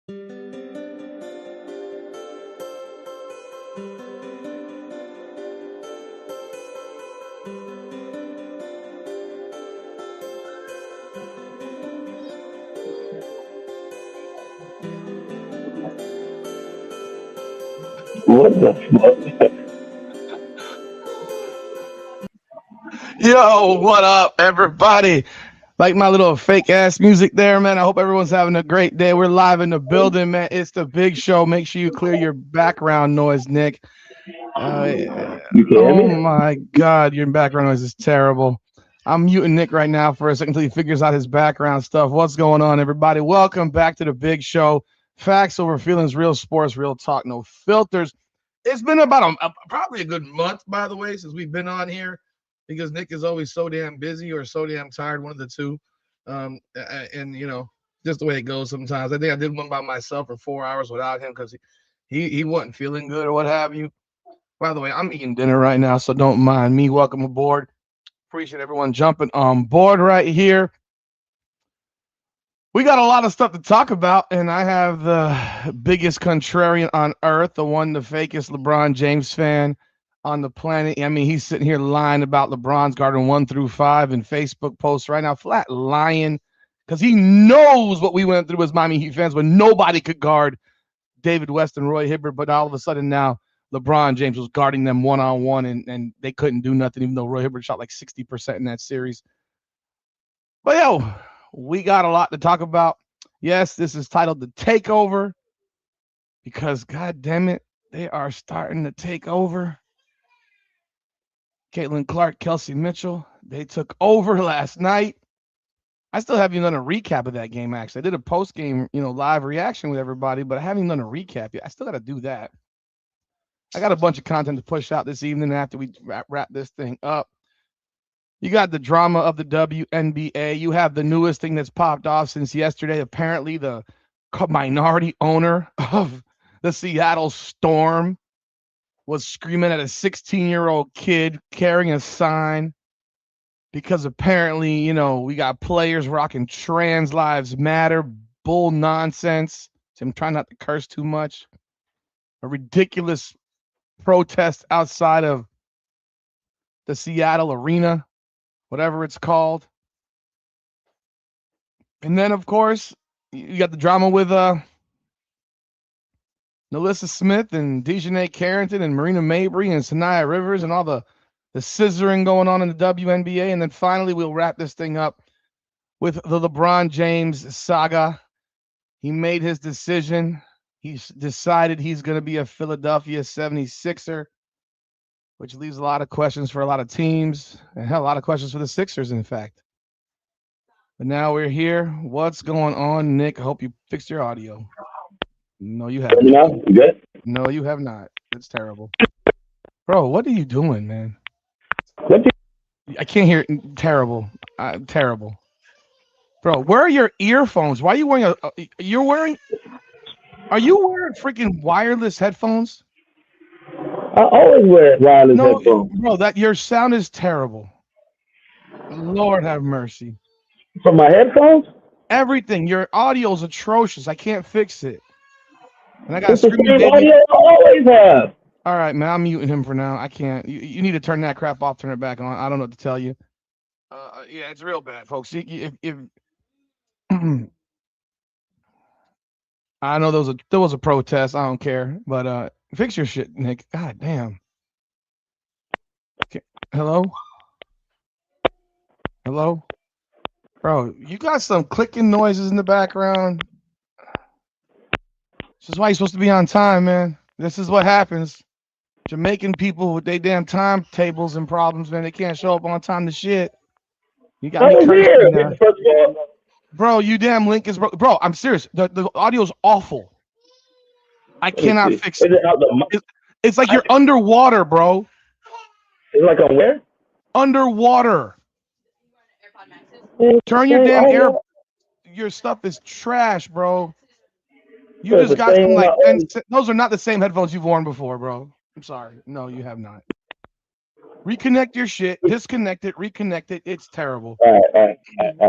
What the fuck? Yo, what up, everybody? Like my little fake ass music there, man. I hope everyone's having a great day. We're live in the building, man. It's the big show. Make sure you clear your background noise, Nick. You can hear Oh me? my God, your background noise is terrible. I'm muting Nick right now for a second until he figures out his background stuff. What's going on, everybody? Welcome back to the big show. Facts over feelings, real sports, real talk, no filters. It's been about probably a good month, by the way, since we've been on here because Nick is always so damn busy or so damn tired, one of the two. And just the way it goes sometimes. I think I did one by myself for 4 hours without him because he wasn't feeling good or what have you. By the way, I'm eating dinner right now, so don't mind me. Welcome aboard. Appreciate everyone jumping on board right here. We got a lot of stuff to talk about, and I have the biggest contrarian on earth, the one, the fakest LeBron James fan on the planet. I mean, he's sitting here lying about LeBron's guarding 1 through 5 in Facebook posts right now, flat lying, because he knows what we went through as Miami Heat fans when nobody could guard David West and Roy Hibbert, but all of a sudden now LeBron James was guarding them one-on-one, and they couldn't do nothing, even though Roy Hibbert shot like 60% in that series. But yo, we got a lot to talk about. Yes, this is titled The Takeover because, God damn it, they are starting to take over. Caitlin Clark, Kelsey Mitchell, they took over last night. I still haven't even done a recap of that game, actually. I did a post-game, live reaction with everybody, but I haven't even done a recap yet. I still got to do that. I got a bunch of content to push out this evening after we wrap this thing up. You got the drama of the WNBA. You have the newest thing that's popped off since yesterday. Apparently, the minority owner of the Seattle Storm was screaming at a 16-year-old kid carrying a sign because apparently, we got players rocking trans lives matter bull nonsense. So I'm trying not to curse too much. A ridiculous protest outside of the Seattle arena, whatever it's called. And then, of course, you got the drama with Nalissa Smith and Dejanay Carrington and Marina Mabry and Sanaya Rivers and all the scissoring going on in the WNBA. And then finally, we'll wrap this thing up with the LeBron James saga. He made his decision. He's decided he's going to be a Philadelphia 76er, which leaves a lot of questions for a lot of teams and a lot of questions for the Sixers, in fact. But now we're here. What's going on, Nick? I hope you fixed your audio. No, you haven't. You good? No, you have not. It's terrible. Bro, what are you doing, man? What I can't hear it. Terrible. Terrible. Bro, where are your earphones? Why are you wearing are you wearing freaking wireless headphones? I always wear wireless No, headphones. bro, that your sound is terrible. Lord have mercy. From my headphones? Everything. Your audio is atrocious. I can't fix it. And I got It's the screaming same baby. audio I always have. All right, man. I'm muting him for now. I can't. You need to turn that crap off. Turn it back on. I don't know what to tell you. Yeah, it's real bad, folks. If I know there was a protest. I don't care, but fix your shit, Nick. God damn. Okay. Hello, hello, bro. You got some clicking noises in the background. This is why you're supposed to be on time, man. This is what happens. Jamaican people with their damn timetables and problems, man. They can't show up on time to shit. You got I me was cursing here. now. First of all, Bro, you damn link is bro. I'm serious. The audio's awful. I let me cannot see. fix Is it. it out the It's like you're underwater, bro. Is it like on where? Underwater. Turn your Same damn air. audio? Your stuff is trash, bro. You It's just the got same some one I like 10. always. Those are not the same headphones you've worn before, bro. I'm sorry. No, you have not. Reconnect your shit. Disconnect it. Reconnect it. It's terrible. All right.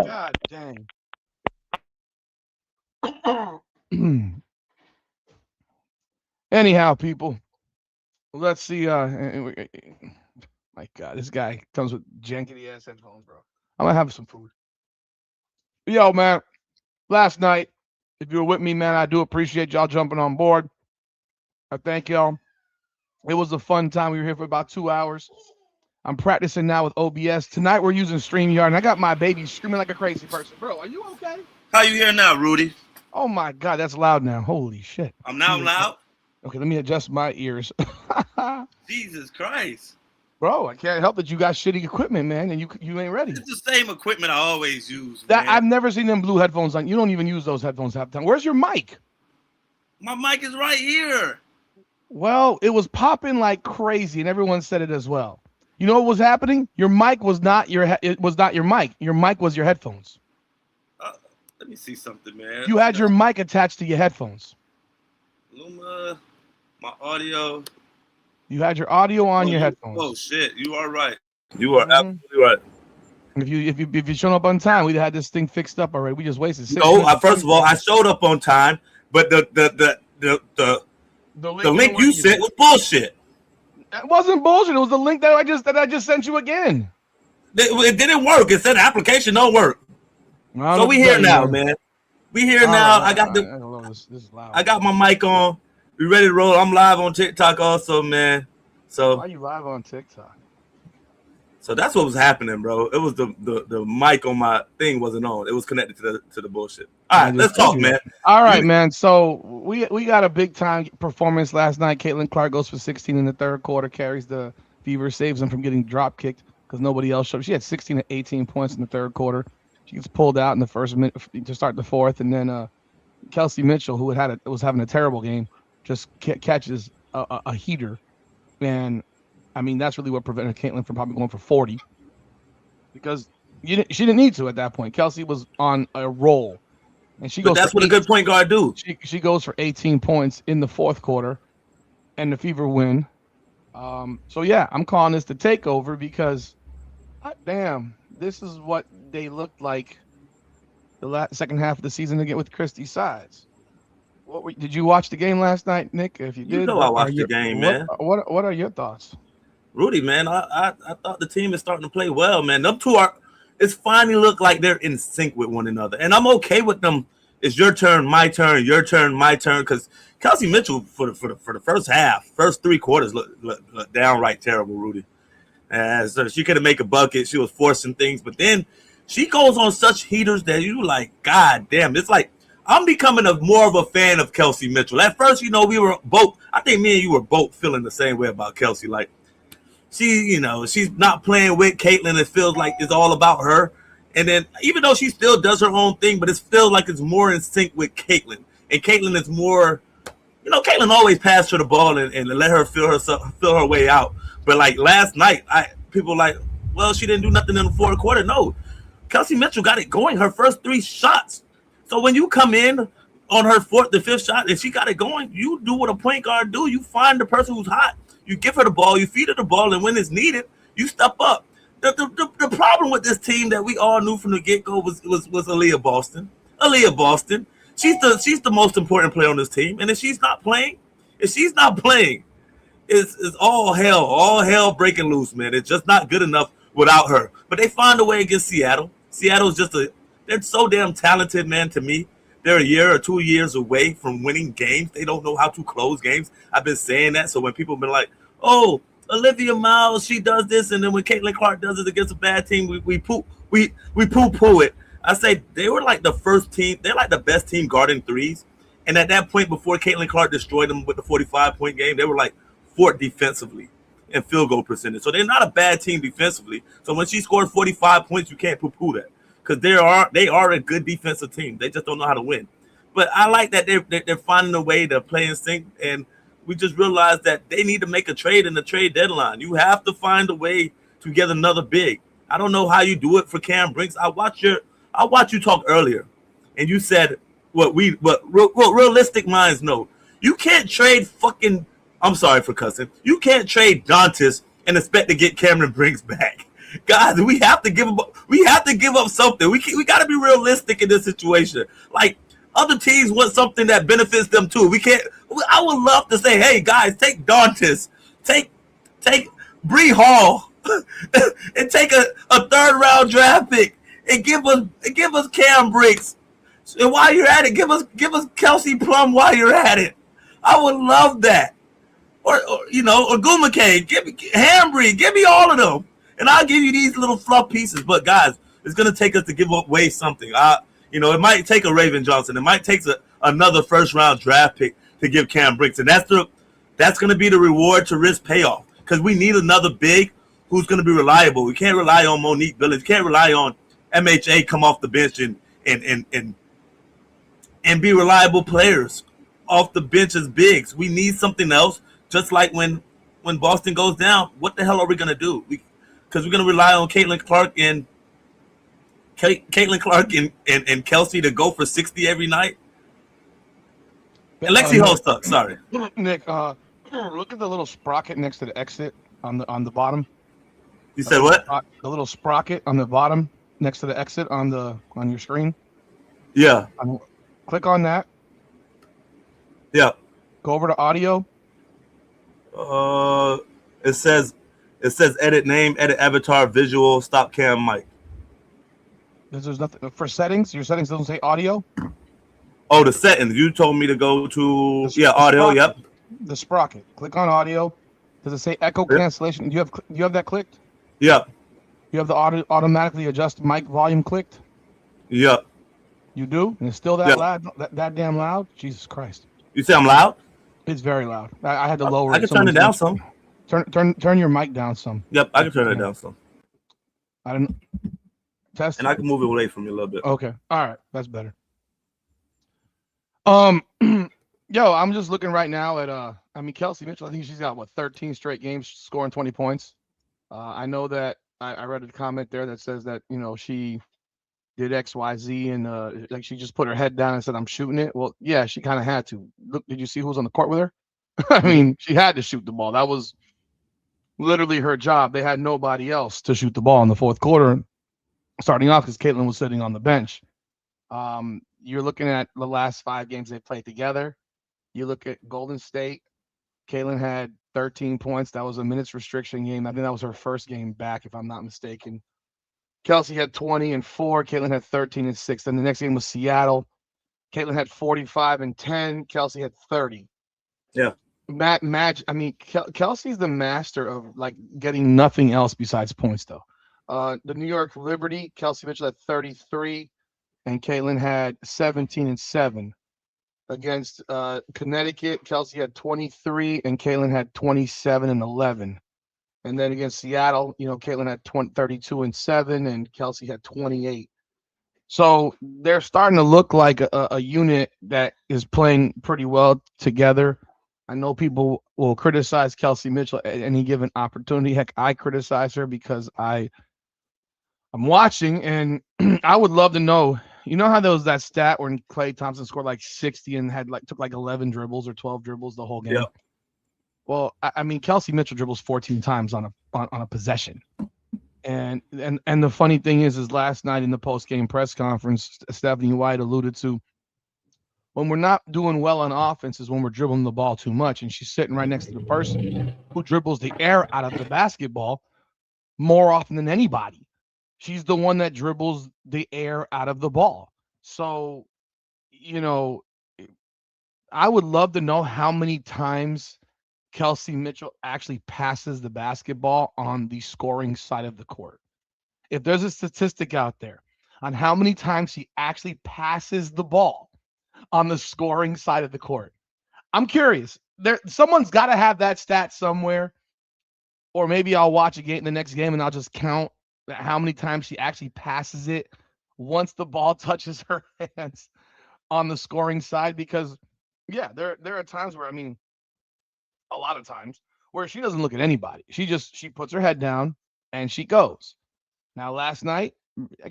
God dang. Anyhow, people, let's see. My God, this guy comes with jankety ass headphones, bro. I'm gonna have some food. Yo, man, last night, if you were with me, man, I do appreciate y'all jumping on board. I thank y'all. It was a fun time. We were here for about 2 hours. I'm practicing now with OBS. Tonight we're using StreamYard, and I got my baby screaming like a crazy person. Bro, are you okay? How you here now, Rudy? Oh my God, that's loud now. Holy shit. I'm now loud? Okay, let me adjust my ears. Jesus Christ. Bro, I can't help that you got shitty equipment, man, and you ain't ready. It's the same equipment I always use, man. man. I've never seen them blue headphones on. You don't even use those headphones half the time. Where's your mic? My mic is right here. Well, it was popping like crazy, and everyone said it as well. You know what was happening? Your mic was not it was not your mic. Your mic was your headphones. Let me see something, man. You had your mic attached to your headphones. Luma, my audio. You had your audio on your headphones. Oh shit, you are right. You are absolutely right. If you showed up on time, we'd have had this thing fixed up already. We just wasted 6 No, minutes. first of all, I showed up on time, but the link you sent was bullshit. It wasn't bullshit. It was the link that I just sent you again. It didn't work. It said the application don't work. Well, so we here now, man. We here now. I got this is loud. I got my mic on. We ready to roll. I'm live on TikTok also, man. So why are you live on TikTok? So that's what was happening, bro. It was the mic on my thing wasn't on. It was connected to the bullshit. All right, let's talk, man. All right, man. So we got a big time performance last night. Caitlin Clark goes for 16 in the third quarter, carries the Fever, saves them from getting drop kicked because nobody else showed. She had 16 to 18 points in the third quarter. She gets pulled out in the first minute to start the fourth, and then Kelsey Mitchell, who was having a terrible game, just catches a heater, and I mean that's really what prevented Caitlin from probably going for 40, because she didn't need to at that point. Kelsey was on a roll, and she goes. But that's what a good point guard do. She goes for 18 points in the fourth quarter, and the Fever win. So yeah, I'm calling this the takeover because, damn, this is what they looked like the second half of the season to get with Christy Sides. Did you watch the game last night, Nick? If you did, you know I watched the game, man. What are your thoughts? Rudy, man, I thought the team is starting to play well, man. Them two it's finally look like they're in sync with one another, and I'm okay with them. It's your turn, my turn, your turn, my turn. Because Kelsey Mitchell for the first half, first 3 quarters looked downright terrible, Rudy. So she couldn't make a bucket. She was forcing things, but then she goes on such heaters that you like, God damn. It's like I'm becoming more of a fan of Kelsey Mitchell. At first, we were both. I think me and you were both feeling the same way about Kelsey. Like she's not playing with Caitlin. It feels like it's all about her. And then even though she still does her own thing, but it feels like it's more in sync with Caitlin. And Caitlin is more, Caitlin always passed her the ball and let her feel her way out. But like last night, people were like, well, she didn't do nothing in the fourth quarter. No, Kelsey Mitchell got it going. Her first 3 shots. So when you come in on her 4th to 5th shot, if she got it going, you do what a point guard do. You find the person who's hot. You give her the ball. You feed her the ball. And when it's needed, you step up. The problem with this team that we all knew from the get-go was Aaliyah Boston. Aaliyah Boston. She's the most important player on this team. And if she's not playing, it's all hell breaking loose, man. It's just not good enough without her. But they find a way against Seattle. Seattle's they're so damn talented, man, to me. They're a year or 2 years away from winning games. They don't know how to close games. I've been saying that. So when people have been like, oh, Olivia Miles, she does this, and then when Caitlin Clark does it against a bad team, we poo-poo it. I say they were like the first team. They're like the best team guarding threes. And at that point, before Caitlin Clark destroyed them with the 45-point game, they were like 4th defensively in field goal percentage. So they're not a bad team defensively. So when she scored 45 points, you can't poo-poo that. Because they are a good defensive team. They just don't know how to win. But I like that they're finding a way to play in sync, and we just realized that they need to make a trade in the trade deadline. You have to find a way to get another big. I don't know how you do it for Cam Brinks. I watched you talk earlier, and you said what realistic minds know. You can't trade I'm sorry for cussing. You can't trade Dantas and expect to get Cameron Brinks back. Guys, we have to give up something. We got to be realistic in this situation. Like, Other teams want something that benefits them too. I would love to say, hey guys, take Dantas, take Bree Hall, and take a third round draft pick and give us Cam Briggs. And while you're at it, give us Kelsey Plum while you're at it. I would love that. Or Gumake, give me Hambry, give me all of them, and I'll give you these little fluff pieces. But guys, it's gonna take us to give away something. It might take a Raven Johnson, it might take another first round draft pick to give Cam Briggs, and that's gonna be the reward to risk payoff, because we need another big who's gonna be reliable. We can't rely on Monique Billings, can't rely on MHA come off the bench and be reliable players off the bench as bigs. We need something else. Just like when Boston goes down, what the hell are we gonna do? Because we're gonna rely on Caitlin Clark and Kelsey to go for 60 every night. And Lexi Ho sucks. Sorry, Nick. Look at the little sprocket next to the exit on the bottom. You said what? The little sprocket on the bottom next to the exit on your screen. Yeah. Click on that. Yeah. Go over to audio. It says edit name, edit avatar, visual, stop cam, mic. There's nothing for settings. Your settings doesn't say audio. Oh, the settings. You told me to go to audio. Sprocket. Yep. The sprocket. Click on audio. Does it say echo cancellation? Do you have that clicked? Yep. You have the automatically adjust mic volume clicked? Yep. You do? And it's still that loud? That damn loud? Jesus Christ. You say I'm loud? It's very loud. I had to lower it. I can turn it down some. Turn your mic down some. Yep, I can turn it down some. I didn't test. And I can move it away from you a little bit. Okay. All right. That's better. I'm just looking right now at Kelsey Mitchell. I think she's got 13 straight games scoring 20 points. I know that I read a comment there that says that, she did XYZ and like she just put her head down and said, I'm shooting it. Well, yeah, she kind of had to. Look, did you see who was on the court with her? I mean, she had to shoot the ball. That was literally her job. They had nobody else to shoot the ball in the fourth quarter, starting off because Caitlin was sitting on the bench. You're looking at the last 5 games they played together. You look at Golden State. Caitlin had 13 points. That was a minutes restriction game. I think that was her first game back, if I'm not mistaken. Kelsey had 20 and 4. Caitlin had 13 and 6. Then the next game was Seattle. Caitlin had 45 and 10. Kelsey had 30. Yeah. Kelsey's the master of like getting nothing else besides points, though. The New York Liberty, Kelsey Mitchell had 33, and Caitlin had 17 and 7. Against Connecticut, Kelsey had 23, and Caitlin had 27 and 11. And then against Seattle, Caitlin had 32 and 7, and Kelsey had 28. So they're starting to look like a unit that is playing pretty well together. I know people will criticize Kelsey Mitchell at any given opportunity. Heck, I criticize her because I'm watching, and I would love to know. You know how there was that stat when Klay Thompson scored like 60 and took 11 dribbles or 12 dribbles the whole game? Yeah. Well, Kelsey Mitchell dribbles 14 times on a possession. And the funny thing is last night in the post-game press conference, Stephanie White alluded to, when we're not doing well on offense is when we're dribbling the ball too much. And she's sitting right next to the person who dribbles the air out of the basketball more often than anybody. She's the one that dribbles the air out of the ball. So, I would love to know how many times Kelsey Mitchell actually passes the basketball on the scoring side of the court. If there's a statistic out there on how many times he actually passes the ball on the scoring side of the court, I'm curious. Someone's got to have that stat somewhere, or maybe I'll watch the next game and I'll just count how many times she actually passes it once the ball touches her hands on the scoring side. Because, yeah, there are times where, a lot of times where she doesn't look at anybody. She puts her head down and she goes. Now, last night,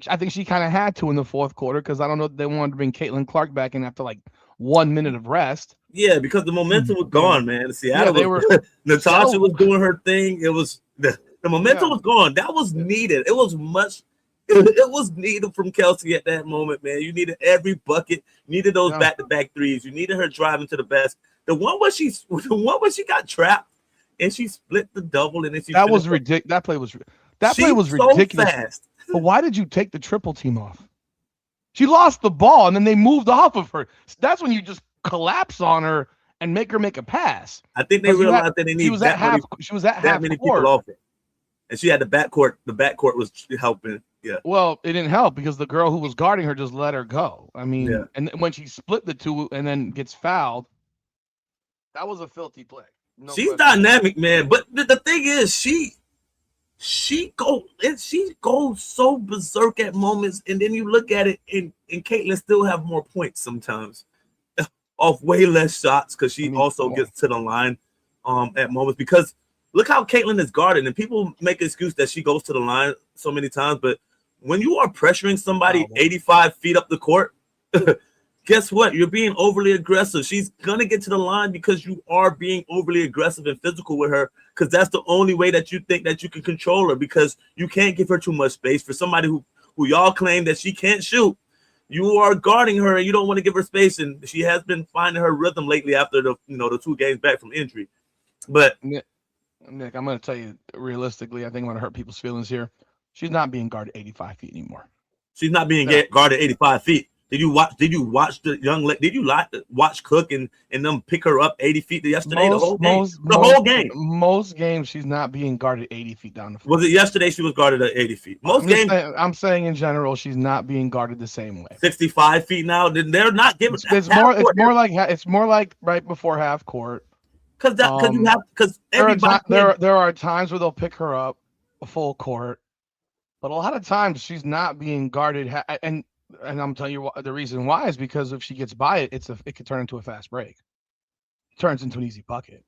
I think she kind of had to in the fourth quarter because I don't know if they wanted to bring Caitlin Clark back in after 1 minute of rest. Yeah, because the momentum was gone, man. Seattle, Natasha was doing her thing. It was the momentum was gone. That was needed. It was much It was needed from Kelsey at that moment, man. You needed every bucket. You needed those back-to-back threes. You needed her driving to the basket. The one where she got trapped and she split the double and then that was ridiculous. That play was ridiculous. Fast. But why did you take the triple team off? She lost the ball and then they moved off of her. That's when you just collapse on her and make her make a pass. I think they realized that they need she was at half many court. people off it. And she had the backcourt. The backcourt was helping. Yeah. Well, it didn't help because the girl who was guarding her just let her go. I mean, and when she split the two and then gets fouled, that was a filthy play. She's dynamic, man. But the thing is, she goes so berserk at moments, and then you look at it, and Caitlin still have more points sometimes off way less shots because she also gets to the line at moments. Because look how Caitlin is guarded, and people make an excuse that she goes to the line so many times, but when you are pressuring somebody 85 feet up the court, guess what? You're being overly aggressive. She's going to get to the line because you are being overly aggressive and physical with her because that's the only way that you think that you can control her because you can't give her too much space. For somebody who y'all claim that she can't shoot, you are guarding her and you don't want to give her space, and she has been finding her rhythm lately after the 2 games back from injury. But Nick, I'm going to tell you realistically, I think I'm going to hurt people's feelings here. She's not being guarded 85 feet anymore. She's not being guarded 85 feet. Did you watch the young lady? Did you watch Cook and them pick her up 80 feet yesterday? The whole game. Most games she's not being guarded 80 feet down the floor. Was it yesterday she was guarded at 80 feet? I'm saying in general she's not being guarded the same way. 65 feet now. They're not giving. It's more like right before half court. Because there are times where they'll pick her up full court, but a lot of times she's not being guarded. And I'm telling you the reason why is because if she gets by it, it could turn into a fast break. It turns into an easy bucket.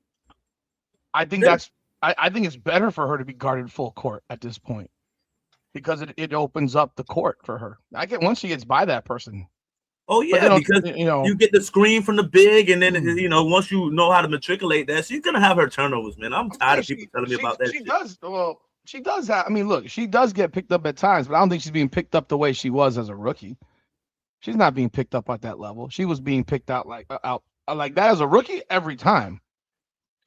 I think I think it's better for her to be guarded full court at this point because it opens up the court for her. Once she gets by that person. Oh yeah, because you get the screen from the big, and then once you know how to matriculate that, she's gonna have her turnovers, man. I'm tired of people telling me about that. She does have. I mean, look, she does get picked up at times, but I don't think she's being picked up the way she was as a rookie. She's not being picked up at that level. She was being picked out like that as a rookie every time.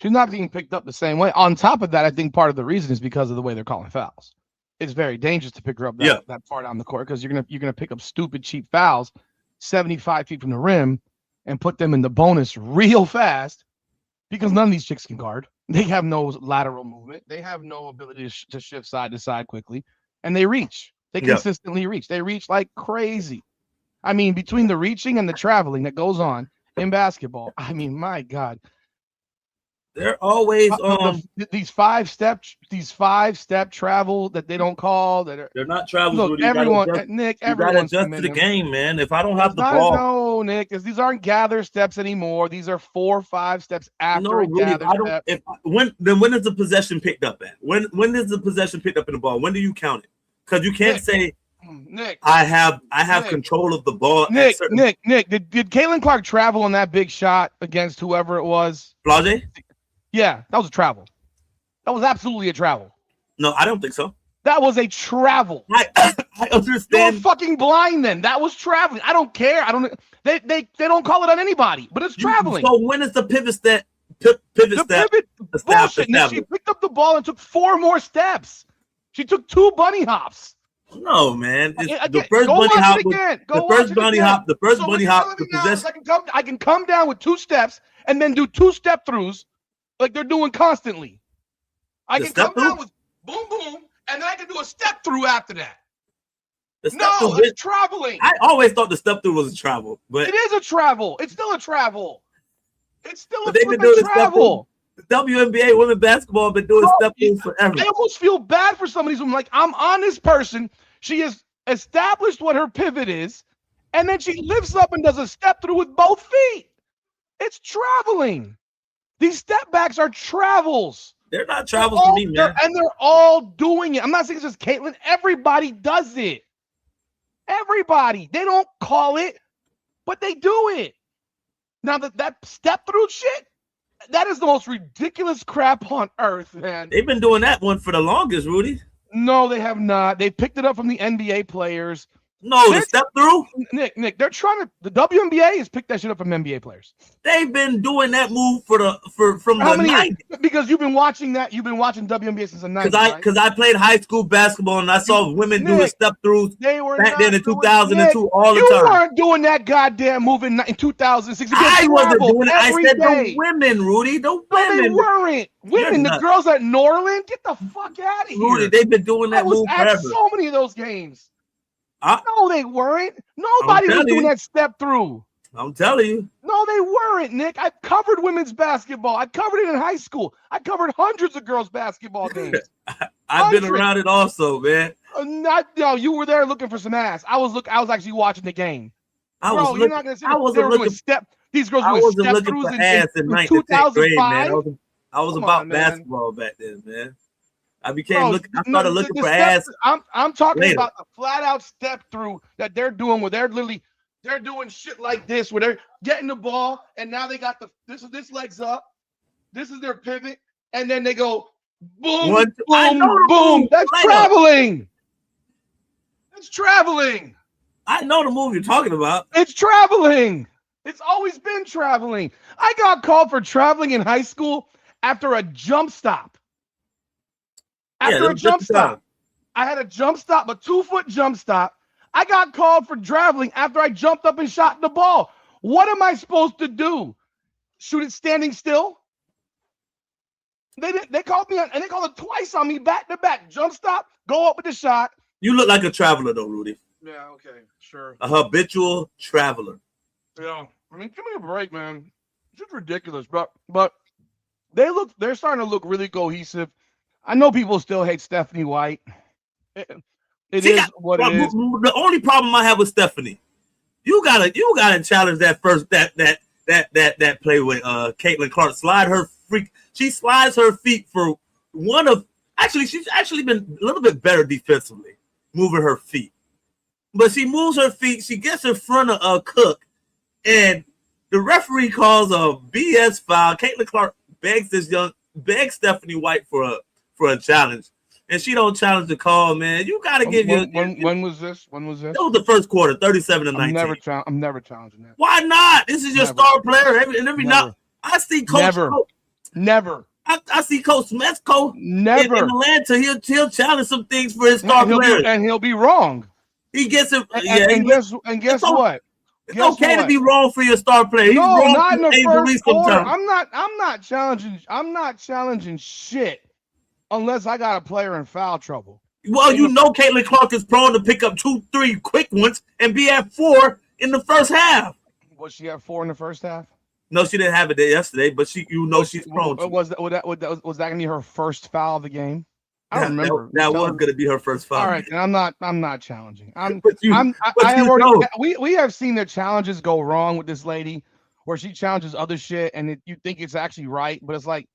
She's not being picked up the same way. On top of that, I think part of the reason is because of the way they're calling fouls. It's very dangerous to pick her up that far down the court because you're gonna pick up stupid cheap fouls 75 feet from the rim and put them in the bonus real fast because none of these chicks can guard. They have no lateral movement. They have no ability to shift side to side quickly, and they reach. They consistently reach. They reach like crazy. I mean, between the reaching and the traveling that goes on in basketball, I mean, my God. They're always these five step travel that they don't call they're not travels. Look, everyone gotta adjust to the game, man. If I don't have the ball, no, Nick, these aren't gather steps anymore. These are 4 or 5 steps after gather step. When is the possession picked up at? When is the possession picked up in the ball? When do you count it? Because you can't say, Nick, I have control of the ball. Nick, did Caitlin Clark travel on that big shot against whoever it was? Blage? Yeah, that was a travel. That was absolutely a travel. No, I don't think so. That was a travel. I understand. You're fucking blind then. That was traveling. I don't care. They don't call it on anybody, but it's traveling. So when is the pivot step? Bullshit. She picked up the ball and took 4 more steps. She took 2 bunny hops. No, man. The first bunny hop. The first bunny hop. The possession. I can come down with 2 steps and then do 2 step throughs like they're doing constantly. I can come down with boom, boom, and then I can do a step through after that. No, it's traveling. I always thought the step through was a travel, but it is a travel. It's still a travel. It's still a travel. The WNBA women basketball have been doing step throughs forever. I almost feel bad for some of these women. Like, I'm on this person. She has established what her pivot is, and then she lifts up and does a step through with both feet. It's traveling. These step backs are travels. They're not travels to me, man. And they're all doing it. I'm not saying it's just Caitlin. Everybody does it. Everybody. They don't call it, but they do it. Now, that step through shit, that is the most ridiculous crap on earth, man. They've been doing that one for the longest, Rudy. No, they have not. They picked it up from the NBA players. No, the step through. Nick, they're trying to. The WNBA has picked that shit up from NBA players. They've been doing that move from How the many 90s. years? Because you've been watching that. You've been watching WNBA since the 90s. Because I played high school basketball and I saw women do the step throughs back then in 2002 all the time. You weren't doing that goddamn move in 2006. I wasn't doing it. I said the women, Rudy. The women. No, they weren't. Women, the girls at Norland, get the fuck out of here. Rudy, they've been doing that move forever. I was at so many of those games. No, they weren't. Nobody was doing that step through. I'm telling you. No, they weren't, Nick. I covered women's basketball. I covered it in high school. I covered hundreds of girls' basketball games. I've been around it also, man. No, you were there looking for some ass. I was actually watching the game. These girls were doing step throughs for ass in 9th to 10th grade, man. I was about basketball back then, man. I started looking for ass. I'm talking about the flat out step through that they're doing where they're doing shit like this where they're getting the ball and now they got this legs up. This is their pivot, and then they go boom, boom. That's traveling. It's traveling. I know the move you're talking about. It's traveling. It's always been traveling. I got called for traveling in high school after a jump stop. After a jump stop. I had a jump stop, a 2-foot jump stop. I got called for traveling after I jumped up and shot the ball. What am I supposed to do? Shoot it standing still? They called me and they called it twice on me back to back. Jump stop, go up with the shot. You look like a traveler though, Rudy. Yeah, okay, sure. A habitual traveler. Yeah. I mean, give me a break, man. It's just ridiculous, but they're starting to look really cohesive. I know people still hate Stephanie White. It is what it is. The only problem I have with Stephanie, you gotta challenge that play with Caitlin Clark. She slides her feet for she's actually been a little bit better defensively, moving her feet. But she moves her feet, she gets in front of Cook, and the referee calls a BS foul. Caitlin Clark begs Stephanie White for a challenge, and she don't challenge the call, man. You got to give when was this? When was this? It was the first quarter, 37-19. I'm never challenging that. Why not? This is your star player. Every night I see Coach. Never. I see Coach Smethko. Never. In Atlanta, he'll challenge some things for his star players, and he'll be wrong. He gets it. And guess what? It's okay to be wrong for your star player. No, not in the first quarter. I'm not challenging. I'm not challenging shit unless I got a player in foul trouble. Well, you know Caitlin Clark is prone to pick up 2-3 quick ones and be at 4 in the first half. Was she at 4 in the first half? No, she didn't have it there yesterday, but she's prone to. Was that going to be her first foul of the game? I don't remember. That was going to be her first foul. All right, and I'm not challenging. We have seen their challenges go wrong with this lady, where she challenges other shit, and you think it's actually right, but it's like,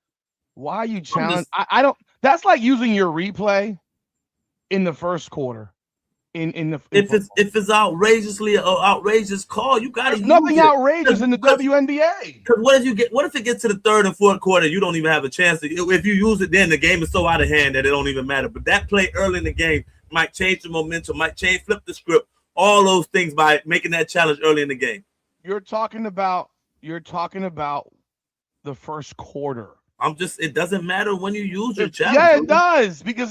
why are you challenging? I don't. That's like using your replay in the first quarter. If it's outrageous call, you got to use nothing outrageous in the WNBA. Because what if it gets to the third and fourth quarter, you don't even have a chance to. If you use it, then the game is so out of hand that it don't even matter. But that play early in the game might change the momentum, flip the script, all those things by making that challenge early in the game. You're talking about the first quarter. It doesn't matter when you use your challenge. Yeah, it does. Because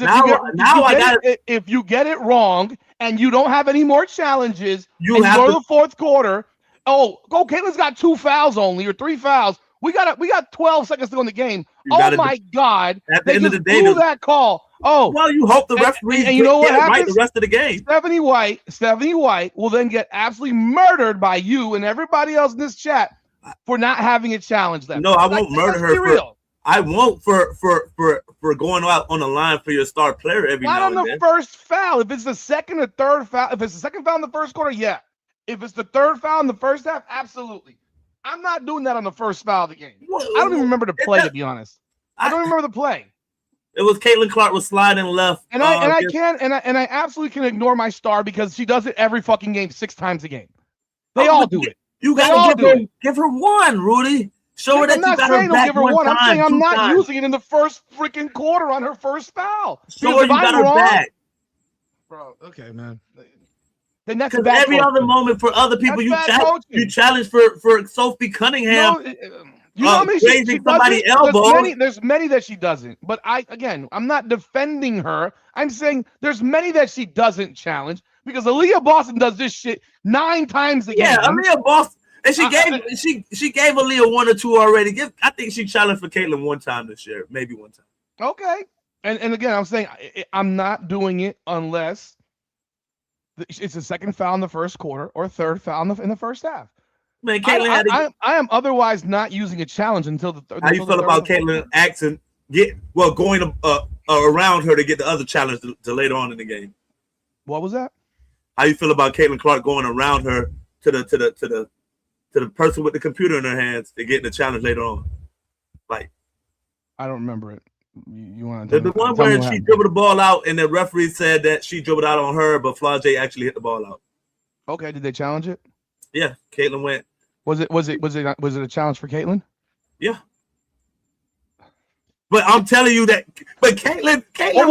if you get it wrong and you don't have any more challenges, you go to the fourth quarter. Caitlin's got 2 fouls only or 3 fouls. We got 12 seconds to go in the game. My God. At the end of the day, that call. Well, you hope the referees and you know what happens? Right the rest of the game. Stephanie White will then get absolutely murdered by you and everybody else in this chat for not having a challenge. No, I won't murder her. I won't for going out on the line for your star player every now and then. Not on the first foul. If it's the second or third foul, if it's the second foul in the first quarter, yeah. If it's the third foul in the first half, absolutely. I'm not doing that on the first foul of the game. I don't even remember the play, to be honest. I don't remember the play. It was Caitlin Clark was sliding left, and I absolutely can ignore my star because she does it every fucking game 6 times a game. They all do it. You gotta give her one, Rudy. Show her that I'm you not got her saying don't back give her one one. I'm time, saying I'm two not times. using it in the first freaking quarter on her first foul. Show Because her if you got I'm her wrong, back. bro. Okay, man. Then that's Because bad every coaching. other moment for other people, That's bad coaching. you challenge for Sophie Cunningham. You know how many she Grazing somebody's doesn't? elbow. There's many that she doesn't. But I'm not defending her. I'm saying there's many that she doesn't challenge because Aaliyah Boston does this shit 9 times a game. Yeah, Aaliyah Boston, and she gave Aaliyah 1 or 2 already. I think she challenged for Caitlin 1 time this year, maybe 1 time. Okay, and again, I'm saying I'm not doing it unless it's a second foul in the first quarter or third foul in the first half. Man, Caitlin I am otherwise not using a challenge until the third. How you feel about Caitlin Axon going around her to get the other challenge to later on in the game? What was that? How you feel about Caitlin Clark going around her to the person with the computer in her hands to get the challenge later on? Like, I don't remember it. You want to the one where she dribbled the ball out and the referee said that she dribbled out on her, but Flau'jae actually hit the ball out. Okay, did they challenge it? Yeah, Caitlin went. Was it a challenge for Caitlin? Yeah. But I'm telling you that. But Caitlin. What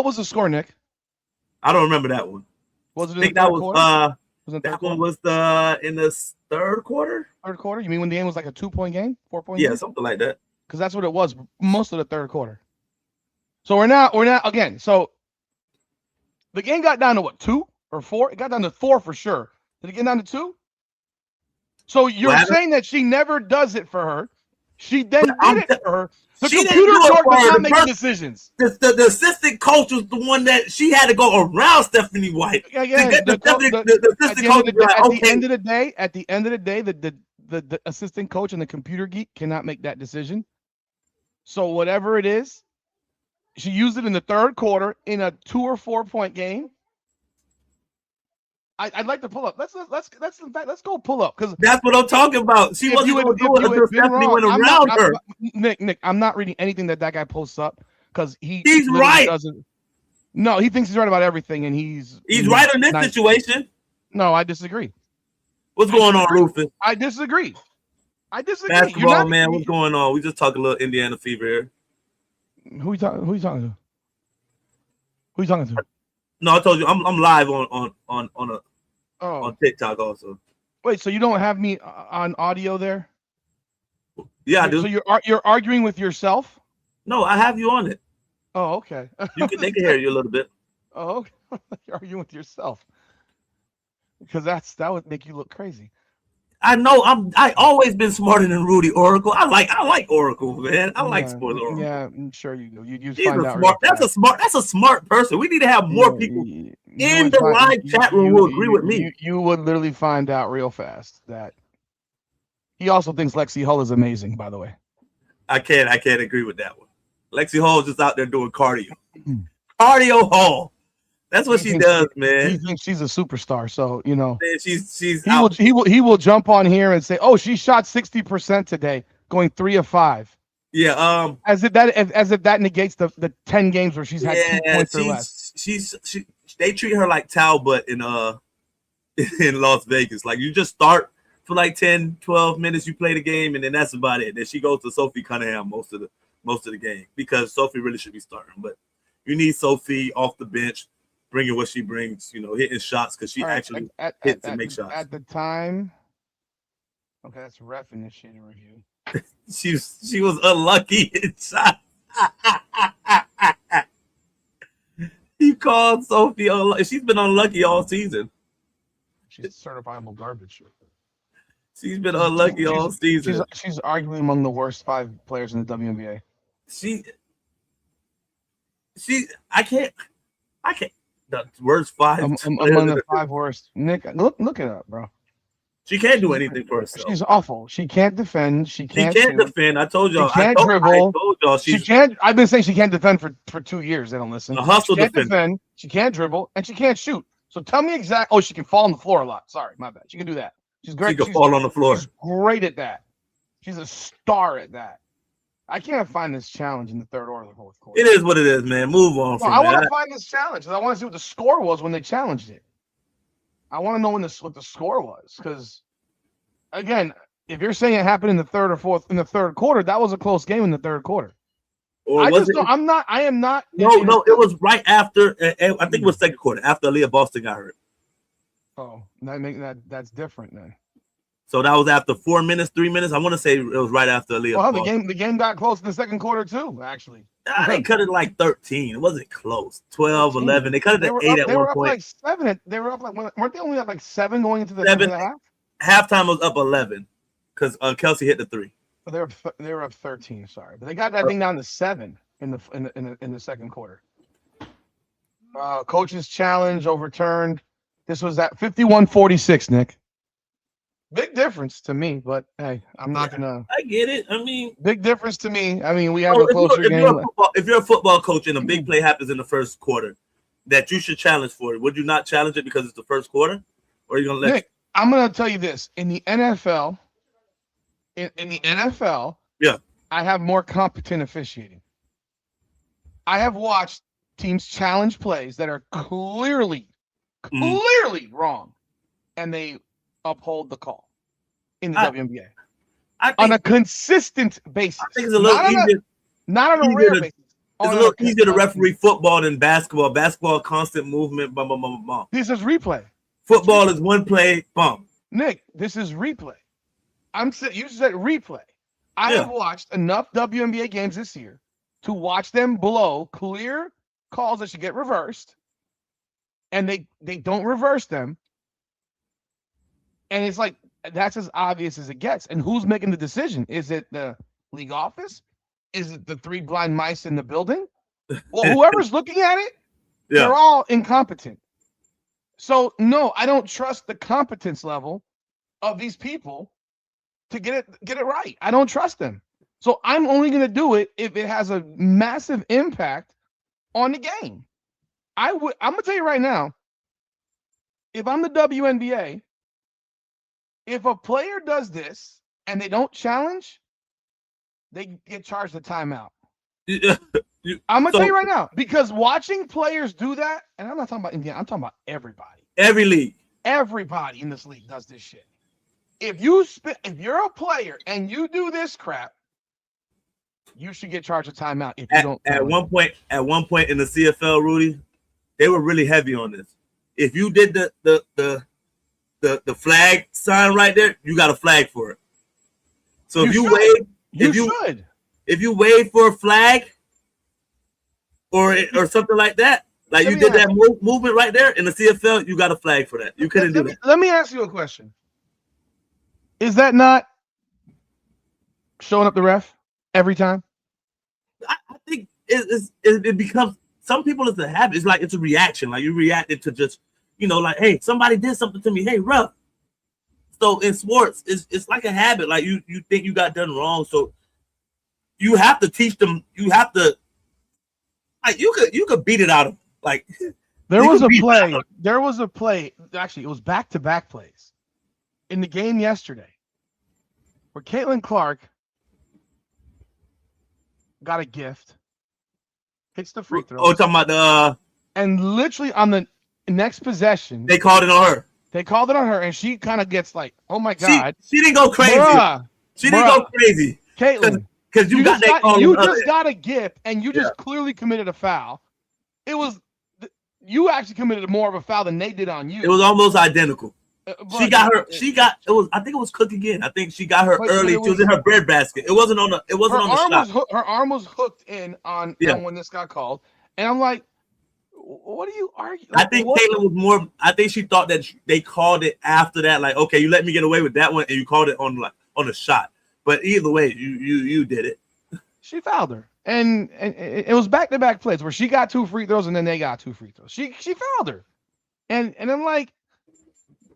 was the score, Nick? I don't remember that one. Was it? I think that was that one was in the third quarter. Third quarter? You mean when the game was like a 2-point game, 4-point? Yeah, game? something like that. Because that's what it was most of the third quarter. So we're not again. So the game got down to what, 2 or 4? It got down to 4 for sure. Did it get down to 2? So you're saying that she never does it for her. She then did it for her. The computer does not make decisions. The assistant coach was the one that she had to go around Stephanie White. Again, at the end of the day, the assistant coach and the computer geek cannot make that decision. So whatever it is, she used it in the third quarter in a 2 or 4-point game. I'd like to pull up. Let's go pull up because that's what I'm talking about. She wasn't going to do it until Stephanie went around her. Nick, I'm not reading anything that guy posts up because he's right. No, he thinks he's right about everything, and he's right in this situation. No, I disagree. What's going on, Rufus? I disagree. Basketball, man. What's going on? We just talking a little Indiana fever here. Who you talking to? Who you talking to? No, I told you I'm live on TikTok also. Wait, so you don't have me on audio there? Yeah, I do. So you're arguing with yourself? No, I have you on it. Oh, okay. They can hear you a little bit. Oh, okay. You're arguing with yourself because that would make you look crazy. I know I always been smarter than Rudy Oracle. I like Oracle, man. I like sports Oracle. Yeah, I'm sure you do. You He's find a out. Smart. That's a smart person. We need to have more people in the live chat room who agree with me. You would literally find out real fast that he also thinks Lexi Hull is amazing. By the way, I can't agree with that one. Lexi Hull is just out there doing cardio. Cardio Hall. That's what she does, man. He thinks she's a superstar, so you know. Man, he will jump on here and say, "Oh, she shot 60% today, going 3 of 5." Yeah. As if that negates the 10 games where she's had 2 points or less. They treat her like Talbot in Las Vegas. Like you just start for like 10, 12 minutes, you play the game, and then that's about it. Then she goes to Sophie Cunningham most of the game because Sophie really should be starting, but you need Sophie off the bench. Bringing what she brings, hitting shots because she actually hits and makes shots. At the time, okay, that's ref initiated review. she was unlucky in shots. He called Sophie unlucky. She's been unlucky all season. She's certifiable garbage. She's been unlucky all season. She's arguably among the worst 5 players in the WNBA. I can't. The worst 5 among the 5 worst. Nick, look it up, bro. She can't do anything for herself. She's awful. She can't defend. She can't defend. I told y'all. She can't dribble. I told y'all she can't. I've been saying she can't defend for 2 years. They don't listen. A hustle she can't defend. She can't dribble, and she can't shoot. So tell me exactly. Oh, she can fall on the floor a lot. Sorry, my bad. She can do that. She's great. She can fall on the floor. She's great at that. She's a star at that. I can't find this challenge in the third or the fourth quarter. It is what it is, man. Move on from that. I want to find this challenge because I want to see what the score was when they challenged it. I want to know what the score was because Again, if you're saying it happened in the third quarter, that was a close game in the third quarter. Or I was just it? don't. I'm not. I am not. No, it was right after. I think it was second quarter after Aaliyah Boston got hurt. Oh, that's different then. So that was after 4 minutes, 3 minutes. I want to say it was right after Aaliyah. Well, Boston. the game got close in the second quarter too. Actually, They cut it like 13. It wasn't close. 12, 13. 11. They cut it to 8 at one point. Like 7. They were up like weren't they only up like 7 going into the 7. half? Halftime was up 11 because Kelsey hit the 3. So they were up 13. Sorry, but they got that thing down to 7 in the second quarter. Coach's challenge overturned. This was at 51-46, Nick. Big difference to me, but hey, I'm not gonna. I get it. I mean, big difference to me. I mean, we have a closer game. If you're a football coach and a big play happens in the first quarter that you should challenge for it, would you not challenge it because it's the first quarter, or are you gonna let? Nick, I'm gonna tell you this: in the NFL, in the NFL, yeah, I have more competent officiating. I have watched teams challenge plays that are clearly wrong, and they uphold the call in the WNBA on a consistent basis. I think it's a little easier. Not on a rare basis. It's a little easier to referee football than basketball. Basketball, constant movement, bum, bum, bum, bum. This is replay. Football is one play, bum. Nick, this is replay. You said replay. I have watched enough WNBA games this year to watch them blow clear calls that should get reversed, and they don't reverse them. And it's like, that's as obvious as it gets. And who's making the decision? Is it the league office? Is it the 3 blind mice in the building? Well, whoever's looking at it, they're all incompetent. So, no, I don't trust the competence level of these people to get it right. I don't trust them. So I'm only going to do it if it has a massive impact on the game. I'm going to tell you right now, if I'm the WNBA, if a player does this and they don't challenge, they get charged a timeout. I'm going to tell you right now, because watching players do that, and I'm not talking about Indiana, I'm talking about everybody. Every league. Everybody in this league does this shit. If you're a player and you do this crap, you should get charged a timeout. If you don't. At one point in the CFL, Rudy, they were really heavy on this. If you did the flag sign right there, you got a flag for it. So if you wave for a flag or something like that, like you did that movement right there in the CFL, you got a flag for that. You couldn't do that. Let me ask you a question. Is that not showing up the ref every time? I think it becomes, some people it's a habit. It's like it's a reaction. Like you reacted to just, like, hey, somebody did something to me. Hey, ref. So in sports, it's like a habit. Like you think you got done wrong. So you have to teach them. You have to, like, you could beat it out of them. Like there was a play. Actually, it was back-to-back plays in the game yesterday where Caitlin Clark got a gift, hits the free throw. Oh, talking about and literally on the next possession, they called it on her. And she kind of gets like, "Oh my god!" She didn't go crazy. She didn't go crazy, Caitlin, because you got that call. You just got a gift, and you just clearly committed a foul. It was you actually committed more of a foul than they did on you. It was almost identical. She got her. I think it was Cook again. I think she got her early. She was in her bread basket. It wasn't on the. It wasn't on the shot. Her arm was hooked in on when this got called, and I'm like, what are you arguing? I think Caitlin was more. I think she thought that they called it after that. Like, okay, you let me get away with that one, and you called it on a shot. But either way, you did it. She fouled her, and it was back-to-back plays where she got 2 free throws, and then they got 2 free throws. She fouled her, and I'm like,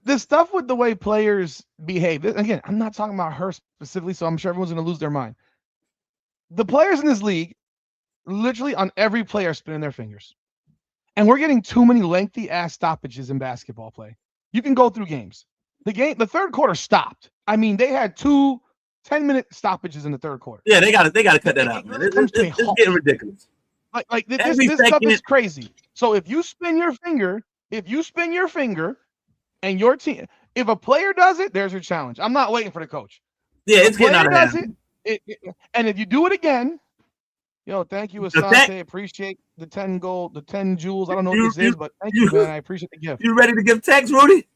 the stuff with the way players behave. Again, I'm not talking about her specifically, so I'm sure everyone's going to lose their mind. The players in this league, literally on every play, are spinning their fingers. And we're getting too many lengthy-ass stoppages in basketball play. You can go through games. The third quarter stopped. I mean, they had 2 10-minute stoppages in the third quarter. Yeah, they got to cut that out, man. It's getting ridiculous. Like this stuff is crazy. So if you spin your finger, and your team, If a player does it, there's your challenge. I'm not waiting for the coach. Yeah, If it's a getting player out of does hand. and if you do it again, thank you, Asante. Appreciate the 10 gold, the 10 jewels. I don't know what this is, but thank you, man. I appreciate the gift. You ready to give text, Rudy?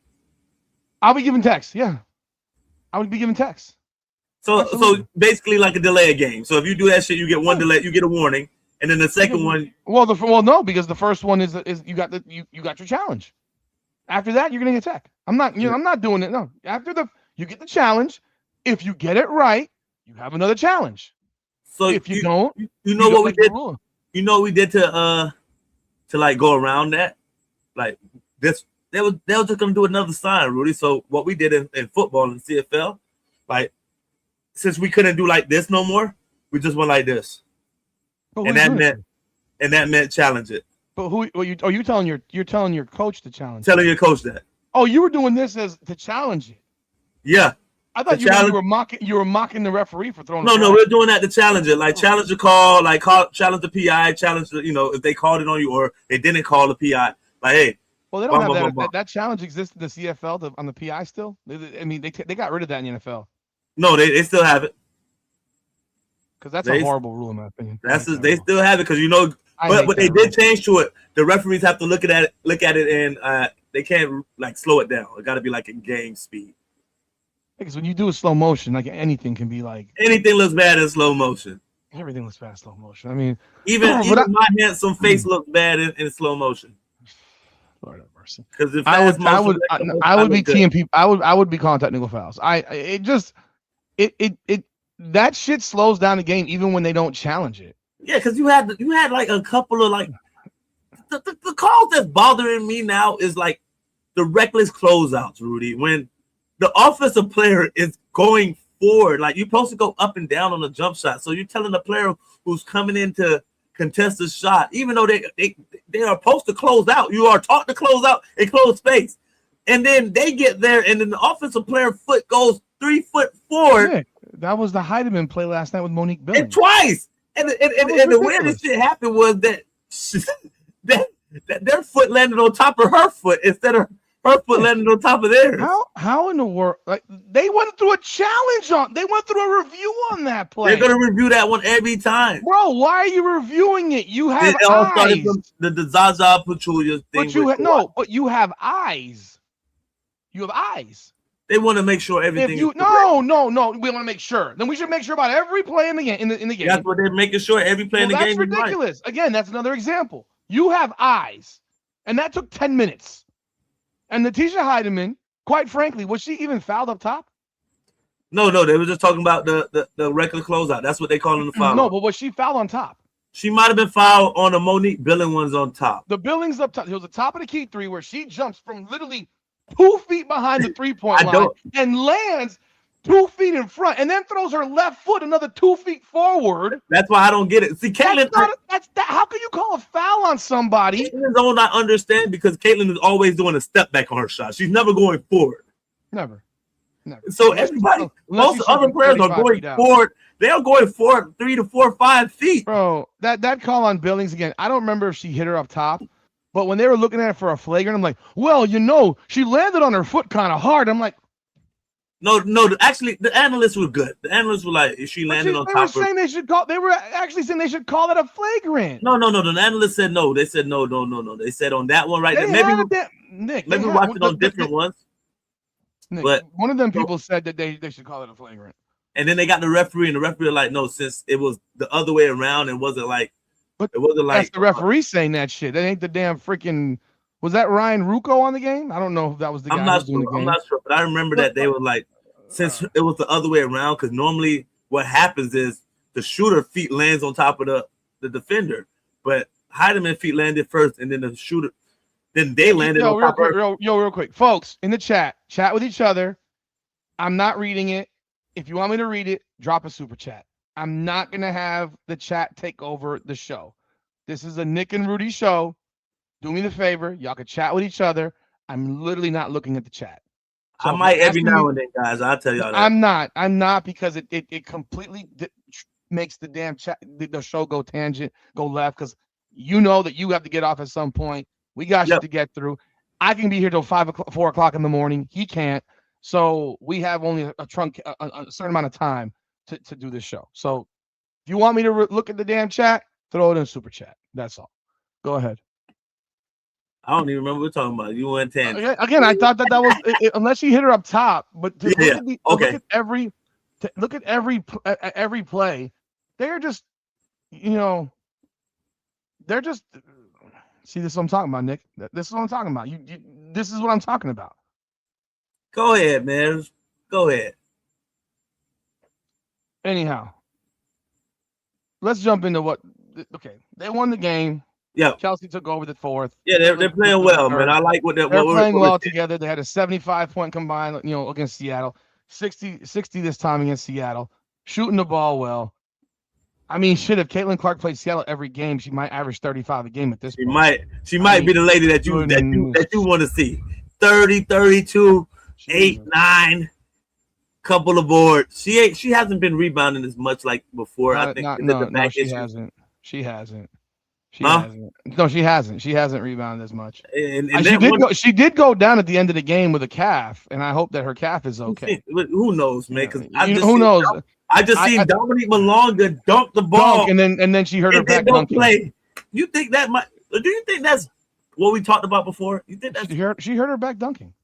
I'll be giving text. Yeah, I would be giving text. So basically like a delay game. So if you do that shit, you get one delay, you get a warning, and then the second one. Well, no, because the first one is you got your challenge. After that, you're gonna get tech. I'm not doing it. No, after you get the challenge. If you get it right, you have another challenge. So if you don't, you know what we did. You know what we did to like go around that, like this. They were just gonna do another sign, Rudy. So what we did in football in CFL, like. Since we couldn't do like this no more, we just went like this, and that meant challenge it. But who? Well, you're telling your coach to challenge. Telling your coach that. Oh, you were doing this as to challenge it. Yeah, I thought you were mocking. You were mocking the referee for throwing. No, we're doing that to challenge it. Like challenge the call, challenge the PI, challenge the, if they called it on you or they didn't call the PI. Like, hey. Well, they don't have that. That challenge exists in the CFL on the PI still. I mean, they got rid of that in the NFL. No, they still have it. Because that's a horrible rule in my opinion. They still have it because but they did change to it. The referees have to look at it, and they can't like slow it down. It got to be like a game speed. Because when you do a slow motion, like anything can be like anything looks bad in slow motion. Everything looks bad in slow motion. I mean, even my handsome face looks bad in slow motion. Lord have mercy. Because I would be TMP. I would be calling technical fouls. That shit slows down the game even when they don't challenge it. Yeah, because you had like a couple of like the calls that's bothering me now is like the reckless closeouts, Rudy. When the offensive player is going forward, like you're supposed to go up and down on a jump shot. So you're telling the player who's coming in to contest the shot, even though they are supposed to close out, you are taught to close out and close space. And then they get there, and then the offensive player foot goes 3 foot forward. Yeah, that was the Heidemann play last night with Monique Billings. And twice. And the weirdest shit happened was that their foot landed on top of her foot instead of her foot landed on top of theirs. How in the world? Like they went through a challenge they went through a review on that play. They're gonna review that one every time. Bro, why are you reviewing it? You have eyes. The Zaza Pachulia thing. But you have eyes. You have eyes. They want to make sure everything. No. We want to make sure. Then we should make sure about every play in the game. In the game. That's what they're making sure every play in the game. That's ridiculous. Right. Again, that's another example. You have eyes, and that took 10 minutes. And Natisha Heidemann, quite frankly, was she even fouled up top? No. They were just talking about the regular closeout. That's what they call in the foul. No, but was she fouled on top? She might have been fouled on the Monique Billings ones on top. The Billings up top. It was the top of the key three where she jumps from literally 2 feet behind the 3-point line and lands 2 feet in front and then throws her left foot another 2 feet forward. That's why I don't get it. See, Caitlin, how can you call a foul on somebody? Caitlin's all I understand because Caitlin is always doing a step back on her shot. She's never going forward. Never. So everybody, most other players are going forward. They are going forward 3 to 4, 5 feet. Bro, that call on Billings again. I don't remember if she hit her up top. But when they were looking at it for a flagrant, I'm like, well, she landed on her foot kind of hard. I'm like, no. Actually, the analysts were good. The analysts were like, if she landed on top. They were actually saying they should call that a flagrant. No. The analysts said no. They said no. They said on that one right there. Maybe we watched it on different ones. Nick, but one of them people said that they should call it a flagrant. And then they got the referee, and the referee was like, no, since it was the other way around, it wasn't like. But it wasn't like that's the referee saying that shit. That ain't the damn freaking. Was that Ryan Rucco on the game? I don't know if that was the guy. I'm not sure, but I remember that they were like, since it was the other way around, because normally what happens is the shooter feet lands on top of the defender, but Heidemann feet landed first, and then the shooter, then they landed on top of her. Real quick, folks in the chat with each other. I'm not reading it. If you want me to read it, drop a super chat. I'm not going to have the chat take over the show. This is a Nick and Rudy show. Do me the favor. Y'all can chat with each other. I'm literally not looking at the chat. So I might every now and then, guys. I'll tell y'all that. I'm not because it completely makes the damn chat, the show go tangent, go left because you know that you have to get off at some point. We got shit to get through. I can be here till 4 o'clock in the morning. He can't. So we have only a certain amount of time to do this show. So if you want me to look at the damn chat, throw it in super chat. That's all. Go ahead. I don't even remember what we're talking about. You went 10. Again, I thought that was unless she hit her up top, but to look at every play, they're just, they're just. See, this is what I'm talking about, Nick. This is what I'm talking about. This is what I'm talking about. Go ahead, man. Go ahead. Anyhow, let's jump into what. Okay, they won the game. Yeah, Kelsey took over the fourth. Yeah, they're playing well, man. I like what they're playing well together. They had a 75-point combined, against Seattle. 60 this time against Seattle. Shooting the ball well. I mean, shit, if Caitlin Clark played Seattle every game, she might average 35 a game at this point. She might be the lady that you want to see. 30, 32, 8, 9, couple of boards. She hasn't been rebounding as much like before. I think she hasn't. She hasn't. No, she hasn't. She hasn't rebounded as much. She did go down at the end of the game with a calf, and I hope that her calf is okay. Who knows, man? Because who knows? I just seen Dominique Malonga dunk the ball, and then she hurt her back dunking. Play. You think that might? Do you think that's what we talked about before? You think that she hurt her back dunking?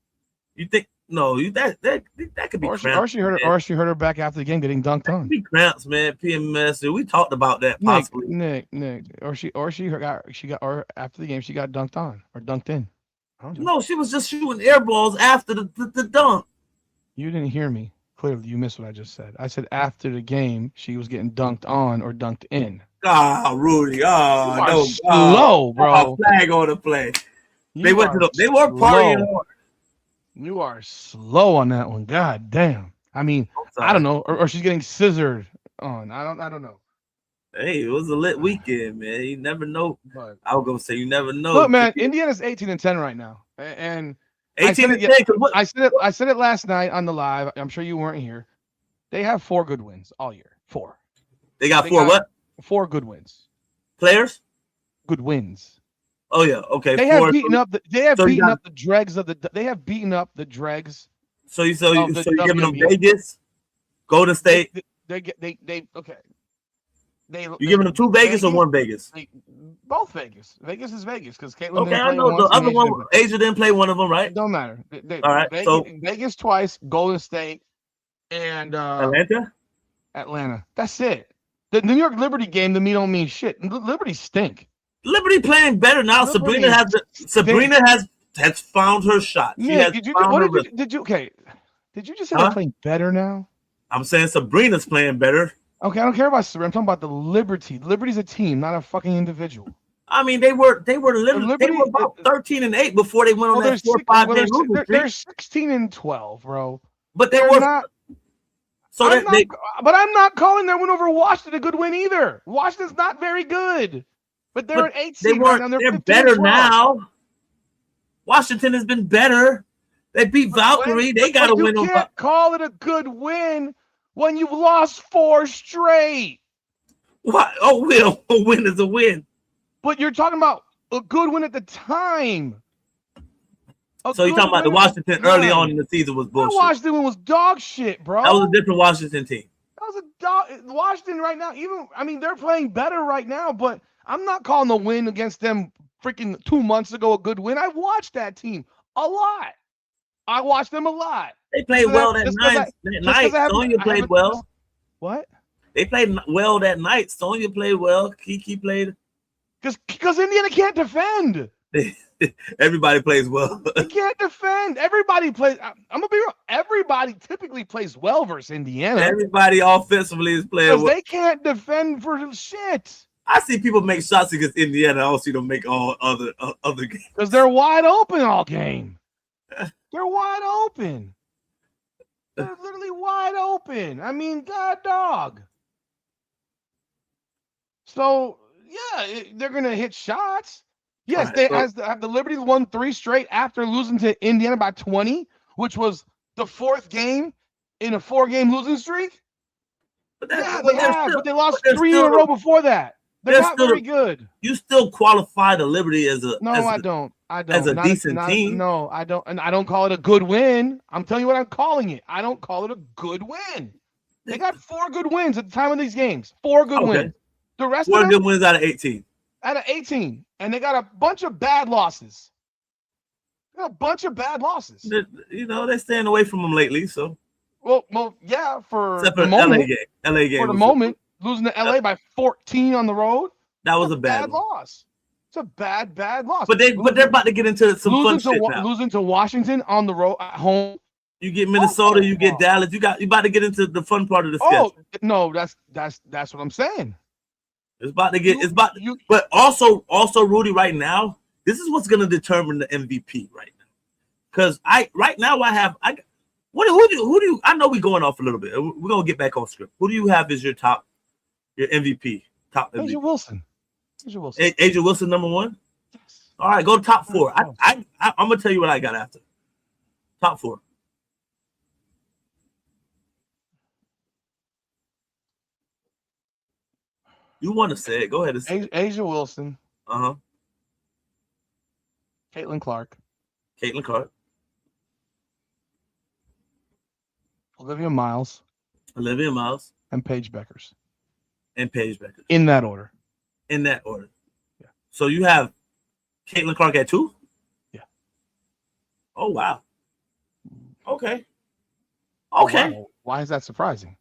You think that could be cramps. Or she hurt her back after the game getting dunked on. Could be cramps, man. PMS. We talked about that possibly. Nick. Or after the game she got dunked on or dunked in. No, she was just shooting air balls after the dunk. You didn't hear me. Clearly, you missed what I just said. I said after the game, she was getting dunked on or dunked in. Rudy. No. Slow, bro. Flag on the play. They were partying hard. You are slow on that one. God damn. I mean, I don't know. Or she's getting scissored on. I don't know. Hey, it was a lit weekend, man. You never know. But I was gonna say you never know. Look, man, Indiana's 18-10 right now, and 18-10. I said it last night on the live. I'm sure you weren't here. They have 4 good wins all year. 4. They got 4 good wins. Players? Good wins. Oh yeah, okay. They have beaten up the. They have beaten up the dregs of the. They have beaten up the dregs. So you're giving them Vegas, Golden State. They okay. You giving them 2 Vegas or 1 Vegas? Both Vegas. Vegas is Vegas because Caitlin. Okay, I know the other one. Asia didn't play one of them, right? Don't matter. All right. Vegas twice, Golden State, and Atlanta. That's it. The New York Liberty game to me don't mean shit. Liberty stink. Liberty playing better now. Sabrina has found her shot. Did you just say they're playing better now? I'm saying Sabrina's playing better. Okay, I don't care about Sabrina. I'm talking about the Liberty. Liberty's a team, not a fucking individual. I mean, they were about 13-8 before they went on that 4 or 5 day losing streak. They're 16-12, bro. But they're not. But I'm not calling their win over Washington a good win either. Washington's not very good. But they're an 8 seed right now. They're better now. Washington has been better. They beat Valkyrie. They got to win. You can't call it a good win when you've lost 4 straight. What? A win is a win. But you're talking about a good win at the time. So you're talking about the Washington early on in the season was bullshit. The Washington was dog shit, bro. That was a different Washington team. That was a dog. Washington right now, they're playing better right now, but I'm not calling the win against them freaking 2 months ago a good win. I watched that team a lot. I watched them a lot. They played well that night. Sonya played well. What? They played well that night. Sonya played well. Kiki played. Because Indiana can't defend. Everybody plays well. They can't defend. Everybody plays. I'm gonna be real. Everybody typically plays well versus Indiana. Everybody offensively is playing well. They can't defend for shit. I see people make shots against Indiana. I don't see them make all other games. Because they're wide open all game. They're wide open. They're literally wide open. I mean, God dog. So, yeah, they're going to hit shots. Yes, have the Liberty won 3 straight after losing to Indiana by 20, which was the 4th game in a 4-game losing streak. But they lost 3 in a row before that. They're not very good. You still qualify the Liberty as a I don't. as a decent team. No, I don't, and I don't call it a good win. I'm telling you what I'm calling it. I don't call it a good win. They got 4 good wins at the time of these games. 4 good wins. The rest 4 of them, good wins out of 18. Out of 18, and they got a bunch of bad losses. They got a bunch of bad losses. They're staying away from them lately. So, well, yeah, except for the moment, LA game. For the moment, losing to LA by 14 on the road. That was a bad loss. It's a bad loss. But they're about to get into some fun shit now. Losing to Washington on the road at home. You get Minnesota, you get Dallas. You about to get into the fun part of the schedule. Oh no, that's what I'm saying. But also Rudy, right now, this is what's gonna determine the MVP right now. Because who do you I know we're going off a little bit. We're gonna get back on script. Who do you have as your MVP? Top MVP? Asia Wilson. Asia Wilson, number 1? Yes. All right, go to top 4. I'm gonna tell you what I got after. Top 4. You want to say it? Go ahead and say Asia Wilson. Uh-huh. Caitlin Clark. Olivia Miles. And Paige Beckers. In that order. Yeah. So you have Caitlin Clark at 2? Yeah. Oh, wow. Okay. Wow. Why is that surprising?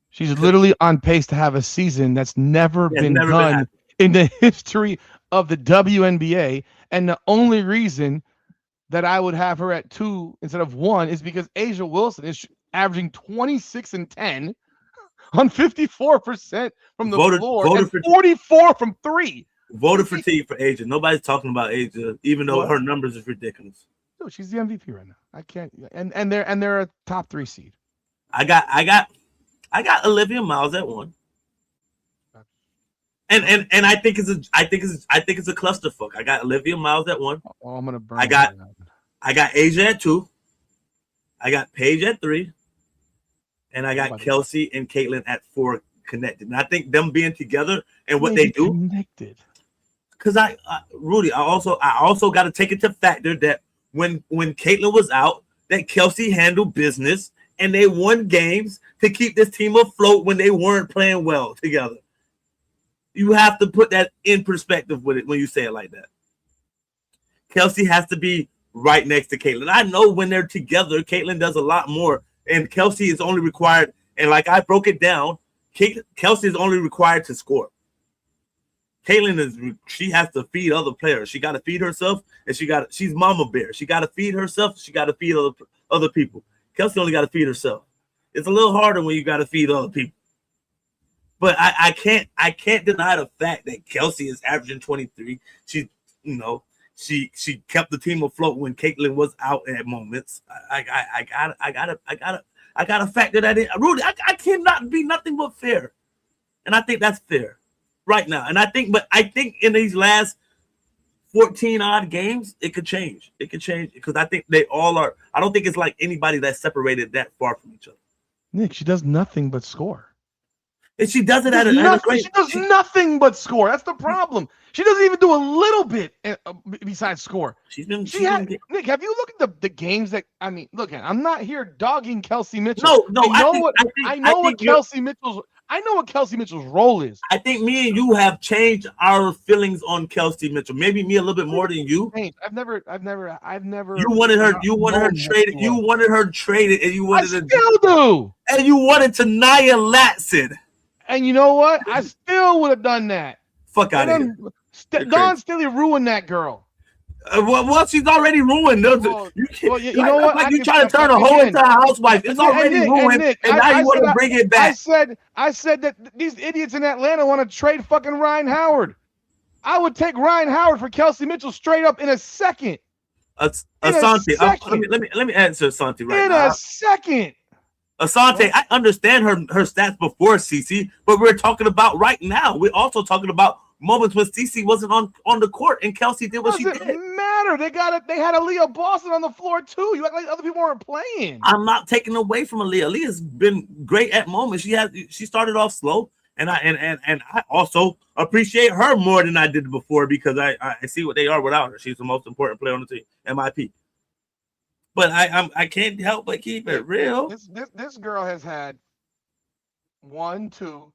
She's literally on pace to have a season that's never been done in the history of the WNBA. And the only reason that I would have her at 2 instead of 1 is because Asia Wilson is averaging 26 and 10 on 54% from the floor and 44 from 3. Voted for T for Asia. Nobody's talking about Asia, even though her numbers is ridiculous. Dude, she's the MVP right now. I can't, and they're a top 3 seed. I got Olivia Miles at 1. And I think it's a clusterfuck. I got Olivia Miles at 1. Oh, I'm gonna burn. I got Asia at 2. I got Paige at 3. And I got Kelsey and Caitlin at 4 connected. And I think them being together and what they do connected. Because Rudy, I also got to take into factor that when Caitlin was out, that Kelsey handled business and they won games to keep this team afloat when they weren't playing well together. You have to put that in perspective with it when you say it like that. Kelsey has to be right next to Caitlin. I know when they're together, Caitlin does a lot more, and Kelsey is only required. And like I broke it down, Kelsey is only required to score. Caitlin she has to feed other players. She got to feed herself, and she's mama bear. She got to feed herself. She got to feed other people. Kelsey only got to feed herself. It's a little harder when you got to feed other people. But I can't deny the fact that Kelsey is averaging 23. She kept the team afloat when Caitlin was out at moments. I gotta factor that in. Rudy, I cannot be nothing but fair, and I think that's fair right now. And I think in these last 14 odd games, it could change. It could change because I think they all are. I don't think it's like anybody that's separated that far from each other. Nick, she does nothing but score. And she does it at she does nothing but score. That's the problem. She doesn't even do a little bit besides score. Nick, have you looked at the games that look at? I'm not here dogging Kelsey Mitchell. No. I know what Kelsey Mitchell's role is. I think me and you have changed our feelings on Kelsey Mitchell. Maybe me a little bit more than you. I've never. You wanted her traded. You wanted her traded, and you wanted. I still do. And you wanted to Nia Latson. And you know what? I still would have done that. Fuck out of here. Don Stilly ruined that girl. Well, she's already ruined. You know what? Like you trying to turn a whole entire housewife. It's already ruined, and now you want to bring it back. I said that these idiots in Atlanta want to trade fucking Ryan Howard. I would take Ryan Howard for Kelsey Mitchell straight up in a second. Asante, let me answer Asante right now. In a second. Asante, I understand her stats before CC, but we're talking about right now. We're also talking about moments when CC wasn't on the court and Kelsey did what she did. Doesn't matter. They had Aaliyah Boston on the floor too. You act like other people weren't playing. I'm not taking away from Aaliyah. Aaliyah's been great at moments. She started off slow And I also appreciate her more than I did before because I see what they are without her. She's the most important player on the team, MIP. But I can't help but keep it real. This girl has had 1, 2.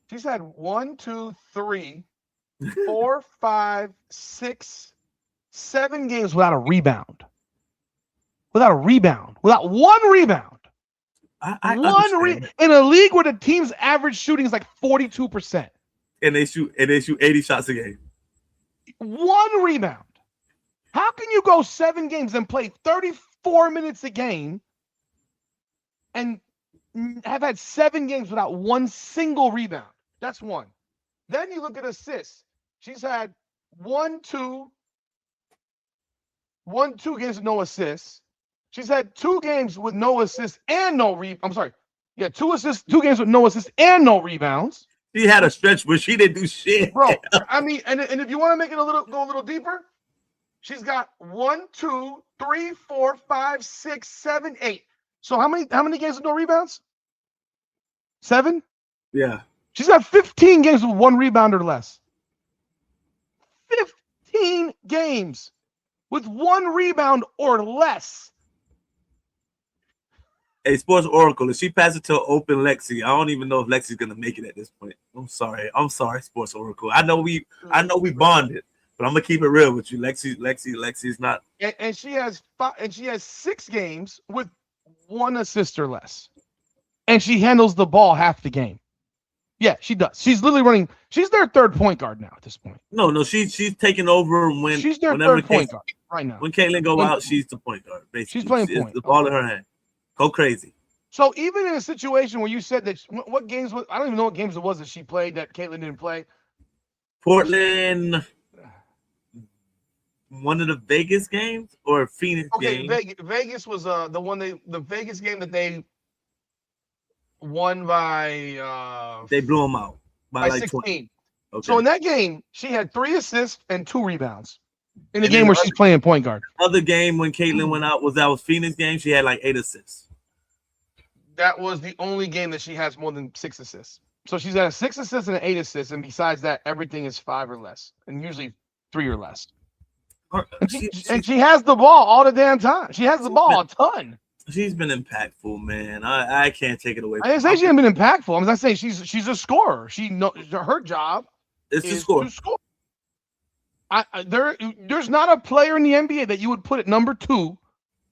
She's had 1, 2, 3, 4, 5, 6, 7 games without a rebound. Without one rebound. In a league where the team's average shooting is like 42%. And they shoot 80 shots a game. 1 rebound. How can you go 7 games and play 34 minutes a game and have had 7 games without 1 single rebound? That's 1. Then you look at assists. She's had 1, 2 games with no assists. She's had 2 games with no assists and no I'm sorry. Yeah, 2 games with no assists and no rebounds. She had a stretch where she didn't do shit. Bro, I mean, and if you want to make it go a little deeper, she's got 1, 2, 3, 4, 5, 6, 7, 8. So how many games with no rebounds? 7? Yeah. She's got 15 games with 1 rebound or less. 15 games with 1 rebound or less. Hey, Sports Oracle, if she passes it to open Lexi, I don't even know if Lexi's gonna make it at this point. I'm sorry, Sports Oracle. I know we bonded, but I'm gonna keep it real with you. Lexi's not. And she has 6 games with 1 assist or less, and she handles the ball half the game. Yeah, she does. She's literally running. She's their 3rd point guard now at this point. No, she's taking over when she's their 3rd point guard right now. When Caitlin go out, she's the point guard. Basically, she's playing point. The ball in her hand. Go crazy. So even in a situation where you said that what games I don't even know what games it was that she played that Caitlin didn't play. Portland, one of the Vegas games or Phoenix game? Vegas was the Vegas game that they won by they blew them out by like 16. 20. Okay. So in that game, she had 3 assists and 2 rebounds. In the game where she's playing point guard. Other game when Caitlin went out was Phoenix game. She had like 8 assists. That was the only game that she has more than 6 assists. So she's at 6 assists and 8 assists, and besides that, everything is 5 or less, and usually 3 or less. And she has the ball all the damn time. She has the ball a ton. She's been impactful, man. I can't take it away. I didn't say she hasn't been impactful. I'm not saying she's a scorer. Her job is to score. There's not a player in the NBA that you would put at number 2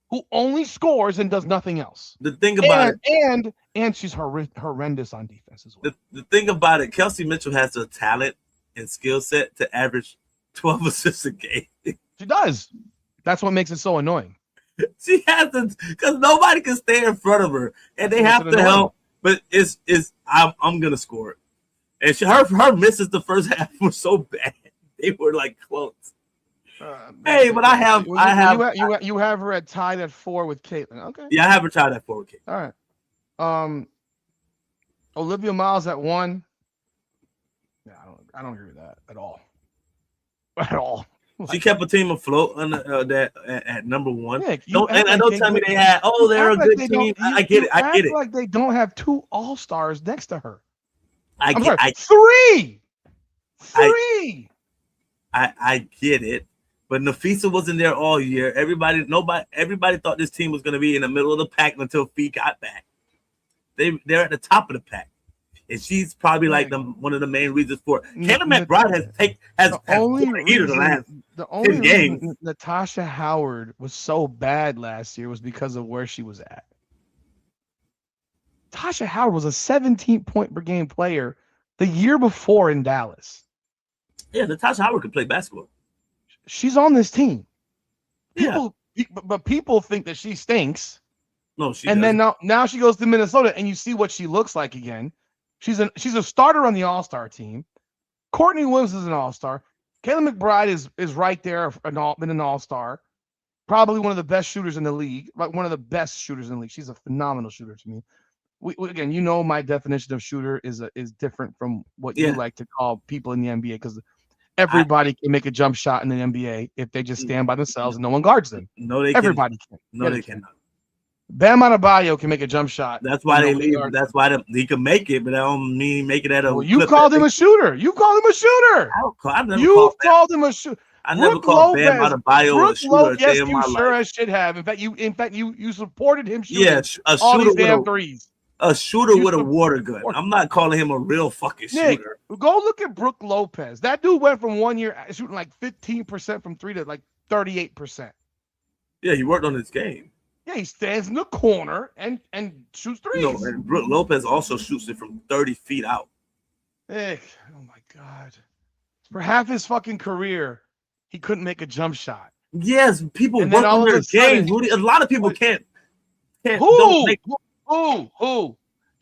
who only scores and does nothing else. The thing about it, and she's horrendous on defense as well. The thing about it, Kelsey Mitchell has the talent and skill set to average 12 assists a game. She does. That's what makes it so annoying. She has to, because nobody can stay in front of her, and they have to help. But I'm gonna score it. And her misses the first half were so bad. They were like close. Hey, but you have her at tied at 4 with Caitlin. Okay. Yeah, I have her tied at 4 with Caitlin. All right. Olivia Miles at 1. Yeah, I don't agree with that at all. At all. She kept a team afloat on at number 1. Yeah, don't tell me they had. Oh, they're a good team. I get it. I get it. Like they don't have 2 All-Stars next to her. I'm sorry, 3. 3. I get it. But Nafisa wasn't there all year. Everybody thought this team was going to be in the middle of the pack until Fee got back. They're at the top of the pack, and she's probably like one of the main reasons for it. Kayla McBride has the only reason Natasha Howard was so bad last year was because of where she was at. Natasha Howard was a 17 point per game player the year before in Dallas. Yeah, Natasha Howard could play basketball. She's on this team. But people think that she stinks. No, she and doesn't. Then now she goes to Minnesota, and you see what she looks like again. She's a starter on the All-Star team. Courtney Williams is an All-Star. Kayla McBride is right there, been an All-Star. Probably one of the best shooters in the league. Like one of the best shooters in the league. She's a phenomenal shooter to me. Again, you know my definition of shooter is different from what you like to call people in the NBA because everybody can make a jump shot in the NBA if they just stand by themselves and no one guards them. No, they everybody can. No, they cannot. Bam Adebayo can make a jump shot. That's why they leave. That's why he can make it, but that don't mean make it at a. Well, you called him a shooter. You called him a shooter. You called him a shooter. I never called Bam Adebayo a shooter. Yes, you sure as shit have. In fact, you supported him shooting all these damn threes. A shooter with a water gun. I'm not calling him a real fucking shooter. Go look at Brook Lopez. That dude went from 1 year shooting like 15% from three to like 38%. Yeah, he worked on his game. Yeah, he stands in the corner and shoots threes. No, and Brook Lopez also shoots it from 30 feet out. Hey, oh my God. For half his fucking career, he couldn't make a jump shot. Yes, people work on their game. A lot of people can't. Who?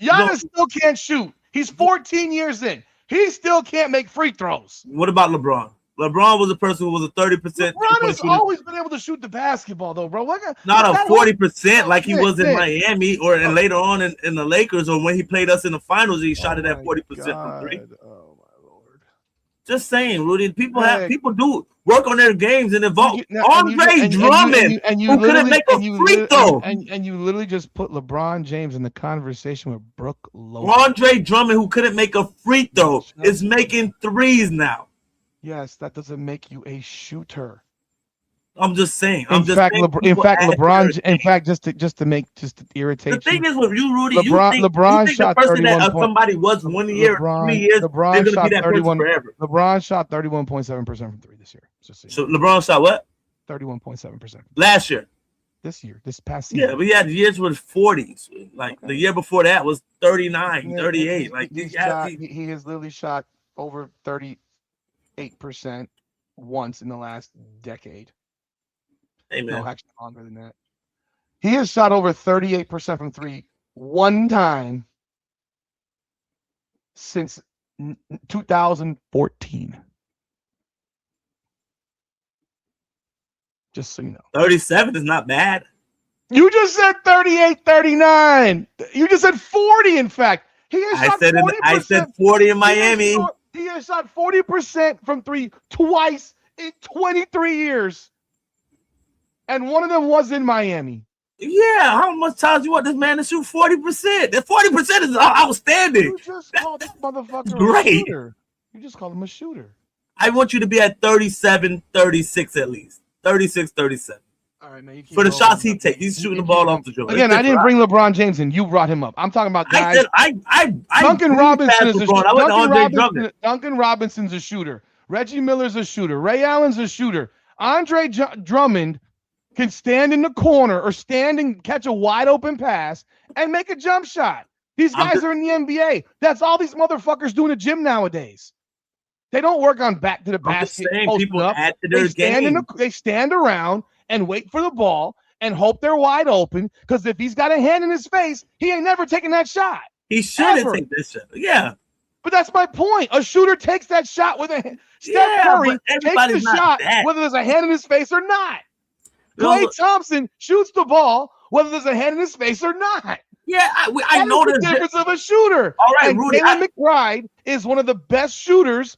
Giannis still can't shoot. He's 14 years in. He still can't make free throws. What about LeBron? LeBron was a person who was a 30%. LeBron has always been able to shoot the basketball, though, bro. Not a 40% like he was in Miami or and later on in the Lakers, or when he played us in the finals, he shot it at 40% from three. Oh my Lord! Just saying, Rudy. People do work on their games and evolve. Andre Drummond, who couldn't make a free throw, and you literally just put LeBron James in the conversation with Brook Lopez. Andre Drummond, who couldn't make a free throw, is making threes now. Yes, that doesn't make you a shooter. I'm just saying. In fact, LeBron. Just to irritate you. The thing is with you, Rudy. LeBron shot 31 points. Somebody was 1 year, 3 years. LeBron shot 31 forever. LeBron shot 31.7% from three this year. So LeBron shot what? 31.7%. Last year. This past season. Yeah, but he had years with 40s. Like the year before that was 39, 38. Like he has literally shot over 38% once in the last decade. Amen. No, actually longer than that. He has shot over 38% from three one time since 2014. Just so you know. 37 is not bad. You just said 38, 39. You just said 40, in fact. I said 40 in Miami. He has shot 40% from three twice in 23 years. And one of them was in Miami. Yeah, how much time do you want this man to shoot 40%? That 40% is outstanding. You just called this motherfucker great. A shooter. You just called him a shooter. I want you to be at 37, 36 at least. 36, 37. All right, man. For the shots he takes, he's shooting the ball off the dribble. Again, I didn't bring LeBron James in. You brought him up. I'm talking about guys. I Duncan Robinson is a shooter. Duncan Robinson's a shooter. Reggie Miller's a shooter. Ray Allen's a shooter. Andre Drummond can stand in the corner or stand and catch a wide open pass and make a jump shot. These guys are in the NBA. That's all these motherfuckers do in the gym nowadays. They don't work on back to the basket. People add to their game. They stand around and wait for the ball and hope they're wide open, because if he's got a hand in his face, he ain't never taking that shot. He shouldn't take this shot. Yeah. But that's my point. A shooter takes that shot with a hand. Steph Curry takes the shot whether there's a hand in his face or not. Klay Thompson shoots the ball whether there's a hand in his face or not. Yeah, I know the difference of a shooter. All right, and Rudy. Taylor McBride is one of the best shooters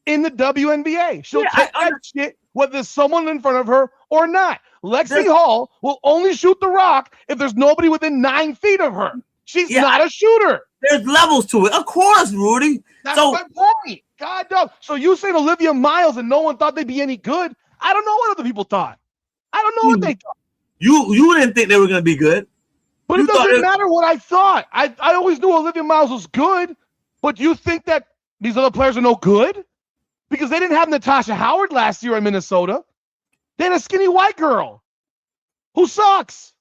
in the WNBA. She'll take that shit whether there's someone in front of her or not. Lexi Hall will only shoot the rock if there's nobody within 9 feet of her. She's not a shooter. There's levels to it. Of course, Rudy. That's my point. God, dog. So you saying Olivia Miles and no one thought they'd be any good? I don't know what other people thought. I don't know what they thought. You didn't think they were going to be good. But it doesn't matter what I thought. I always knew Olivia Miles was good. But you think that these other players are no good? Because they didn't have Natasha Howard last year in Minnesota. They had a skinny white girl who sucks.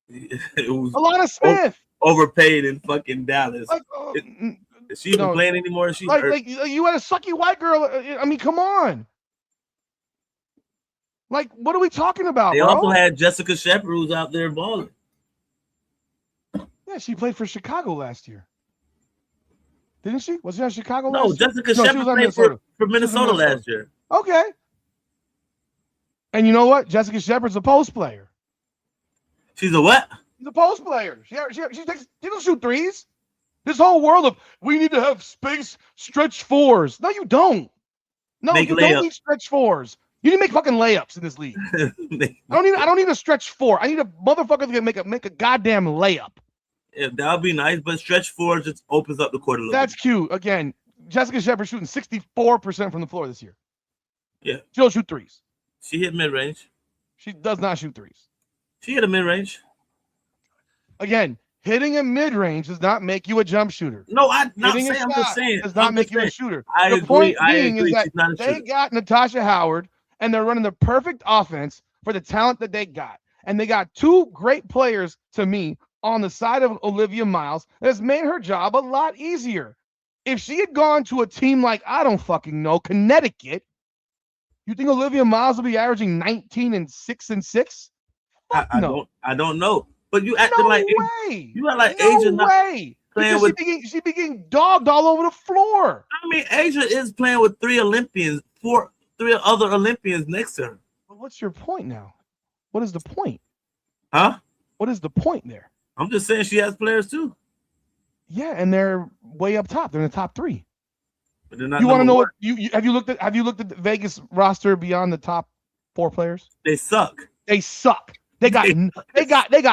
It was Alana Smith. Overpaid in fucking Dallas. Is she even playing anymore? Is she like you had a sucky white girl. I mean, come on. Like, what are we talking about, They bro? also had Jessica Shepard who's out there balling. Yeah, she played for Chicago last year. Didn't she? Was she on Chicago last year? Jessica Shepard played for Minnesota last year. Okay. And you know what? Jessica Shepard's a post player. She's a what? She's a post player. She doesn't shoot threes. This whole world of we need to have space stretch fours. No, you don't. No, you don't need stretch fours. You need to make fucking layups in this league. I don't need a stretch 4. I need a motherfucker to make a goddamn layup. Yeah, that would be nice, but stretch 4 just opens up the court a little That's bit. cute. Again, Jessica Shepard shooting 64% from the floor this year. Yeah. She don't shoot threes. She hit mid-range. She does not shoot threes. She hit a mid-range. Again, hitting a mid-range does not make you a jump shooter. No, I'm Hitting just saying. does not make you a shooter. I the agree. point I being agree. is that She's not a they shooter. got Natasha Howard, and they're running the perfect offense for the talent that they got. And they got 2 great players, to me, on the side of Olivia Miles that has made her job a lot easier. If she had gone to a team like, I don't fucking know, Connecticut, you think Olivia Miles will be averaging 19 and 6 and 6? I don't know. But you acted No like way. you act like No Asia not way. playing Because with. she be getting dogged all over the floor. I mean, Asia is playing with 3 Olympians, 3 other Olympians next to her. But what's your point now? What is the point? Huh? What is the point there? I'm just saying she has players too. Yeah, and they're way up top. They're in the top 3. But they're not. You want to know one. what you have you looked at the Vegas roster beyond the top 4 players? They suck. They suck. They got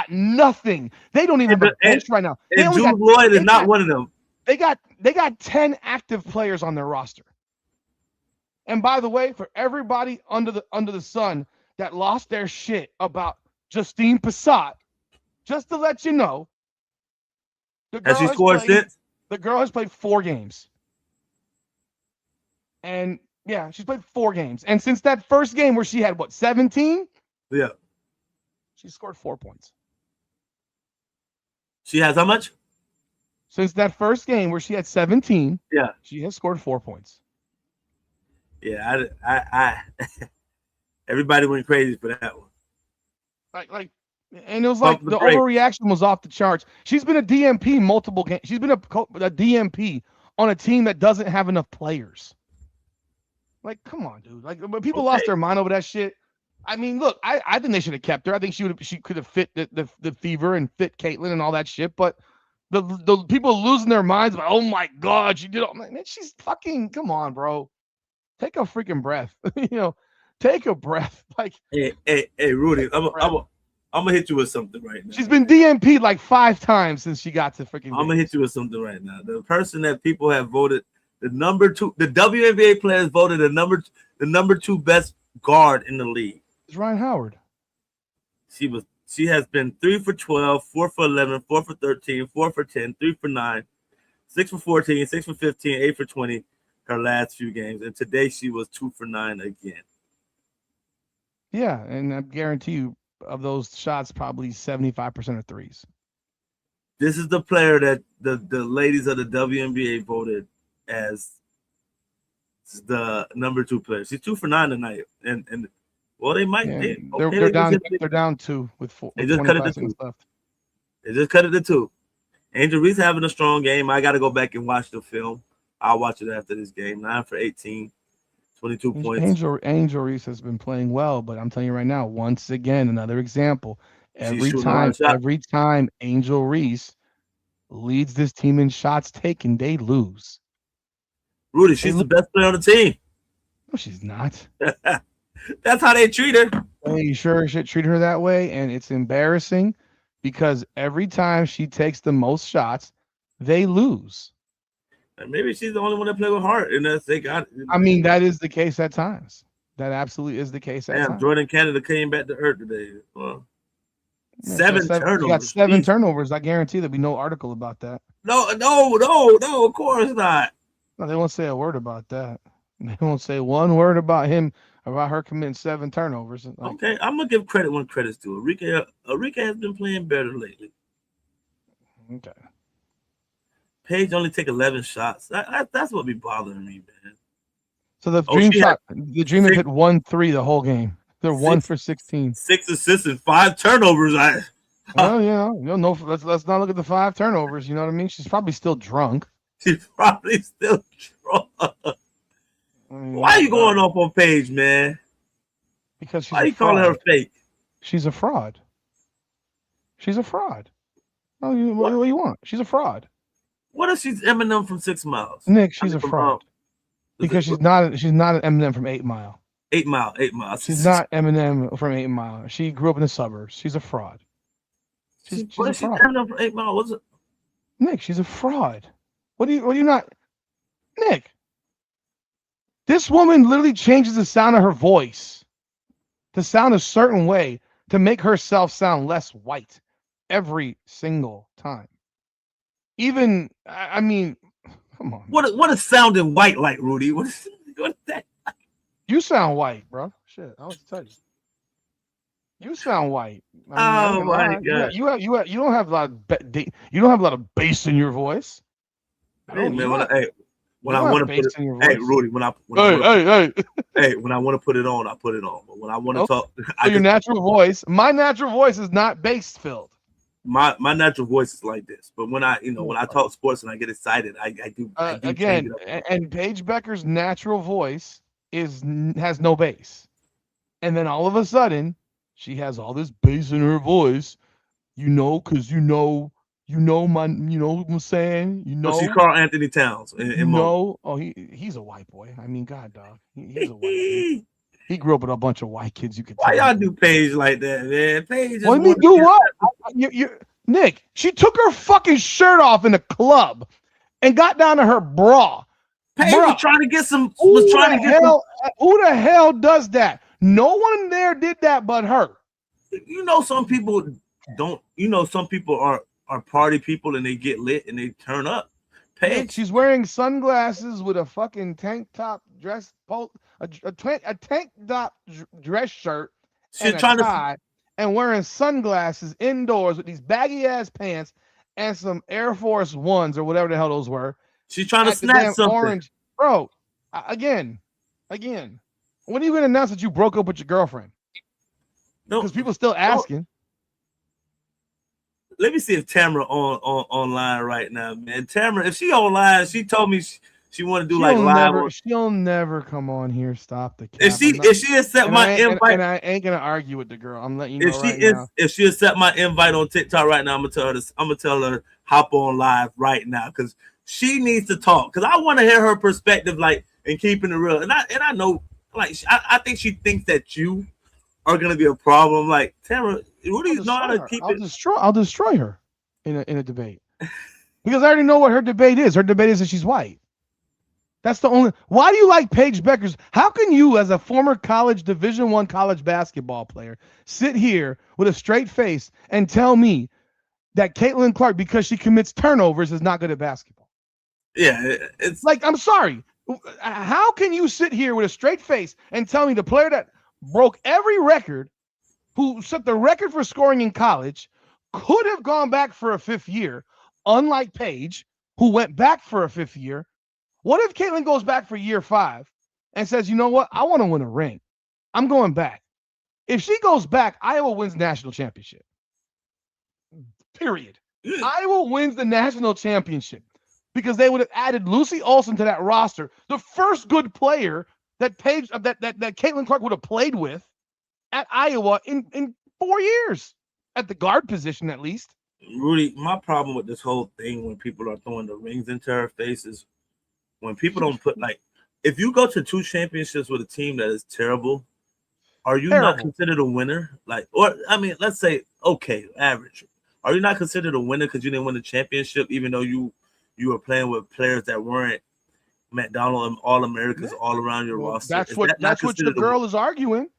nothing. They don't even have a bench right now. They And only Jude got- Lloyd is they not got- one of them. They got 10 active players on their roster. And by the way, for everybody under the sun that lost their shit about Justine Passat, just to let you know, Has she scored since? the girl has played 4 games. And yeah, she's played 4 games. And since that first game where she had 17? Yeah. She scored 4 points. She has how much? Since that first game where she had 17, Yeah. she has scored 4 points. Yeah, I everybody went crazy for that one. And it was like the overreaction was off the charts. She's been a DMP multiple games. She's been a DMP on a team that doesn't have enough players. Like, come on, dude. Like, when people lost their mind over that shit. I mean, look, I think they should have kept her. I think she could have fit the Fever and fit Caitlyn and all that shit. But the people losing their minds about, oh my God, she did all. Man, she's fucking. Come on, bro. Take a freaking breath. Take a breath. Like, hey, Rudy, I'm gonna hit you with something right now. She's been DMP'd like 5 times since she got to freaking. I'm gonna hit you with something right now. The person that people have voted the number 2, the WNBA players voted the number 2 best guard in the league. It's Ryan Howard. She has been 3 for 12, 4 for 11, 4 for 13, 4 for 10, 3 for 9, 6 for 14, 6 for 15, 8 for 20 her last few games. And today she was 2 for 9 again. Yeah, and I guarantee you of those shots, probably 75% are threes. This is the player that the ladies of the WNBA voted as the number 2 player. She's 2 for 9 tonight. And well, they might. Yeah, Yeah, they're down 2 with 4. They just cut it to 2 left. They just cut it to 2. Angel Reese having a strong game. I got to go back and watch the film. I'll watch it after this game. 9 for 18, 22 points. Angel Reese has been playing well, but I'm telling you right now, once again, another example. Every time Angel Reese leads this team in shots taken, they lose. Rudy, she's the best player on the team. No, she's not. That's how they treat her. They sure should treat her that way, and it's embarrassing because every time she takes the most shots, they lose. And maybe she's the only one that play with heart, and that's they got. I mean, that is the case at times. That absolutely is the case at times. Jordan Canada came back to earth today. Well, 7 turnovers. You got 7 turnovers. I guarantee there'll be no article about that. No, of course not. No, they won't say a word about that. They won't say one word about her committing 7 turnovers. Okay, I'm gonna give credit when credit's due. Arika has been playing better lately. Okay. Paige only take 11 shots. That's what be bothering me, man. So the Dream hit 1-3 the whole game. They're 1 for 16. 6 assists and 5 turnovers. Well, let's not look at the 5 turnovers. You know what I mean? She's probably still drunk. She's probably still drunk. Why are you going off on Paige, man? Because why are you calling her fake? She's a fraud. She's a fraud. Oh, what do you want? She's a fraud. What if she's Eminem from 6 Miles? Nick, she's a fraud. Because she's not an Eminem from 8 Mile. 8 Mile. 8 Mile. She's not Eminem from 8 Mile. She grew up in the suburbs. She's a fraud. She's a fraud. Eminem from 8 Mile? Was it? Nick, she's a fraud. What do you not? Nick, this woman literally changes the sound of her voice to sound a certain way to make herself sound less white every single time. Even, I mean, come on. What is sounding white like, Rudy? What is that? You sound white, bro. Shit, I was to tell you. You sound white. Oh my God! You don't have a lot of you don't have a lot of bass in your voice. Hey man, when I want to put it, hey Rudy, when I want to put it on, I put it on. But when I want to talk, so your natural voice, my natural voice is not bass filled. My natural voice is like this, but when I talk sports and I get excited, I do again. And Paige Becker's natural voice has no bass, and then all of a sudden she has all this bass in her voice, because you know what I'm saying, So she's Carl Anthony Towns. He's a white boy. I mean, God, dog, he's a white boy. He grew up with a bunch of white kids. You could. Why y'all do Paige like that, man? Paige. What do you do? What? Nick, she took her fucking shirt off in the club and got down to her bra. Paige was trying to get some. Who the hell does that? No one there did that but her. Some people don't. Some people are party people and they get lit and they turn up. Paige, she's wearing sunglasses with a fucking tank top dress, a tank top dress shirt, and a tie, and wearing sunglasses indoors with these baggy ass pants and some Air Force Ones or whatever the hell those were. She's trying to snatch something. Orange. Bro, again. When are you gonna announce that you broke up with your girlfriend? Because people still asking. Let me see if Tamara online right now, man. Tamara, if she online, she told me she want to do live. She'll never come on here. Stop the cap. If she accept my invite, and I ain't gonna argue with the girl. I'm letting you know if she accept my invite on TikTok right now, I'm gonna tell her hop on live right now because she needs to talk. Because I want to hear her perspective, and keeping it real. And I know, I think she thinks that you are gonna be a problem. Like Tamara, what do you know how to keep it? I'll destroy her in a debate because I already know what her debate is. Her debate is that she's white. That's the only. Why do you like Paige Becker's? How can you, as a former Division I college basketball player, sit here with a straight face and tell me that Caitlin Clark, because she commits turnovers, is not good at basketball? Yeah, it's like, I'm sorry. How can you sit here with a straight face and tell me the player that broke every record, who set the record for scoring in college, could have gone back for a fifth year, unlike Paige, who went back for a fifth year? What if Caitlin goes back for year 5 and says, you know what? I want to win a ring. I'm going back. If she goes back, Iowa wins national championship. Period. Iowa wins the national championship because they would have added Lucy Olson to that roster, the first good player that Caitlin Clark would have played with at Iowa in 4 years, at the guard position at least. Rudy, my problem with this whole thing when people are throwing the rings into her face is when people don't put, if you go to 2 championships with a team that is terrible, are you not considered a winner? Let's say, okay, average. Are you not considered a winner because you didn't win the championship, even though you were playing with players that weren't McDonald and All-Americans all around your roster? That's what the girl is arguing.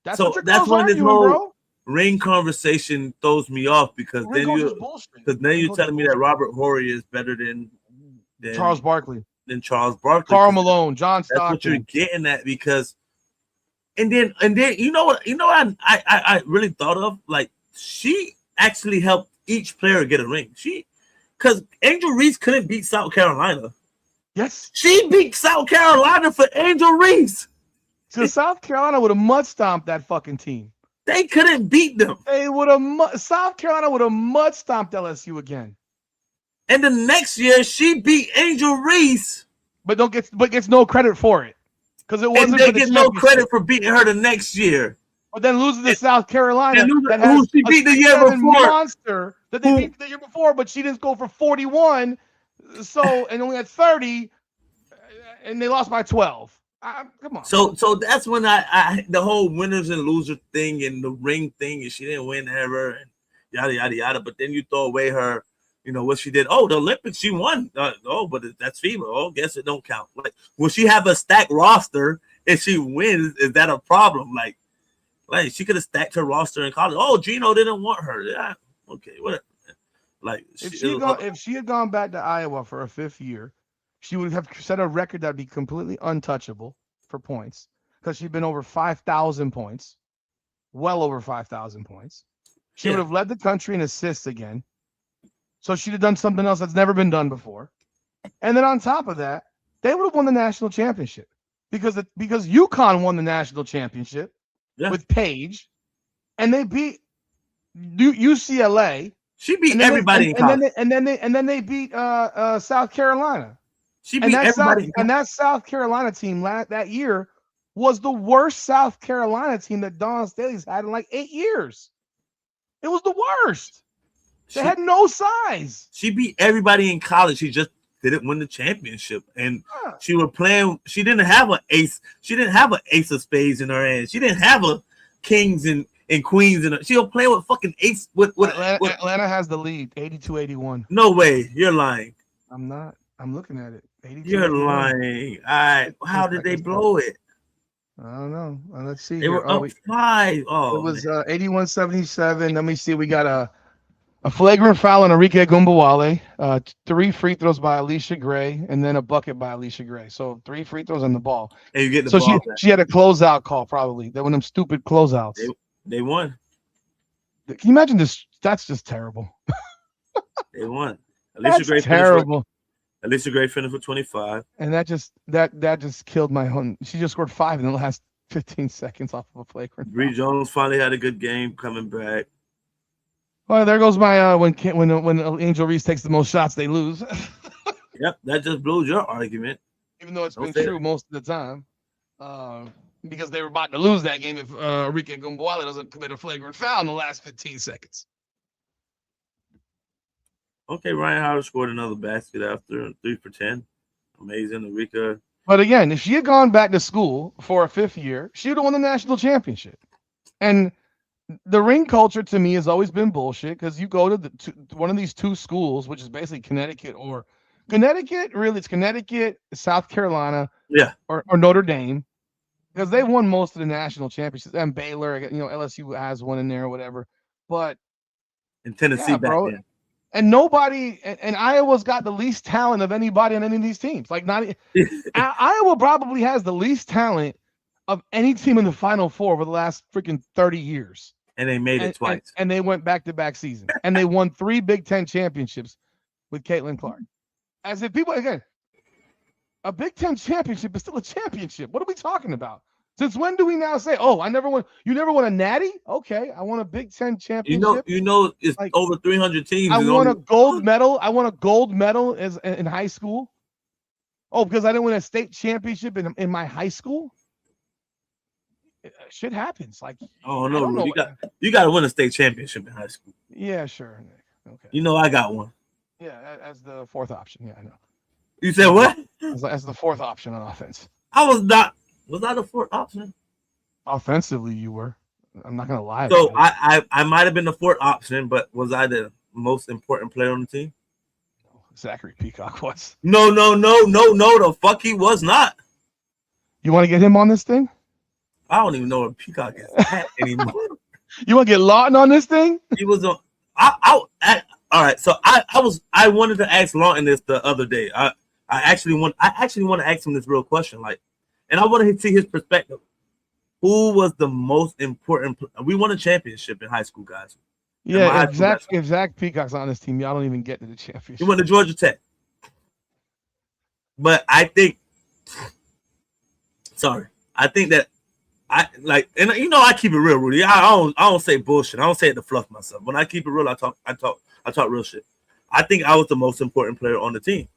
That's what your girl's arguing, bro. Ring conversation throws me off because then you're telling me that Robert Horry is better than Charles Barkley. Karl Malone, John Stockton. That's what you're getting at because, and then you know what I really thought of, she actually helped each player get a ring. Because Angel Reese couldn't beat South Carolina. Yes, she beat South Carolina for Angel Reese. So South Carolina would have mud stomped that fucking team. They couldn't beat them. South Carolina would have mud stomped LSU again. And the next year, she beat Angel Reese, but gets no credit for it because it wasn't. And they get no credit for beating her the next year. But then loses to South Carolina, who she beat the year before, monster that they beat the year before, but she didn't go for 41, and only had 30, and they lost by 12. Come on. So that's when I the whole winners and losers thing and the ring thing, and she didn't win ever, and yada yada yada. But then you throw away her, what she did. Oh, the Olympics, she won. But that's FIBA. Oh, guess it don't count. Like, will she have a stacked roster and she wins? Is that a problem? Like she could have stacked her roster in college. Oh, Gino didn't want her. Yeah, okay, whatever. Like if she had gone back to Iowa for a 5th year, she would have set a record that would be completely untouchable for points because she'd been over 5,000 points, well over 5,000 points. She would have led the country in assists again. So she'd have done something else that's never been done before. And then on top of that, they would have won the national championship because UConn won the national championship with Paige, and they beat UCLA. She beat everybody in college. And then they beat South Carolina. She beat everybody. And that South Carolina team that year was the worst South Carolina team that Dawn Staley's had in like 8 years. It was the worst. They had no size. She beat everybody in college. She just didn't win the championship. And she was playing. She didn't have an ace. She didn't have an ace of spades in her hand. She didn't have a kings and queens in her. She was playing with fucking ace. Atlanta has the lead, 82-81. No way. You're lying. I'm not. I'm looking at it. You're lying. All right. How did they blow it? I don't know. Let's see. They were up 5. Oh, it was 81-77. Let me see. We got a flagrant foul on Enrique Gumbawale, 3 free throws by Alicia Gray, and then a bucket by Alicia Gray. So 3 free throws on the ball. And you get the ball she had a closeout call probably. They were them stupid closeouts. They won. Can you imagine this? That's just terrible. They won. That's terrible. Alicia Gray finished with 25. And that just killed my hunt. She just scored 5 in the last 15 seconds off of a flagrant. Bree Jones finally had a good game coming back. Well, there goes my when Angel Reese takes the most shots, they lose. Yep, that just blows your argument. Even though it's been true most of the time. Because they were about to lose that game if Enrique Gumbawale doesn't commit a flagrant foul in the last 15 seconds. Okay, Ryan Howard scored another basket after 3 for 10. Amazing, Enrique. But again, if she had gone back to school for a 5th year, she would have won the national championship. And the ring culture to me has always been bullshit because you go to one of these 2 schools, which is basically Connecticut, really it's Connecticut, South Carolina, or Notre Dame, because they won most of the national championships. And Baylor, LSU has one in there or whatever. But in Tennessee back then. And nobody, and Iowa's got the least talent of anybody on any of these teams. Like Iowa probably has the least talent of any team in the Final Four over the last freaking 30 years. And they made it twice. And they went back-to-back seasons. And they won 3 Big Ten championships with Caitlin Clark. As if people, again, a Big Ten championship is still a championship. What are we talking about? Since when do we now say, "Oh, you never won a natty"? Okay, I won a Big Ten championship. It's like, over 300 teams. I won a gold medal. I won a gold medal in high school. Oh, because I didn't win a state championship in my high school. Shit happens. Like, oh no, you got to win a state championship in high school. Yeah, sure. Okay. I got one. Yeah, as the 4th option. Yeah, I know. You said what? As the 4th option on offense. I was not. Was I the 4th option? Offensively, you were. I'm not gonna lie. So I might have been the 4th option, but was I the most important player on the team? Zachary Peacock was. No. The fuck he was not. You want to get him on this thing? I don't even know where Peacock is at anymore. You want to get Lawton on this thing? He was on. All right. So I wanted to ask Lawton this the other day. I actually want to ask him this real question, like. And I want to see his perspective. Who was the most important? We won a championship in high school, guys. Yeah, if Zach Peacock's on this team, y'all don't even get to the championship. He went to Georgia Tech. But I think that I keep it real, Rudy. I don't say bullshit. I don't say it to fluff myself. When I keep it real, I talk real shit. I think I was the most important player on the team.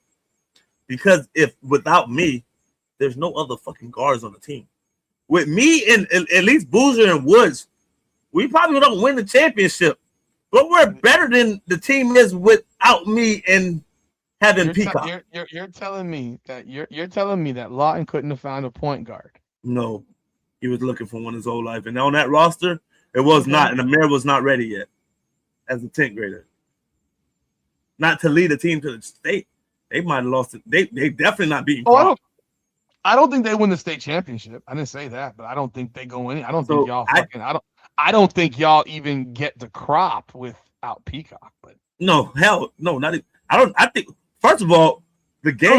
Because without me, there's no other fucking guards on the team. With me and at least Boozer and Woods, we probably don't win the championship, but we're better than the team is without me and having Peacock. You're telling me that Lawton couldn't have found a point guard. No, he was looking for one his whole life, and on that roster, it was not, and Amir was not ready yet as a 10th grader. Not to lead a team to the state. They might have lost it. They definitely not beating. I don't think they win the state championship. I didn't say that, but I don't think they go in. I don't think y'all I don't think y'all even get the crop without Peacock. But no, hell no, not. I think first of all, the game. I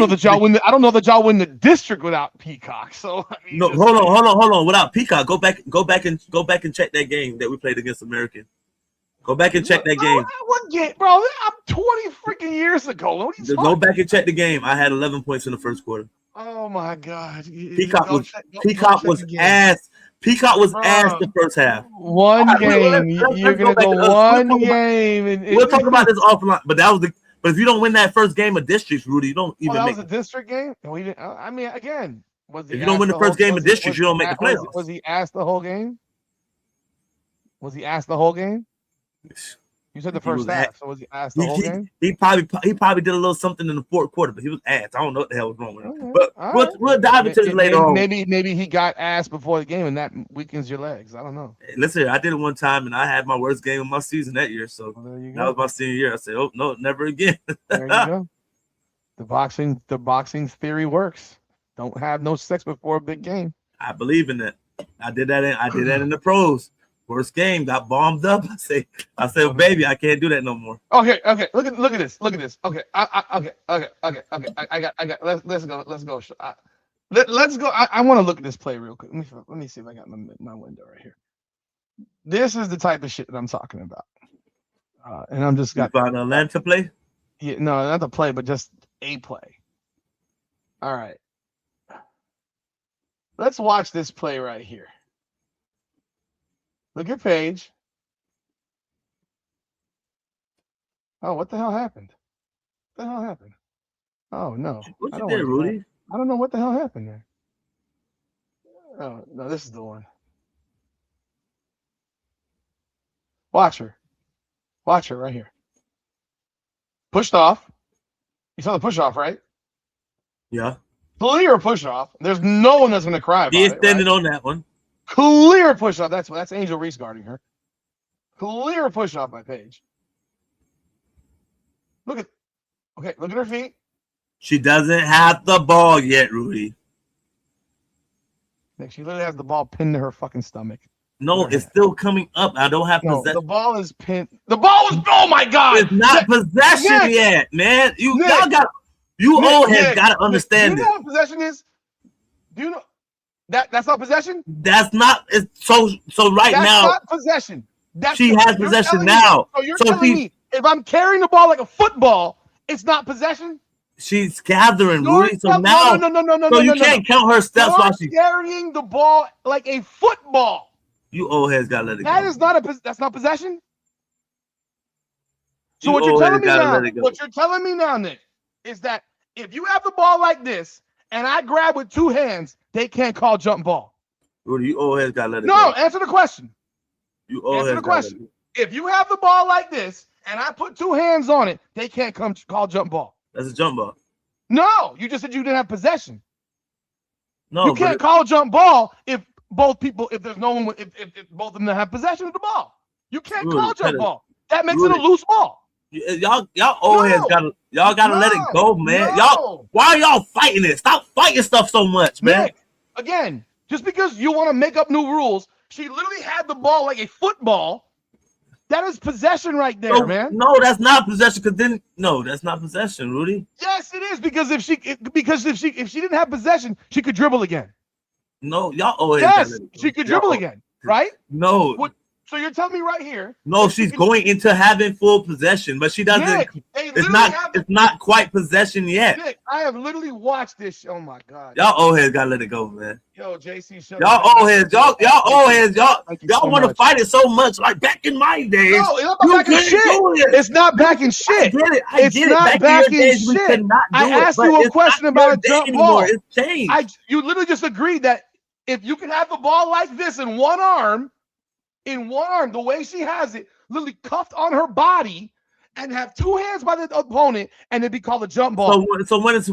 don't know that y'all win the district without Peacock. So I mean, no, hold on. Without Peacock, go back and check that game that we played against American. Go back and check that game. What game, bro? I'm 20 freaking years ago. What are you Go back and check the game. I had 11 points in the first quarter. Oh my God! Peacock was ass. Peacock was ass the first half. One game. You're gonna go one game. We'll talk about this offline. But if you don't win that first game of districts, Rudy, you don't even. That make was a district game. We didn't. I mean, again, if you don't win the first game of districts, you don't make the playoffs. Was he asked the whole game? Was he asked the whole game? You said the first half, so was he asked the whole game? He probably did a little something in the fourth quarter, but he was asked. I don't know what the hell was wrong with him. But we'll dive into this later on. Maybe he got asked before the game, and that weakens your legs. I don't know. Listen, I did it one time, and I had my worst game of my season that year. So that was my senior year. I said, "Oh no, never again." There you go. The boxing theory works. Don't have no sex before a big game. I believe in that. I did that in the pros. Worst game, got bombed up. I said, baby, I can't do that no more. Okay. Look at this. Okay. I got. Let's go. Let's go. I want to look at this play real quick. Let me see if I got my window right here. This is the type of shit that I'm talking about. And I'm just got. You found Atlanta play? Yeah, no, not the play, but just a play. All right. Let's watch this play right here. Look at Paige. Oh, what the hell happened? What the hell happened? Oh no. What you did, Rudy? I don't know what the hell happened there. Oh no, this is the one. Watch her right here. Pushed off. You saw the push off, right? Yeah. Clear push off. There's no one that's gonna cry about it. He extended on that one. Clear push off. That's Angel Reese guarding her. Clear push off by Paige. Look at her feet. She doesn't have the ball yet, Rudy. Nick, she literally has the ball pinned to her fucking stomach. No, it's still coming up. I don't have possession. The ball is pinned. The ball is. Oh my God! It's not possession yet, man. You old heads got to understand. Do you know what possession is? Do you know? That's not possession. That's not. So right that's now. That's not possession. She has possession now. So you're telling me if I'm carrying the ball like a football, it's not possession? She's gathering, Rudy. So now, no, you can't count her steps while she's carrying the ball like a football. You old heads gotta let it go. That's not possession. So what you're telling me now, Nick, is that if you have the ball like this and I grab with two hands, they can't call jump ball. Rudy, you old heads gotta let it go. No, answer the question. You old heads gotta let it go. If you have the ball like this and I put two hands on it, they can't call jump ball. That's a jump ball. No, you just said you didn't have possession. No, you can't call jump ball if there's no one, if both of them have possession of the ball. You can't call jump ball. That makes it a loose ball. Y'all old heads gotta let it go, man. Why are y'all fighting it? Stop fighting stuff so much, man. Nick, again, just because you want to make up new rules, she literally had the ball like a football. That is possession right there, man. No, that's not possession. That's not possession, Rudy. Yes, it is because if she didn't have possession, she could dribble again. No, y'all old heads. Yes, she could dribble again, right? No. So you're telling me right here? No, she's going into having full possession, but she doesn't. Nick, it's not quite possession yet. Nick, I have literally watched this. Oh my God! Y'all old heads gotta let it go, man. Yo, JC, y'all old heads, y'all want to fight it so much, like back in my days. No, it's not back in shit. It's not back in shit. I get it. Back in shit. I asked you a question about a jump ball. It's changed. You literally just agreed that if you can have the ball like this in one arm, the way she has it, literally cuffed on her body, and have two hands by the opponent, and it'd be called a jump ball. So when is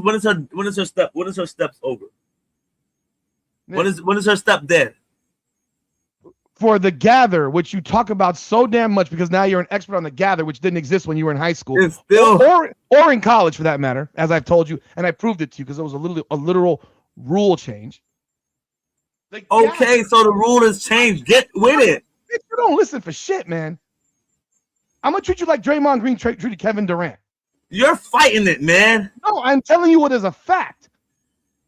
her steps over? When is her step dead? For the gather, which you talk about so damn much because now you're an expert on the gather, which didn't exist when you were in high school, It's still or in college for that matter, as I've told you, and I proved it to you because it was a literal rule change. Okay, so the rule has changed. Get with it. You don't listen for shit, man. I'm gonna treat you like Draymond Green treated Kevin Durant. You're fighting it, man. No, I'm telling you what is a fact.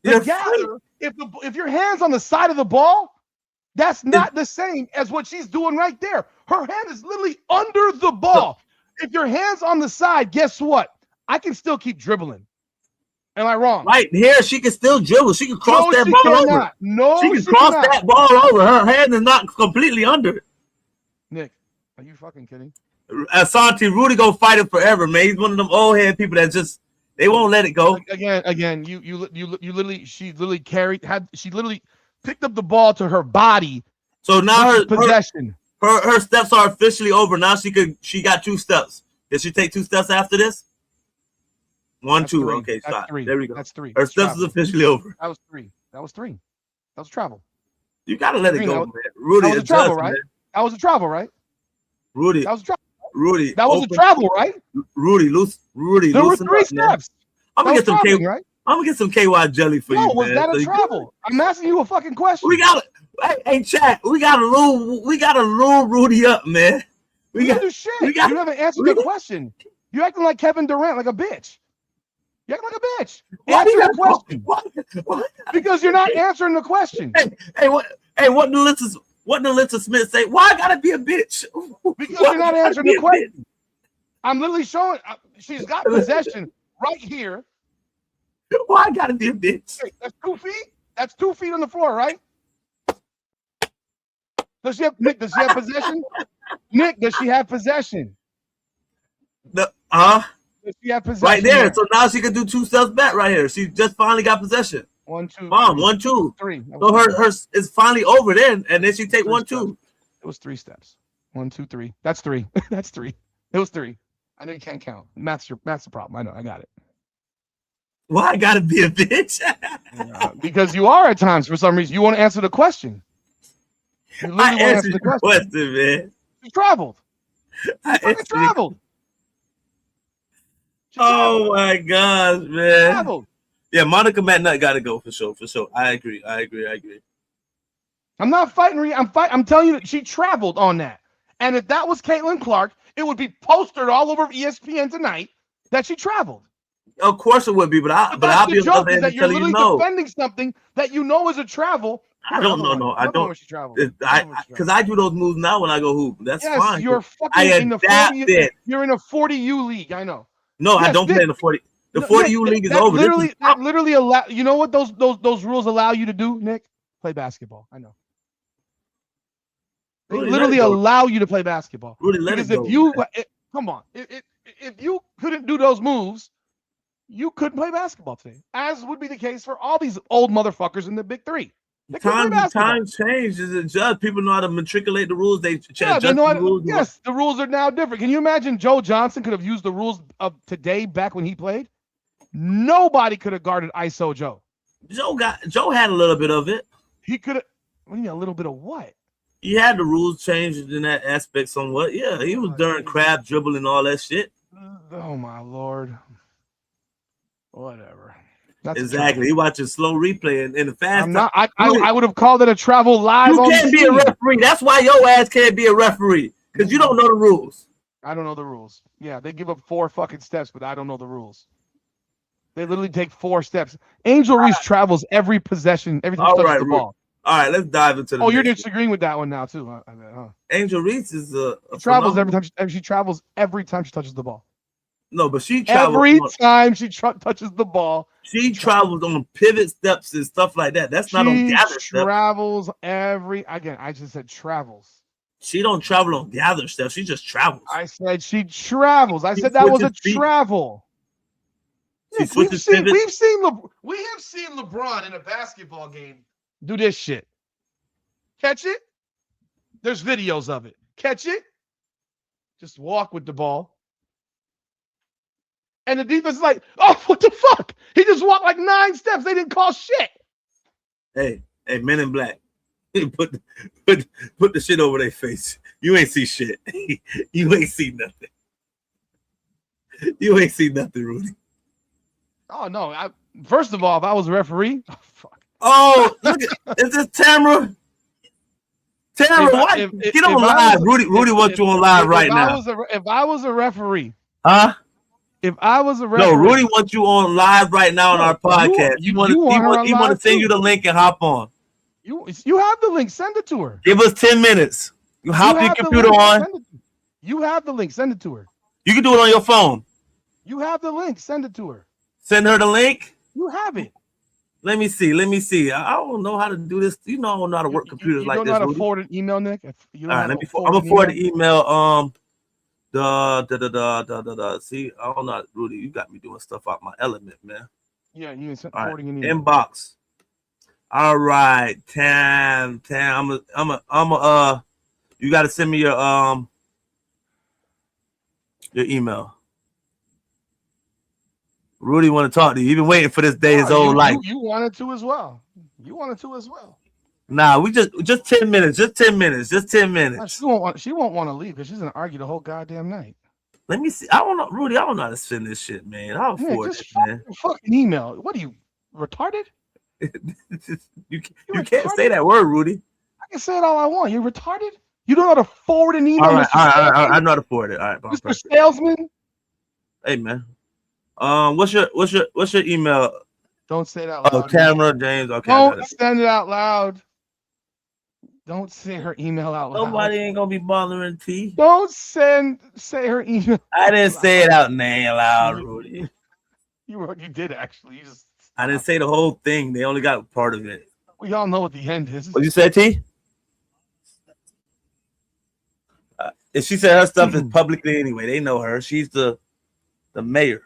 The You're gather, if your hand's on the side of the ball, that's not the same as what she's doing right there. Her hand is literally under the ball. If your hand's on the side, guess what? I can still keep dribbling. Am I wrong? Right here, she can still dribble. She can cross that ball over. No, she can cross that ball over. Her hand is not completely under it. Nick, are you fucking kidding? Asante, Rudy gonna fight it forever, man. He's one of them old head people that just they won't let it go. Again, you literally she literally picked up the ball to her body. So now her possession. Her steps are officially over. Now she got 2 steps. Did she take 2 steps after this? 1, 2. 3. Okay, that's stop. 3. There we go. That's 3. Her steps is officially over. That was 3. That was travel. You gotta let it go, man. Rudy, that was a travel, right? That was a travel, right? Rudy, that was a travel. Rudy, that was a travel, right? Rudy, there were 3 steps. I'm gonna get some right? I'm gonna get some KY jelly for you. No, was that a travel? I'm asking you a fucking question. We got it. Hey, chat. We gotta lure Rudy up, man. We gotta do shit. You haven't answered the question. You're acting like Kevin Durant, like a bitch. You're acting like a bitch. Answer the question. What? Because you're not answering the question. What did Alyssa Smith say? Why I gotta be a bitch? Because you're not answering the question. I'm literally showing. She's got possession right here. Why I gotta be a bitch? Hey, that's 2 feet. That's 2 feet on the floor, right? Does she have possession? Nick, does she have possession? Does she have possession? Right there. So now she can do 2 steps back right here. She just finally got possession. 1, 2. Mom, 1, 2. 3. So her is finally over then, and then she take 1, 2. It was 3 steps. 1, 2, 3. That's 3. That's 3. It was 3. I know you can't count. Math's the problem. I know. I got it. Why I gotta be a bitch? Because you are at times for some reason. You want to answer the question. You I answered the question, man. She traveled. She traveled. Oh my gosh, man. Traveled. Yeah, Monica McNutt got to go for sure. I agree. I'm not fighting. I'm telling you that she traveled on that. And if that was Caitlin Clark, it would be posted all over ESPN tonight that she traveled. Of course it would be, but I'll be joke is that you're literally defending something that you know is a travel. I don't know. No, I don't. Because I do those moves now when I go hoop. That's fine. You're fucking in the 40. You're in a 40U league. I know. No, I don't play in the 40. The 40U league is over. That literally allow. You know what those rules allow you to do, Nick? Play basketball. I know. They literally allow you to play basketball. Because if you come on, if you couldn't do those moves, you couldn't play basketball today. As would be the case for all these old motherfuckers in the Big Three. Time changes. It just people know how to matriculate the rules. They know the rules. Yes, the rules are now different. Can you imagine Joe Johnson could have used the rules of today back when he played? Nobody could have guarded ISO Joe. Joe had a little bit of it. He could have. What do you mean a little bit of what? He had the rules changed in that aspect somewhat. Yeah, he was during crab dribble and all that shit. Oh my Lord. Whatever. That's exactly. He watching slow replay and in the fast. I would have called it a travel live. You can't be a referee. That's why your ass can't be a referee because you don't know the rules. I don't know the rules. Yeah, they give up 4 fucking steps, but I don't know the rules. They literally take 4 steps. Angel Reese travels every possession, every time she touches the ball. All right, let's dive into the. Oh, you're disagreeing with that one now too, huh? Angel Reese is travels every time. She travels every time she touches the ball. No, but she travels every time she touches the ball. She travels on pivot steps and stuff like that. That's not on gather steps. She travels I just said travels. She don't travel on gather steps. She just travels. I said she travels. I said that was a travel. Yes, we have seen LeBron in a basketball game do this shit. Catch it. There's videos of it. Catch it. Just walk with the ball. And the defense is like, oh, what the fuck? He just walked like 9 steps. They didn't call shit. Hey, Men in Black. put the shit over their face. You ain't see shit. You ain't see nothing. You ain't see nothing, Rudy. Oh no! First of all, if I was a referee, oh, fuck. Oh, look at is this Tamara? Tamara, why? Get on live. Rudy wants you on live right now. If I was a referee, huh? If I was a referee, no, Rudy wants you on live right now on our podcast. He want to send you the link and hop on. You have the link. Send it to her. Give us 10 minutes. You hop your computer on. You have the link. Send it to her. You can do it on your phone. You have the link. Send it to her. Send her the link. You have it. Let me see. I don't know how to do this. You know I don't know how to work computers like this. You don't know how to forward an email, Nick? All right, I'm gonna forward the email. See, I don't know, Rudy. You got me doing stuff out my element, man. Yeah, you ain't forwarding an email. Inbox. All right, Tam. I'm you gotta send me your email. Rudy want to talk to you. You've been waiting for this day his whole life. You wanted to as well. Nah, we just 10 minutes. Just 10 minutes. She won't want to leave because she's gonna argue the whole goddamn night. Let me see. I don't know, Rudy. I don't know how to send this shit, man. I'll forward it, man. Fucking email. What are you, retarded? you can't say that word, Rudy. I can say it all I want. You're retarded. You don't know how to forward an email. All right. I know how to forward it. All right, Mr. Salesman. Hey, man. What's your email? Don't say that out loud. Oh, Tamara James. Okay. Don't send it out loud. Don't say her email out loud. Nobody ain't gonna be bothering T. Don't say her email. I didn't say it out loud, Rudy. You did actually. I didn't say the whole thing. They only got part of it. We all know what the end is. What you said, T? If she said her stuff is publicly anyway, they know her. She's the mayor.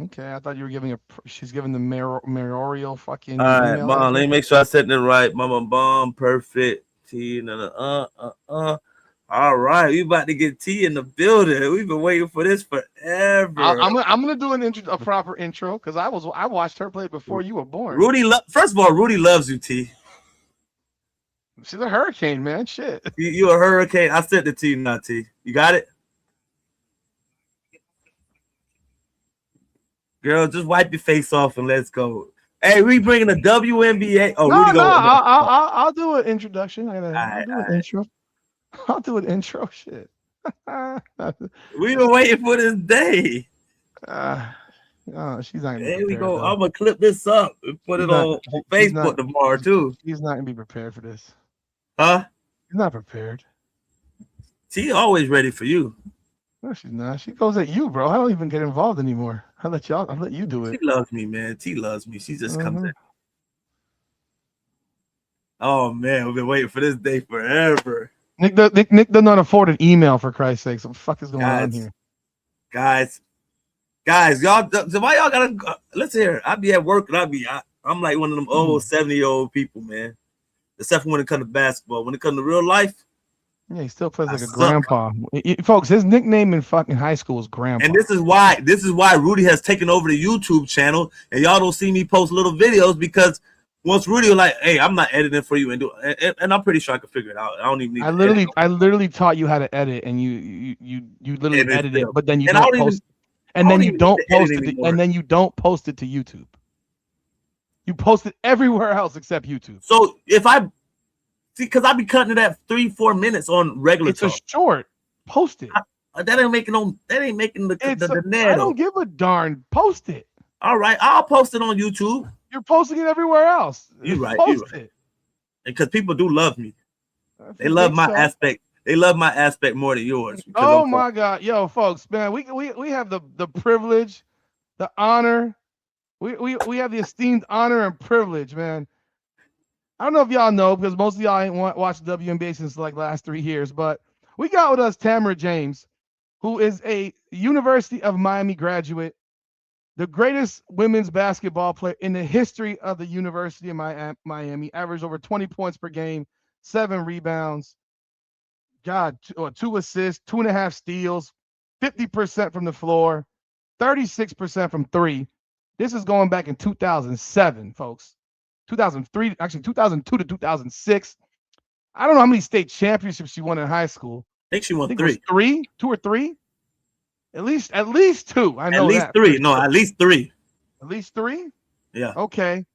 Okay, I thought you were giving she's giving the mayoral fucking. All right, let me make sure I said it right. Bomb, perfect. T, All right, we about to get T in the building. We've been waiting for this forever. I'm gonna do a proper intro because I watched her play before you were born. First of all, Rudy loves you, T. She's a hurricane, man. Shit. You a hurricane. I sent it to you now, T. You got it? Girl, just wipe your face off and let's go. Hey, we bringing the WNBA. Oh, Rudy I'll do an introduction. I'll do an intro. I'll do an intro. Shit. We've been waiting for this day. She's not. There we go. I'm gonna clip this up and put it on Facebook tomorrow too. She's not gonna be prepared for this. Huh? She's not prepared. She always ready for you. No, she's not. She goes at you, bro. I don't even get involved anymore. I'll let you do it. She loves me, man. T loves me. She just comes in. Oh man, we've been waiting for this day forever. Nick doesn't afford an email, for Christ's sake. What the fuck is going on here? Guys, y'all, why y'all gotta let's hear. I be at work and I'm like one of them old 70-year-old people, man. Except for when it comes to basketball. When it comes to real life, yeah, he still plays like a grandpa. Folks, his nickname in fucking high school is Grandpa. And this is why Rudy has taken over the YouTube channel, and y'all don't see me post little videos because once Rudy was like, "Hey, I'm not editing for you," and I'm pretty sure I can figure it out. I don't even need. I literally taught you how to edit, and you literally edit it, but then you don't post. And then you don't post it. And then you don't post it to YouTube. You post it everywhere else except YouTube. So if I see, because I be cutting it at 3-4 minutes on regular. It's a short. Post it. That ain't making the net. I don't give a darn. Post it. All right, I'll post it on YouTube. You're posting it everywhere else. You're right. Post it. Because people do love me. They love my aspect. They love my aspect more than yours. Oh my God, yo, folks, man, we have the privilege, the honor. We have the esteemed honor and privilege, man. I don't know if y'all know because most of y'all ain't watched WNBA since like last 3 years, but we got with us Tamara James, who is a University of Miami graduate, the greatest women's basketball player in the history of the University of Miami, averaged over 20 points per game, 7 rebounds, 2 assists, 2.5 steals, 50% from the floor, 36% from three. This is going back in 2007, folks. 2003, actually 2002 to 2006. I don't know how many state championships she won in high school. I think she won I think three. it was three, two or three. At least two. I know at least that. three. No, at least three. At least three? Yeah. Okay.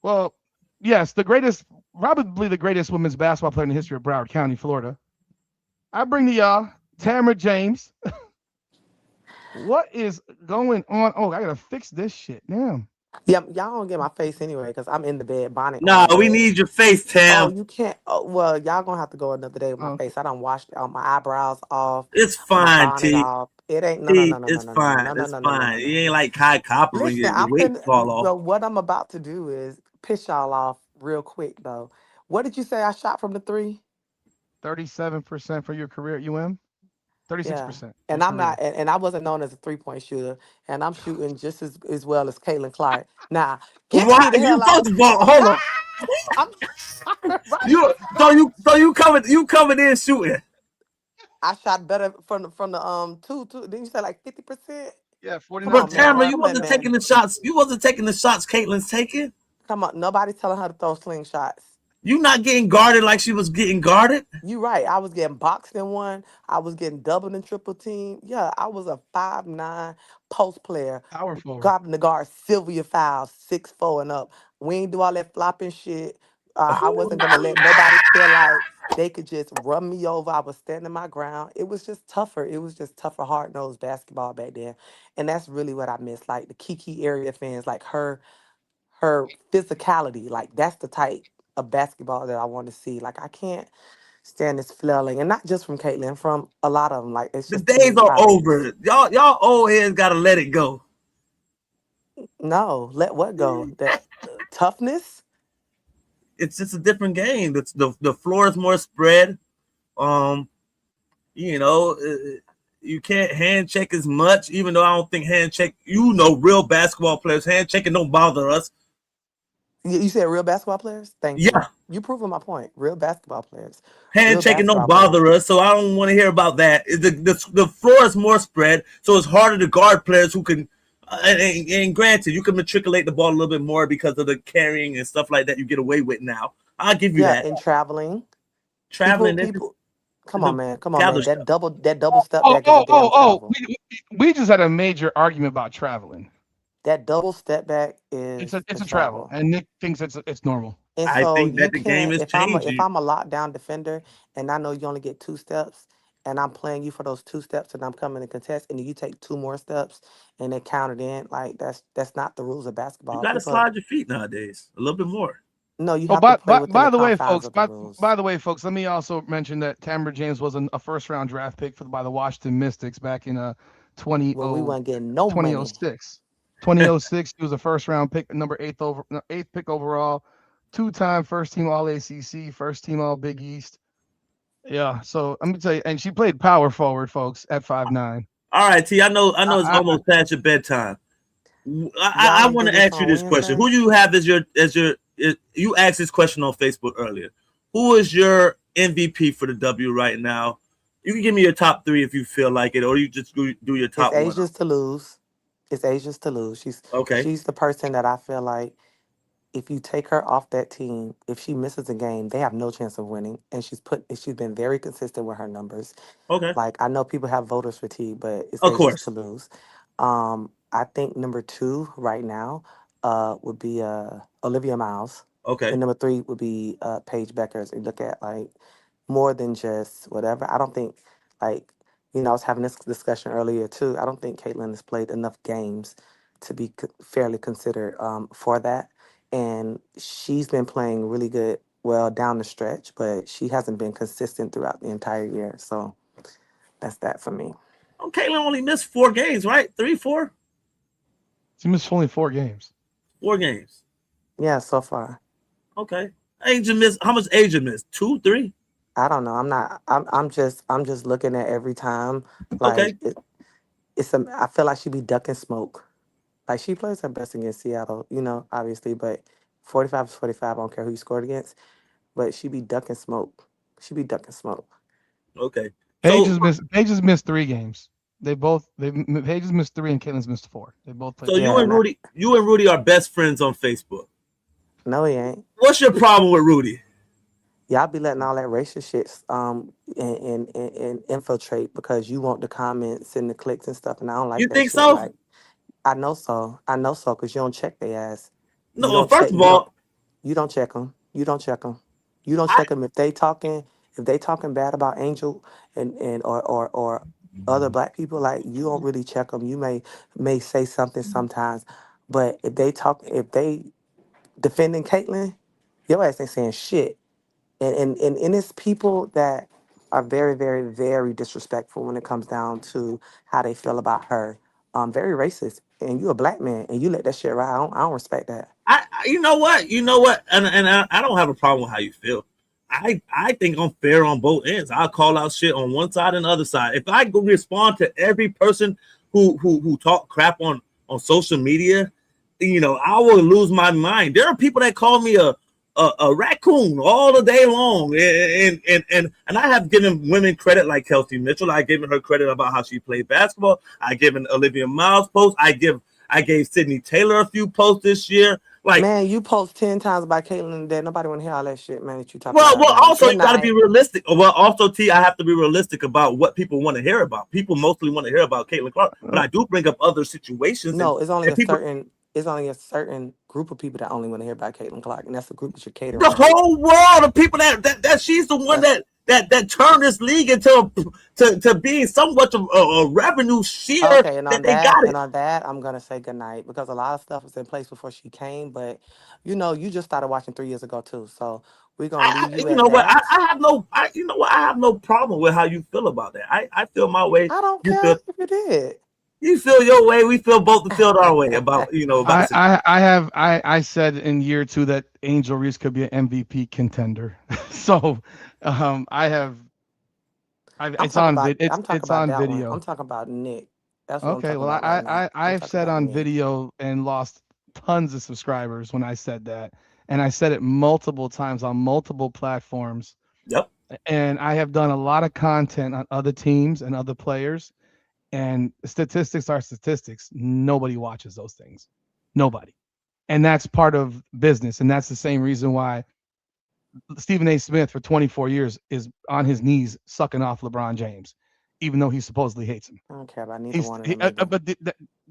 Well, yes, probably the greatest women's basketball player in the history of Broward County, Florida. I bring to y'all Tamara James. What is going on? Oh, I gotta fix this shit. Damn. Yeah, y'all don't get my face anyway because I'm in the bed, bonnet Nah, on. we need your face, Oh, Tam. you can't. Oh, well, y'all gonna have to go another day with my face. I done washed my eyebrows off, It's my fine, bonnet T. off. It ain't T, it's fine. It's fine. You ain't like Kai Copper when Listen, your weight fall off. well, what I'm about to do is piss y'all off real quick though. What did you say I shot from the three? 37% for your career at UM. 36%. Yeah, and I'm not, and I wasn't known as a 3-point shooter, and I'm shooting just as well as Caitlin Clark. Now, get me Why the you hell out. first of all, hold on. I'm right. You coming in shooting. I shot better from the two. Didn't you say like 50%? Yeah, 49. But Tamara, you come on, wasn't man. taking the shots. You wasn't taking the shots Caitlin's taking. Come on, nobody's telling her to throw slingshots. You not getting guarded like she was getting guarded. You right. I was getting boxed in one. I was getting doubled and triple team. Yeah, I was a 5'9" post player. Power forward. Guarding the guard, Sylvia Fowles, 6'4" and up. We ain't do all that flopping shit. I wasn't gonna let nobody feel like they could just run me over. I was standing my ground. It was just tougher. It was just tougher, hard-nosed basketball back then. And that's really what I miss. Like the Kiki area fans, like her physicality. Like that's the type of basketball that I want to see. Like I can't stand this flailing, and not just from Caitlin, from a lot of them. Like it's The just too days many are times. over. Y'all old heads gotta let it go. No, let what go? That toughness. It's just a different game. The floor is more spread. You know, you can't hand check as much, even though I don't think hand check. Real basketball players hand checking don't bother us. You said real basketball players? Thank you. Yeah, You proving my point. Real basketball players. hand Real checking don't basketball bother us, so I don't want to hear about that. The floor is more spread, so it's harder to guard players who can. And granted, you can matriculate the ball a little bit more because of the carrying and stuff like that you get away with now. I'll give you that. And traveling. Traveling, People. Come the on, man. Come on, gather man. stuff. That double step back is a damn travel. We just had a major argument about traveling. That double step back is It's a travel, and Nick thinks it's normal. And I so think you that the game can't, is if I'm changing. a lockdown defender and I know you only get 2 steps and I'm playing you for those 2 steps and I'm coming to contest and then you take 2 more steps and they count it in, like that's not the rules of You basketball. got to People slide your feet nowadays a little bit more. no, you Oh, have to play within by the the way, confines folks. of the rules. By the way, folks. Let me also mention that Tamara James was a first-round draft pick by the Washington Mystics back in Well, we weren't getting no money. 2006. 2006, he was a first-round pick, number eighth pick overall, 2-time first-team All-ACC, first-team All-Big East. Yeah, so let me tell you, and she played power forward, folks, at 5'9". All right, T. I know it's almost past your bedtime. I want to ask you this question: who do you have as your? You asked this question on Facebook earlier. Who is your MVP for the W right now? You can give me your top 3 if you feel like it, or you just do your top It's one. Asia's to lose. It's Asia's to lose. She's the person that I feel like if you take her off that team, if she misses a game, they have no chance of winning. And she's been very consistent with her numbers. Okay. Like I know people have voters fatigue, but it's Of Asia's course to lose. I think number 2 right now would be Olivia Miles. Okay. And number 3 would be Paige Beckers. And look at like more than just whatever. I don't think like I was having this discussion earlier too. I don't think Caitlin has played enough games to be fairly considered for that. And she's been playing really good, well, down the stretch, but she hasn't been consistent throughout the entire year. So that's that for me. Oh, Caitlin only missed 4 games, right? 3, 4? She missed only 4 games. 4 games. Yeah, so far. Okay. Asia missed. How much Asia missed? 2, 3? I don't know. I'm just looking at every time. Like Okay. I feel like she'd be ducking smoke. Like she plays her best against Seattle, obviously, but 45 is 45. I don't care who you scored against, but she be ducking smoke. She be ducking smoke. Okay. Paige has missed 3 games. Paige missed 3 and Caitlin's missed 4. They both played. So Yeah, you and Rudy are best friends on Facebook. no, he ain't. What's your problem with Rudy? Y'all be letting all that racist shit and infiltrate because you want the comments and the clicks and stuff, and I don't like You that think shit. so? Like, I know so. I know so because you don't check their ass. You No. don't First check. of all, You don't check them. You don't check them. You don't I, check them if they talking bad about Angel and or other black people. Like you don't really check them. You may say something sometimes, but if they defending Caitlyn, your ass ain't saying shit. And it's people that are very, very, very disrespectful when it comes down to how they feel about her. Very racist. And you a black man and you let that shit ride. I don't respect that. you know what, and I don't have a problem with how you feel. I think I'm fair on both ends. I'll call out shit on one side and the other side. If I go respond to every person who talk crap on social media, I will lose my mind. There are people that call me a raccoon all the day long, and I have given women credit like Kelsey Mitchell. I given her credit about how she played basketball. I given Olivia Miles posts. I gave Sydney Taylor a few posts this year. Like, Man, you post 10 times about Caitlyn that nobody want to hear all that shit, man, that you talk well, about, man. also Good you got to night. be realistic. Well, also T, I have to be realistic about what people want to hear about. People mostly want to hear about Caitlin Clark, but I do bring up other situations No, and people. it's only a certain group of people that only want to hear about Caitlyn Clark, and that's the group that you're catering The to. whole world of people that she's the one That's that turned this league into to being somewhat of a revenue share okay, that they got it. on that, I'm gonna say goodnight because a lot of stuff was in place before she came, but you just started watching 3 years ago too, so we're gonna leave you You at know what? that. I have no. You know what? I have no problem with how you feel about that. I feel my way. I don't You care feel if you did. you feel your way. We feel both feel our way about about the situation. I said in year 2 that Angel Reese could be an MVP contender. So I have it's on I'm talking it's about on that one. I'm video. talking about Nick. That's what I'm Okay, talking well about right now. I'm I've talking said about on Nick. video and lost tons of subscribers when I said that, and I said it multiple times on multiple platforms, Yep. and I have done a lot of content on other teams and other players, and statistics are statistics. Nobody watches those things. Nobody. And that's part of business, and that's the same reason why Stephen A. Smith for 24 years is on his knees sucking off LeBron James, even though he supposedly hates him. I don't care about neither one of them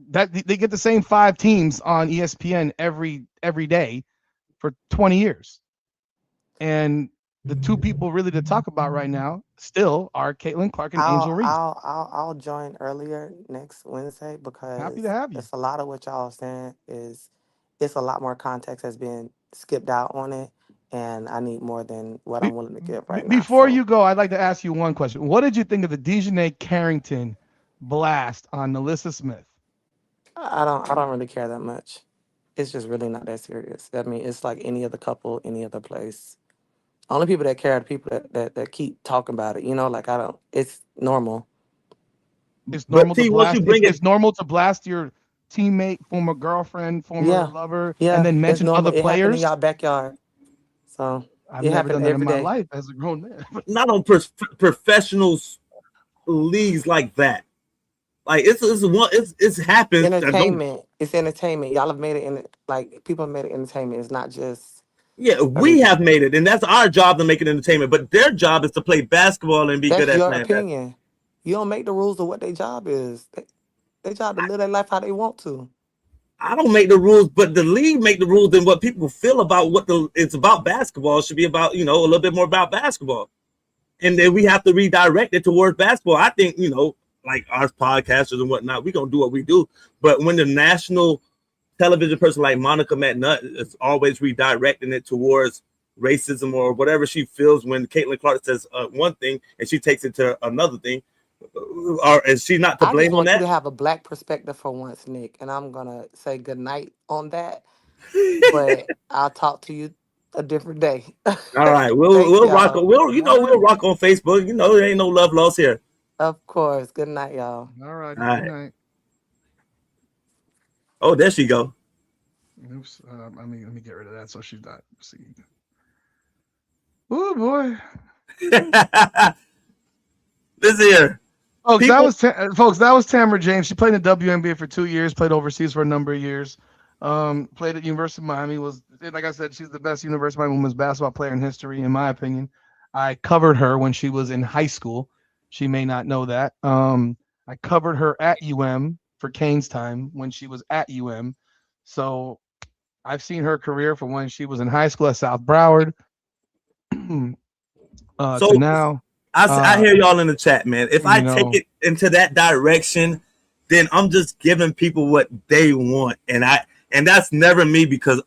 But they get the same 5 teams on ESPN every day for 20 years, and the 2 people really to talk about right now still are Caitlin Clark and Angel Reese. I'll join earlier next Wednesday Happy to because have you. it's a lot of what y'all are saying is it's a lot more context has been skipped out on it, and I need more than what I'm willing to give right now. Before So you go, I'd like to ask you one question. What did you think of the Dejanay Carrington blast on Melissa Smith? I don't really care that much. It's just really not that serious. I mean, it's like any other couple, any other place. Only people that care are the people that keep talking about it. Like I don't. It's normal. It's But normal to T, once you blast. bring it, It's normal to blast your teammate, former girlfriend, former Yeah, lover, and yeah. then It's mention normal. other It happened in players. y'all backyard. So I've it never happened done that in every my day. life as a grown man. not on professional leagues like that. Like it's happened. I don't. Entertainment. It's entertainment. Y'all have made it like people have made it entertainment. It's not just. Yeah, I we mean, have made it, and that's our job to make it entertainment. But their job is to play basketball and be good that's at your playing basketball. opinion. You don't make the rules of what their job is. Their job to live their life how they want to. I don't make the rules, but the league make the rules. And what people feel about it's about basketball should be about a little bit more about basketball, and then we have to redirect it towards basketball. I think like our podcasters and whatnot, we gonna do what we do. But when the national television person like Monica McNutt is always redirecting it towards racism or whatever she feels when Caitlin Clark says one thing and she takes it to another thing, or is she not to I just blame on want you that? to have a black perspective for once, Nick. And I'm gonna say good night on that. But I'll talk to you a different day. All right, we'll Thanks, we'll rock. y'all. We'll All right. we'll rock on Facebook. There ain't no love lost here. Of course. Good night, y'all. All right. All Good right. night. Oh, there she go. Oops. Let me get rid of that so she's not seeing. Oh boy. This here. Folks, people. that was Tamara James. She played in the WNBA for 2 years, played overseas for a number of years. Played at University of Miami. Was, like I said, she's the best University of Miami women's basketball player in history, in my opinion. I covered her when she was in high school. She may not know that. I covered her at UM for Kane's time when she was at UM. So I've seen her career from when she was in high school at South Broward to So now. I hear y'all in the chat, man. If I You take know, it into that direction, then I'm just giving people what they want, and that's never me, because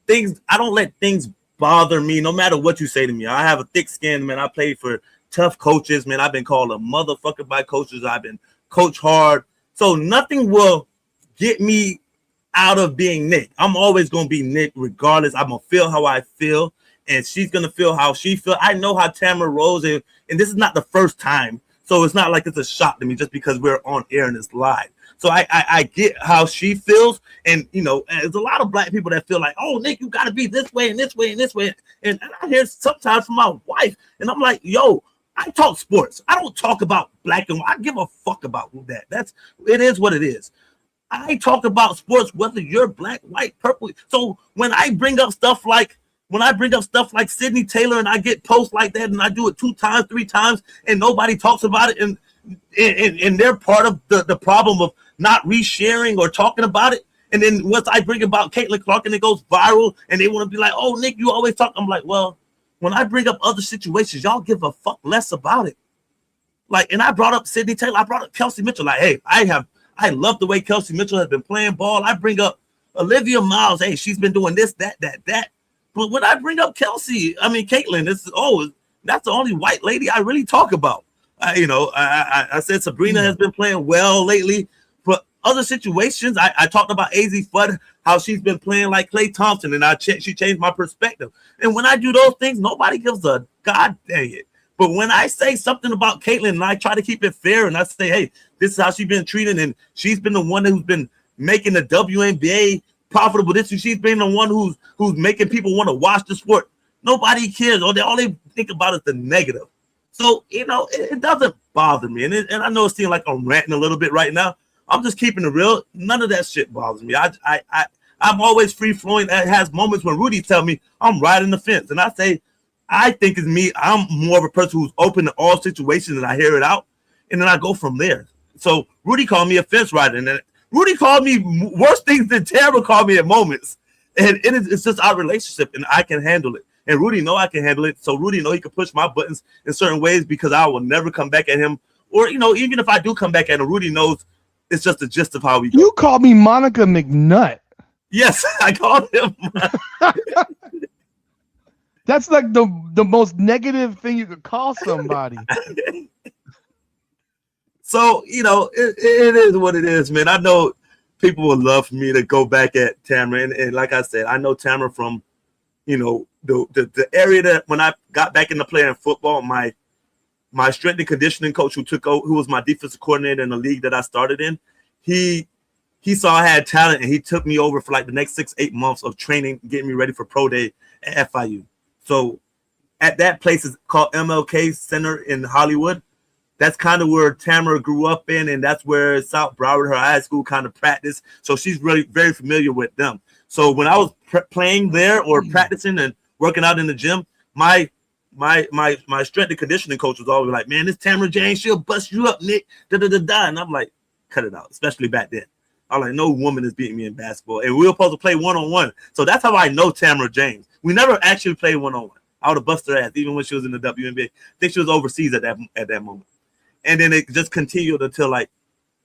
I don't let things bother me no matter what you say to me. I have a thick skin, man. I played for tough coaches, man. I've been called a motherfucker by coaches. I've been coached hard, so nothing will get me out of being Nick. I'm always gonna be Nick regardless. I'm gonna feel how I feel, and she's gonna feel how she feels. I know how Tamara rolls, and this is not the first time, so it's not like it's a shock to me just because we're on air and it's live. So I get how she feels, and there's a lot of black people that feel like, oh, Nick, you gotta be this way and this way and this way, and I hear sometimes from my wife, and I'm like, yo, I talk sports. I don't talk about black and white. I give a fuck about that. It is what it is. I talk about sports whether you're black, white, purple. So when I bring up stuff like Sydney Taylor, and I get posts like that, and I do it 2 times, 3 times, and nobody talks about it, and they're part of the problem of not resharing or talking about it. And then once I bring about Caitlin Clark and it goes viral, and they want to be like, oh, Nick, you always talk. I'm like, well, when I bring up other situations, y'all give a fuck less about it. Like, and I brought up Sydney Taylor. I brought up Kelsey Mitchell. Like, hey, I love the way Kelsey Mitchell has been playing ball. I bring up Olivia Miles. Hey, she's been doing this, that. But when I bring up Caitlin, that's the only white lady I really talk about. I said Sabrina has been playing well lately. But other situations, I talked about AZ Fudd, how she's been playing like Klay Thompson, and she changed my perspective. And when I do those things, nobody gives a god dang it. But when I say something about Caitlin, and I try to keep it fair, and I say, hey, this is how she's been treated, and she's been the one who's been making the WNBA profitable. She's been the one who's making people want to watch the sport. Nobody cares, or all they think about is the negative. So it doesn't bother me, and I know it seems like I'm ranting a little bit right now. I'm just keeping it real. None of that shit bothers me. I'm always free flowing. It has moments when Rudy tell me I'm riding the fence, and I say, I think it's me. I'm more of a person who's open to all situations, and I hear it out, and then I go from there. So Rudy called me a fence rider, and then Rudy called me worse things than Tara called me at moments. And it's just our relationship, and I can handle it. And Rudy know I can handle it. So Rudy know he can push my buttons in certain ways, because I will never come back at him. Or, even if I do come back at him, Rudy knows it's just the gist of how we go. You called me Monica McNutt. Yes, I called him. That's like the most negative thing you could call somebody. So, it is what it is, man. I know people would love for me to go back at Tamara. And like I said, I know Tamara from, the area that when I got back into playing football, my strength and conditioning coach who was my defensive coordinator in the league that I started in, he saw I had talent, and he took me over for like the next 6-8 months of training, getting me ready for pro day at FIU. So at that place is called MLK Center in Hollywood. That's kind of where Tamara grew up in, and that's where South Broward, her high school, kind of practiced. So she's really very familiar with them. So when I was playing there or practicing and working out in the gym, my strength and conditioning coach was always like, man, this Tamara James, she'll bust you up, Nick. And I'm like, cut it out, especially back then. I'm like, no woman is beating me in basketball. And we were supposed to play one-on-one. So that's how I know Tamara James. We never actually played one-on-one. I would have busted her ass, even when she was in the WNBA. I think she was overseas at that moment. And then it just continued until like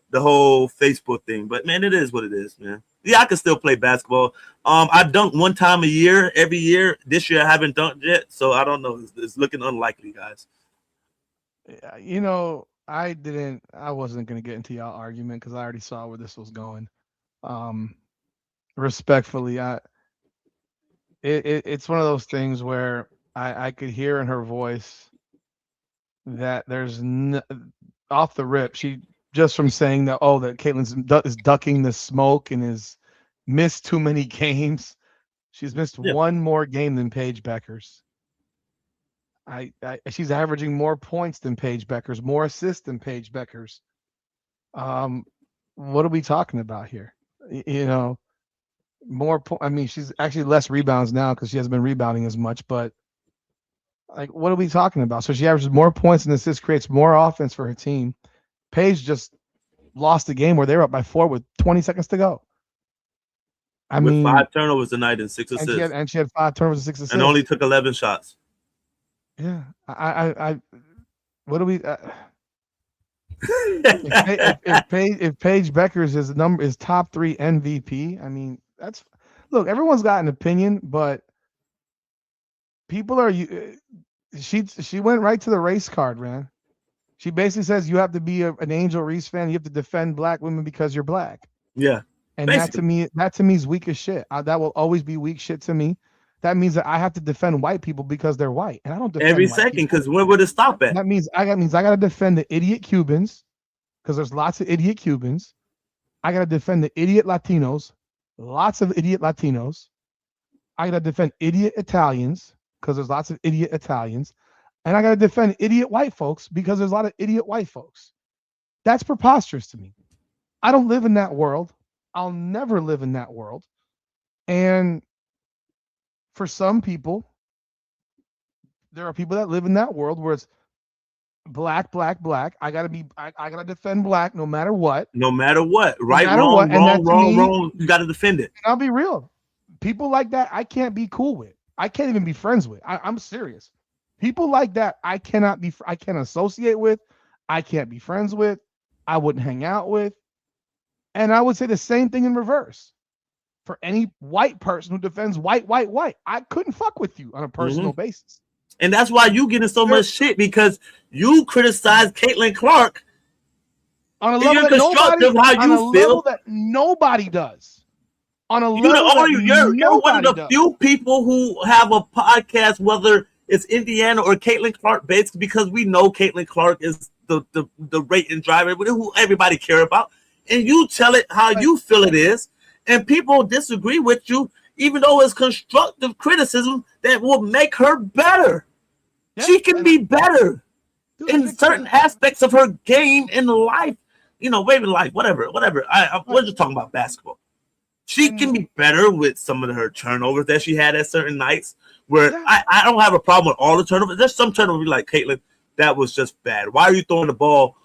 the whole Facebook thing. But man, it is what it is, man. Yeah, I can still play basketball. I dunk one time a year, every year. This year I haven't dunked yet, so I don't know. It's looking unlikely, guys. I wasn't gonna get into y'all argument because I already saw where this was going. Respectfully, it's one of those things where I could hear in her voice that there's off the rip. She just from saying that that Caitlin is ducking the smoke and has missed too many games. She's missed one more game than Paige Beckers. She's averaging more points than Paige Beckers, more assists than Paige Beckers. What are we talking about here? You know, I mean, she's actually less rebounds now because she hasn't been rebounding as much, but like, what are we talking about? So she averages more points and assists, creates more offense for her team. Paige just lost the game where they were up by 4 with 20 seconds to go. I with mean, 5 turnovers tonight and 6 assists. And she had 5 turnovers and 6 assists. And only took 11 shots. Yeah. What do we if Paige Beckers is top 3 MVP, I mean, look, everyone's got an opinion, but people are she went right to the race card, man. She basically says you have to be an Angel Reese fan, you have to defend black women because you're black. Yeah. And that to me is weak as shit. That will always be weak shit to me. That means that I have to defend white people because they're white, and I don't defend every second because where would it stop at? That means I got to defend the idiot Cubans because there's lots of idiot Cubans. I got to defend the idiot Latinos, lots of idiot Latinos. I got to defend idiot Italians because there's lots of idiot Italians, and I got to defend idiot white folks because there's a lot of idiot white folks. That's preposterous to me. I don't live in that world. I'll never live in that world. And for some people, there are people that live in that world where it's black, black, black. I gotta defend black no matter what. No matter what. Right, no matter wrong, what. wrong. You gotta defend it. And I'll be real. People like that I can't be cool with. I can't even be friends with. I'm serious. People like that I can't associate with. I can't be friends with. I wouldn't hang out with. And I would say the same thing in reverse. For any white person who defends white, I couldn't fuck with you on a personal basis. And that's why you getting so much shit because you criticize Caitlin Clark on a level that nobody does. On a level you're one of the few people who have a podcast, whether it's Indiana or Caitlin Clark, basically because we know Caitlin Clark is the rate and driver who everybody care about. And you tell it how you feel it is, and people disagree with you, even though it's constructive criticism that will make her better. Yeah, she can be better in certain aspects of her game in life, maybe life, whatever. We're just talking about basketball. She can be better with some of her turnovers that she had at certain nights where I don't have a problem with all the turnovers. There's some turnovers like, Caitlin, that was just bad. Why are you throwing the ball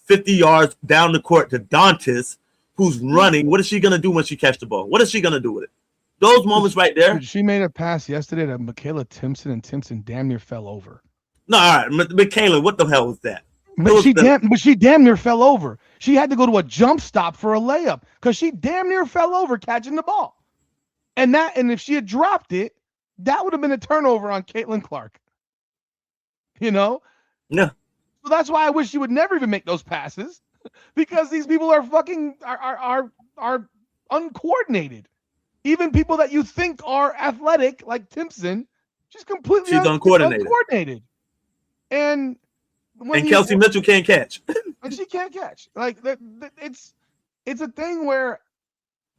50 yards down the court to Dantas, who's running? What is she going to do when she catch the ball? What is she going to do with it? Those moments right there. She made a pass yesterday to Michaela Timpson, and Timpson damn near fell over. No, all right. Michaela, what the hell was that? But she damn near fell over. She had to go to a jump stop for a layup because she damn near fell over catching the ball. And if she had dropped it, that would have been a turnover on Caitlin Clark. Yeah. So that's why I wish you would never even make those passes, because these people are are uncoordinated. Even people that you think are athletic, like Timpson, she's completely uncoordinated. And Kelsey Mitchell can't catch. And she can't catch. Like it's a thing where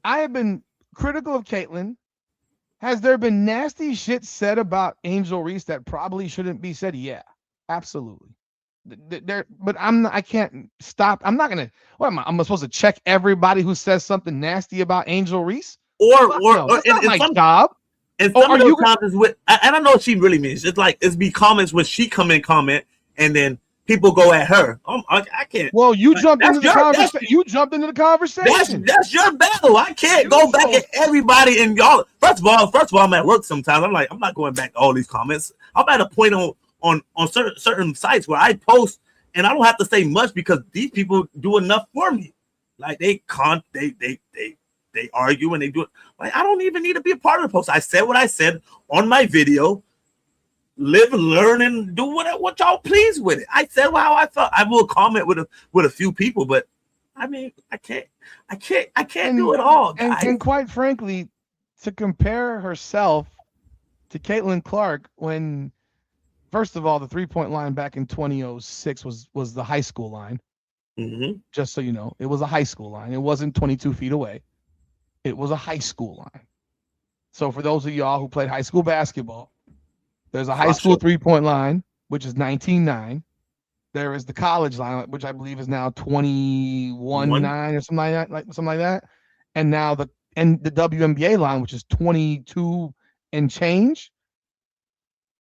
I have been critical of Caitlin. Has there been nasty shit said about Angel Reese that probably shouldn't be said? Yeah, absolutely. But I can't stop. I'm not gonna. What am I? I'm supposed to check everybody who says something nasty about Angel Reese? Or my job. And some of those comments with, and I know what she really means. It's like it's be comments when she comment, and then people go at her. I can't. Well, you jumped into the conversation. You jumped into the conversation. That's your battle. I can't go back at everybody and y'all. First of all, I'm at work sometimes. I'm like, I'm not going back to all these comments. I'm at a point on certain sites where I post and I don't have to say much because these people do enough for me. Like they argue and they do it. Like I don't even need to be a part of the post. I said what I said on my video. Live and learn and do what y'all please with it. I said how I felt. I will comment with a few people, but I mean I can't do it all. And quite frankly, to compare herself to Caitlin Clark when, first of all, the 3-point line back in 2006 was the high school line. Mm-hmm. Just so you know, it was a high school line. It wasn't 22 feet away. It was a high school line. So for those of y'all who played high school basketball, there's a high school 3-point line, which is 19-9. There is the college line, which I believe is now 21-9 or something like that. And now the WNBA line, which is 22 and change.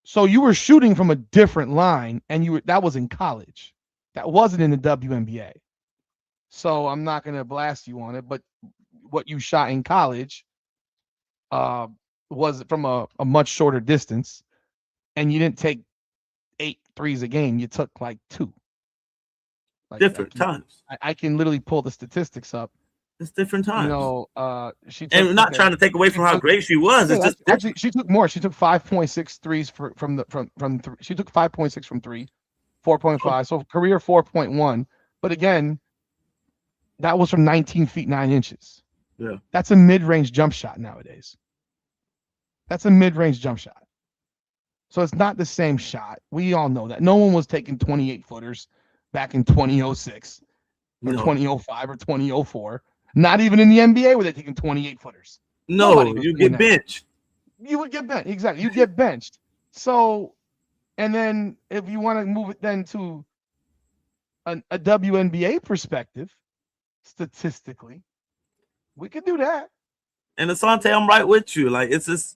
So you were shooting from a different line, and that was in college. That wasn't in the WNBA. So I'm not going to blast you on it, but what you shot in college was from a much shorter distance, and you didn't take 8 threes a game. You took like 2. Like, different times. I can literally pull the statistics up. It's different times. You know, she took, and not trying to take away from how great she was. It's just actually she took more. She took 5.6 threes from 3. She took 5.6 from 3, 4.5. So career 4.1. But again, that was from 19 feet 9 inches. Yeah, that's a mid-range jump shot nowadays. That's a mid-range jump shot. So it's not the same shot. We all know that. No one was taking 28 footers back in 2006 or 2005 or 2004. Not even in the NBA were they taking 28 footers. No, you get benched. You would get benched. Exactly. You get benched. So, and then if you want to move it then to a WNBA perspective, statistically, we could do that. And Asante, I'm right with you. Like it's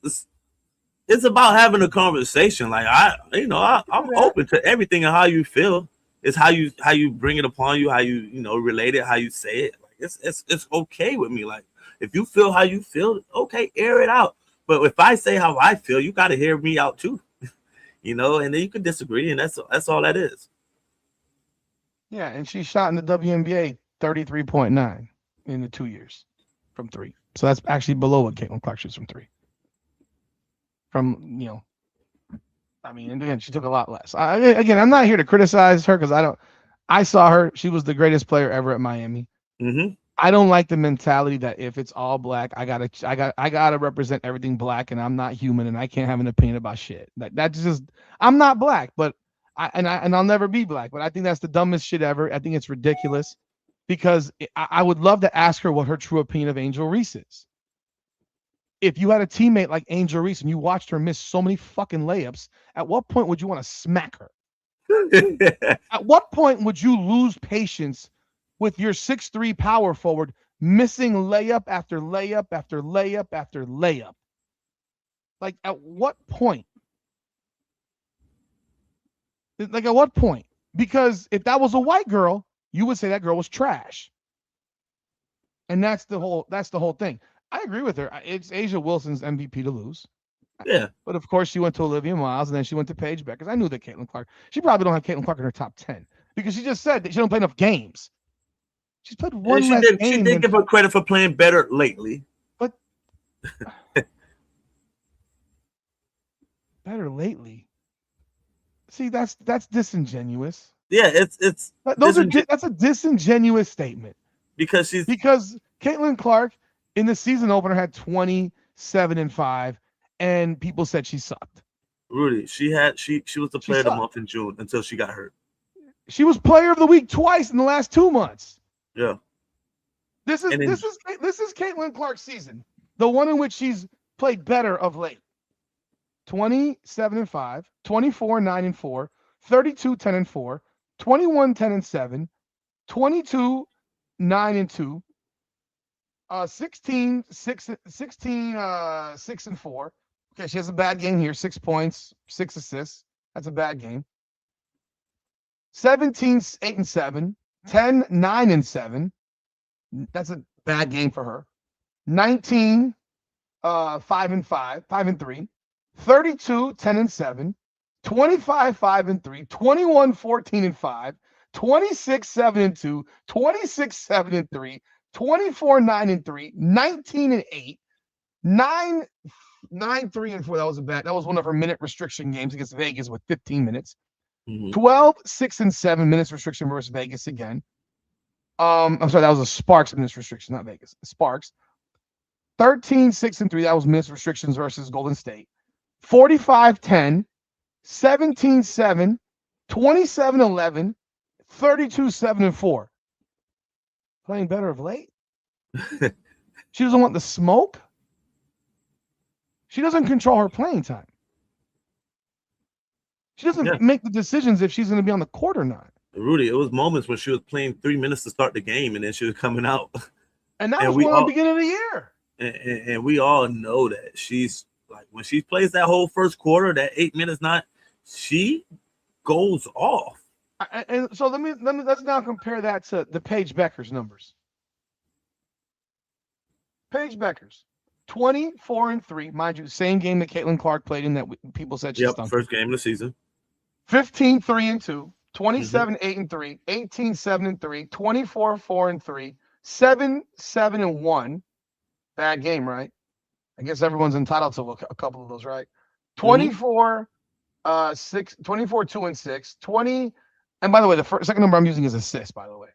about having a conversation. Like I'm open to everything and how you feel. It's how you bring it upon you, how you relate it, how you say it. Like it's okay with me. Like if you feel how you feel, okay, air it out. But if I say how I feel, you got to hear me out too. And then you can disagree, and that's all that is. Yeah, and she shot in the WNBA 33.9 in the 2 years from 3. So that's actually below what Caitlin Clark shoots from 3. And again, she took a lot less. I'm not here to criticize her because I saw her. She was the greatest player ever at Miami. Mm-hmm. I don't like the mentality that if it's all black, I gotta represent everything black, and I'm not human, and I can't have an opinion about shit. That's just I'm not black, but I'll never be black. But I think that's the dumbest shit ever. I think it's ridiculous because I would love to ask her what her true opinion of Angel Reese is. If you had a teammate like Angel Reese and you watched her miss so many fucking layups, at what point would you want to smack her? At what point would you lose patience with your 6'3" power forward missing layup after layup after layup after layup? Like, at what point? Like, at what point? Because if that was a white girl, you would say that girl was trash. And that's the whole thing. I agree with her. It's Asia Wilson's MVP to lose. Yeah. But of course, she went to Olivia Miles, and then she went to Paige Beckers. I knew that Caitlin Clark. She probably don't have Caitlin Clark in her top 10 because she just said that she don't play enough games. She's played one less game. She did give her credit for playing better lately. But better lately. See, that's disingenuous. Yeah, it's that's a disingenuous statement. Because Caitlin Clark in the season opener had 27-5, and people said she sucked. Rudy, she was the player of the month in June until she got hurt. She was player of the week twice in the last 2 months. Yeah. This is Caitlin Clark's season, the one in which she's played better of late. 27-5, 24-9-4, 32-10-4, 21-10-7, 22-9-2, 16-6-4. Okay, she has a bad game here. 6 points, 6 assists. That's a bad game. 17-8-7, 10-9-7. That's a bad game for her. 19 5-5, 5-3, 32 10-7, 25 5-3, 21 14-5, 26 7-2, 26 7-3, 24 9-3, 19-8, 9 3-4. That was a bad. That was one of her minute restriction games against Vegas with 15 minutes. 12 6-7 minutes restriction versus Vegas again. I'm sorry, that was a Sparks minutes restriction, not Vegas. Sparks. 13 6-3. That was minutes restrictions versus Golden State. 45-10, 17-7, 27-11, 32-7-4. Playing better of late. She doesn't want the smoke. She doesn't control her playing time. She doesn't Yeah. make the decisions if she's going to be on the court or not. Rudy, it was moments when she was playing 3 minutes to start the game, and then she was coming out. And that And was we one at the all beginning of the year. and we all know that she's like when she plays that whole first quarter, that 8 minutes, not she goes off. And so let's now compare that to the Paige Beckers numbers. Paige Beckers, 24-3, mind you, same game that Caitlin Clark played in that people said she stunk. First game of the season. 15-3-2, 27-8-3, 18-7-3, 24-4-3, 7-7-1. Bad game, right? I guess everyone's entitled to a couple of those, right? 24-2-6, 20. And by the way, the second number I'm using is assist, by the way.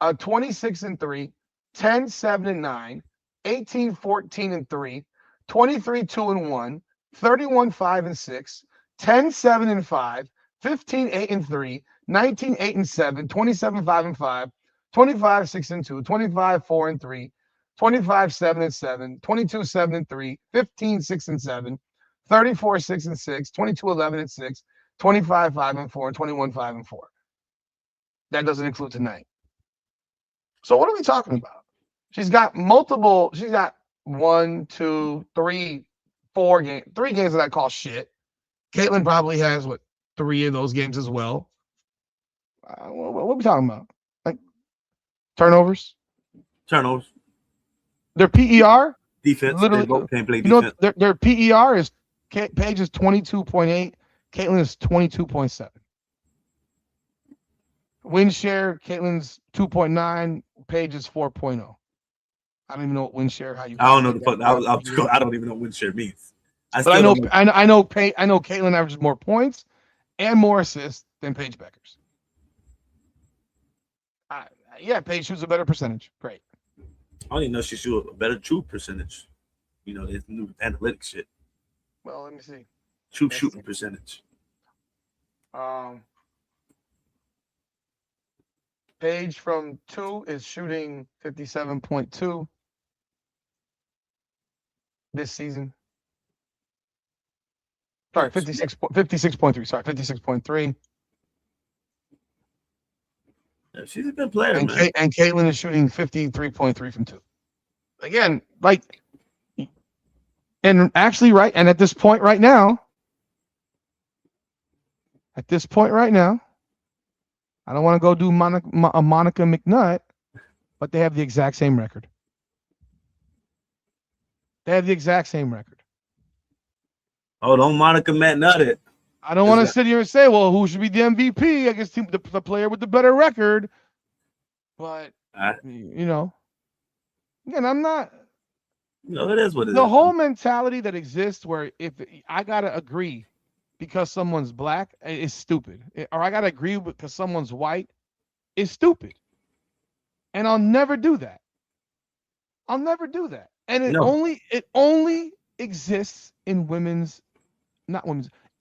26-3, 10-7-9, 18-14-3, 23-2-1, 31-5-6, 10-7-5, 15-8-3, 19-8-7, 27-5-5, 25-6-2, 25-4-3, 25-7-7, 22-7-3, 15-6-7, 34-6-6, 22-11-6, 25-5-4, and 21-5-4. That doesn't include tonight. So what are we talking about? She's got 1, 2, 3, 4 games. 3 games that I call shit. Caitlin probably has 3 of those games as well. What are we talking about? Like turnovers? Turnovers. Their PER? Defense. Literally, They both can't play you know, defense. their PER is Paige is 22.8, Caitlin is 22.7. Win share, Caitlin's 2.9, Paige is 4.0. I don't even know what win share. How you? I don't know the fuck. I don't even know what win share means. But I know Caitlin averages more points and more assists than Paige Beckers. Yeah, Paige shoots a better percentage. Great. I don't even know she shoots a better true percentage. You know, this new analytics shit. Well, let me see. True shooting percentage. Paige from 2 is shooting 57.2 this season. Sorry, 56.3. Sorry, 56.3. Yeah, she's a good player, And man. And Caitlin is shooting 53.3 from 2. Again, and actually, right, and at this point right now, I don't want to go do Monica McNutt, but they have the exact same record. Oh, don't Monica McNutt it. I don't want to sit here and say, well, who should be the MVP? I guess the player with the better record. But, again, I'm not. It is what it is. The whole mentality that exists where if I got to agree because someone's black is stupid. Or I got to agree because someone's white is stupid. And I'll never do that. And it only exists in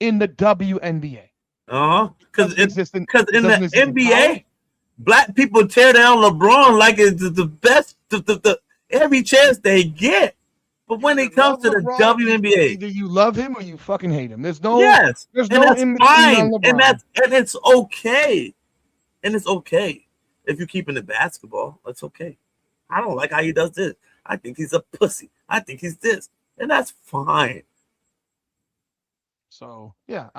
in the WNBA. Because in the NBA, college. black people tear down LeBron like it's the best, the every chance they get. But when it comes to the WNBA, either you love him or you fucking hate him. There's no that's in-between fine, on and LeBron. it's okay, if you keep in the basketball. That's okay. I don't like how he does this. I think he's a pussy. I think he's this, and that's fine. So yeah,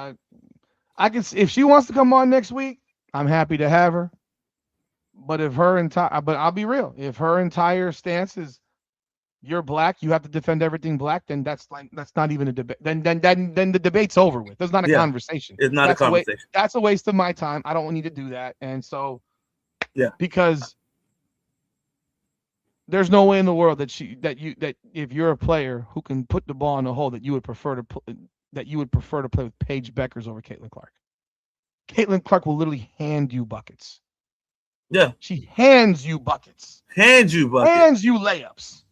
I can see if she wants to come on next week, I'm happy to have her. But but I'll be real, if her entire stance is you're black, you have to defend everything black, then that's not even a debate. Then the debate's over with. There's not a conversation. It's not a conversation. That's a waste of my time. I don't need to do that. And so because there's no way in the world that if you're a player who can put the ball in the hole that you would prefer to play with Paige Beckers over Caitlin Clark. Caitlin Clark will literally hand you buckets. Yeah. She hands you buckets. Hands you layups.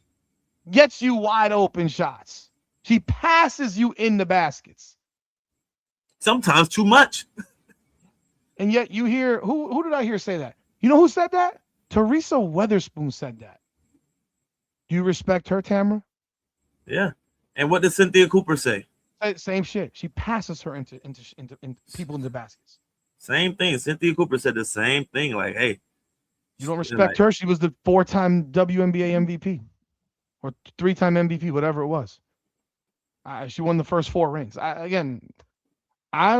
Gets you wide open shots. She passes you in the baskets. Sometimes too much. And yet you hear who did I hear say that? You know who said that? Teresa Weatherspoon said that. Do you respect her, Tamara? Yeah. And what did Cynthia Cooper say? Same shit. She passes her into people into baskets. Same thing. Cynthia Cooper said the same thing. Like, hey, You don't respect her. She was the 4-time WNBA MVP or 3-time MVP, whatever it was. She won the first 4 rings. I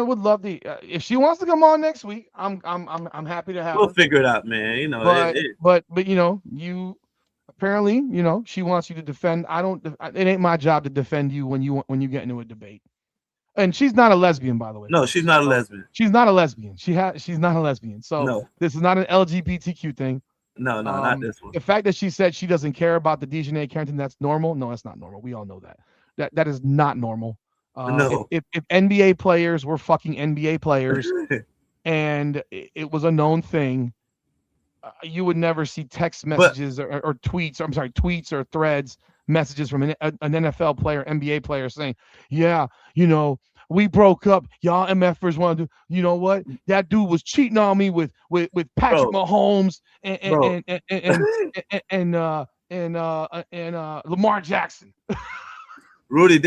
would love to. If she wants to come on next week, I'm happy to have we'll her. figure it out, man. You know, but you know, you apparently, you know, she wants you to defend. It ain't my job to defend you when you get into a debate. And she's not a lesbian, by the way. No, she's not a lesbian. She's not a lesbian. She's not a lesbian. So no. This is not an LGBTQ thing. No, not this one. The fact that she said she doesn't care about the Dejanay Carrington, that's normal. No, that's not normal. We all know that. That is not normal. No. If NBA players were fucking NBA players and it was a known thing, you would never see text messages or tweets. I'm sorry, tweets or threads, messages from an NFL player, NBA player saying, yeah, you know, we broke up. Y'all MFers want to do, you know what? That dude was cheating on me with Patrick Mahomes and Lamar Jackson. Rudy,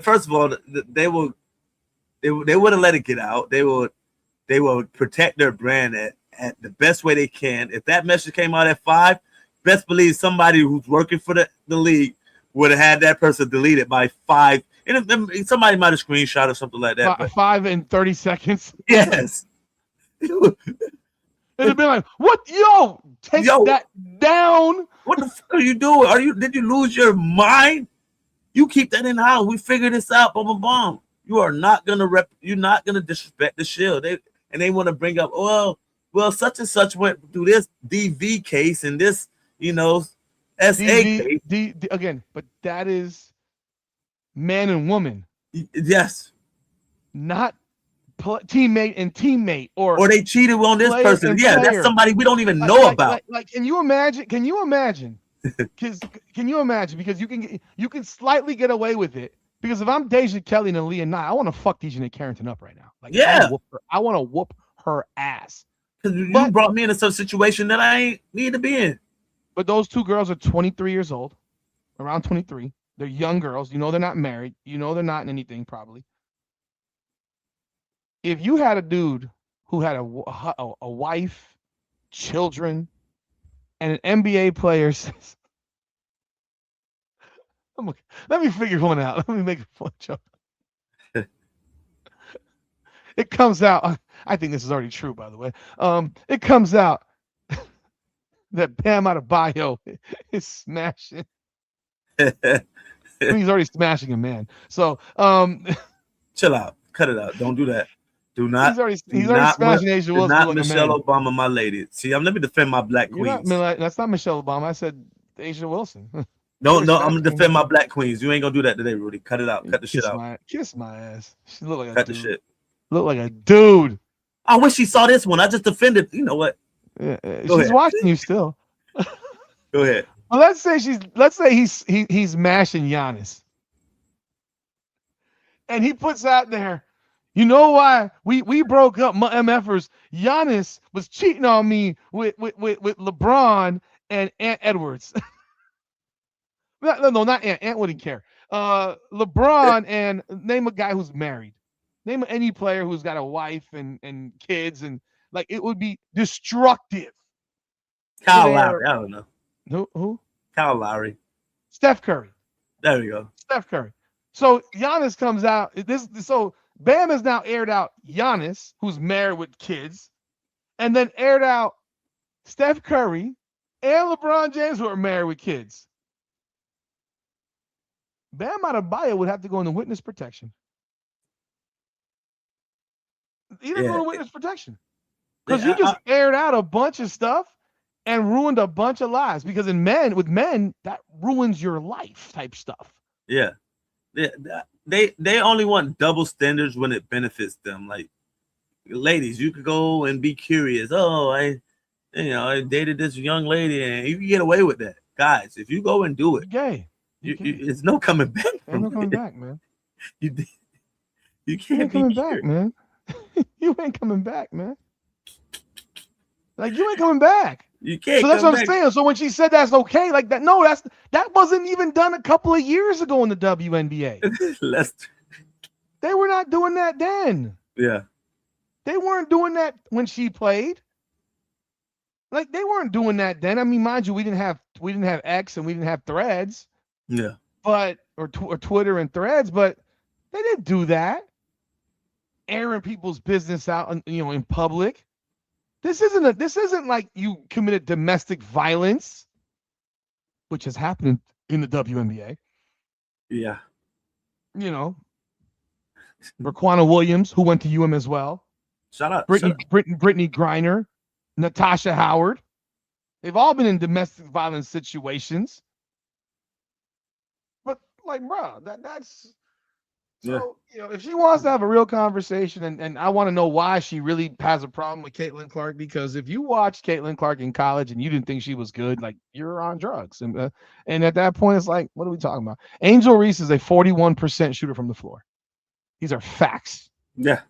first of all, they wouldn't let it get out. They will protect their brand at the best way they can. If that message came out at 5, best believe somebody who's working for the league would have had that person deleted by 5. And somebody might have screenshot or something like that. 5 and 30 seconds. Yes. It'd have been like, what? Take that down. What the fuck are you doing? Did you lose your mind? You keep that in house. We figure this out. Boom, boom, boom. You are not gonna you're not gonna disrespect the Shield. They want to bring up, well, such and such went through this DV case and this, you know, SA case. Again, but that is man and woman. Yes. Not teammate and teammate, or they cheated on this person. Yeah, that's somebody we don't even know about. Like, can you imagine? Can you imagine? Because you can slightly get away with it. Because if I'm Deja Kelly and Aaliyah Nye, I want to fuck Dejanay Carrington up right now. Like, yeah, I want to whoop her ass. Because you brought me into some situation that I ain't need to be in. But those 2 girls are 23 years old, around 23. They're young girls. You know they're not married. You know they're not in anything probably. If you had a dude who had a wife, children, and an NBA player says, let me figure one out. Let me make a fun joke. It comes out. I think this is already true, by the way. It comes out that Bam Adebayo is smashing. He's already smashing a man. So, chill out. Cut it out. Don't do that. Do not. He's already smashing Asia Wilson. Not Michelle Obama, my lady. See, let me defend my black queens. That's not Michelle Obama. I said Asia Wilson. No, I'm gonna defend my black queens. You ain't gonna do that today, Rudy. Cut it out. Cut the shit out. Kiss my ass. She look like a Cut dude. the shit. Look like a dude. I wish she saw this one. I just defended. You know what? Yeah, she's watching you still. Go ahead. Well, let's say he's mashing Giannis, and he puts out there, you know why we broke up, MFers. Giannis was cheating on me with LeBron and Ant Edwards. No, not Ant. Ant wouldn't care. LeBron and name a guy who's married. Name any player who's got a wife and kids, and like it would be destructive. Kyle Lowry. I don't know. Who? Kyle Lowry. Steph Curry. There we go. Steph Curry. So Giannis comes out. So Bam has now aired out Giannis, who's married with kids, and then aired out Steph Curry and LeBron James, who are married with kids. Bam Adebayo would have to go into witness protection. He didn't go into witness protection because you just aired out a bunch of stuff and ruined a bunch of lives. Because with men, that ruins your life type stuff. Yeah. They only want double standards when it benefits them. Like, ladies, you could go and be curious. Oh, I dated this young lady, and you can get away with that. Guys, if you go and do it, gay. It's no coming back. Ain't no coming back, man. You can't you ain't coming back, man. You ain't coming back, man. Like, you ain't coming back. You can't. So that's what I'm saying. So when she said that's okay, like that wasn't even done a couple of years ago in the WNBA. They were not doing that then. Yeah. They weren't doing that when she played. Like they weren't doing that then. I mean, mind you, we didn't have X and we didn't have Threads, Yeah. but or Twitter and Threads, but they didn't do that. Airing people's business out, in public. This isn't like you committed domestic violence, which has happened in the WNBA. Yeah. Raquana Williams, who went to UM as well. Shout out. Brittany Griner, Natasha Howard. They've all been in domestic violence situations. But like, bro, that's so, if she wants to have a real conversation, and I want to know why she really has a problem with Caitlin Clark, because if you watched Caitlin Clark in college and you didn't think she was good, like you're on drugs. And at that point, it's like, what are we talking about? Angel Reese is a 41% shooter from the floor. These are facts. Yeah.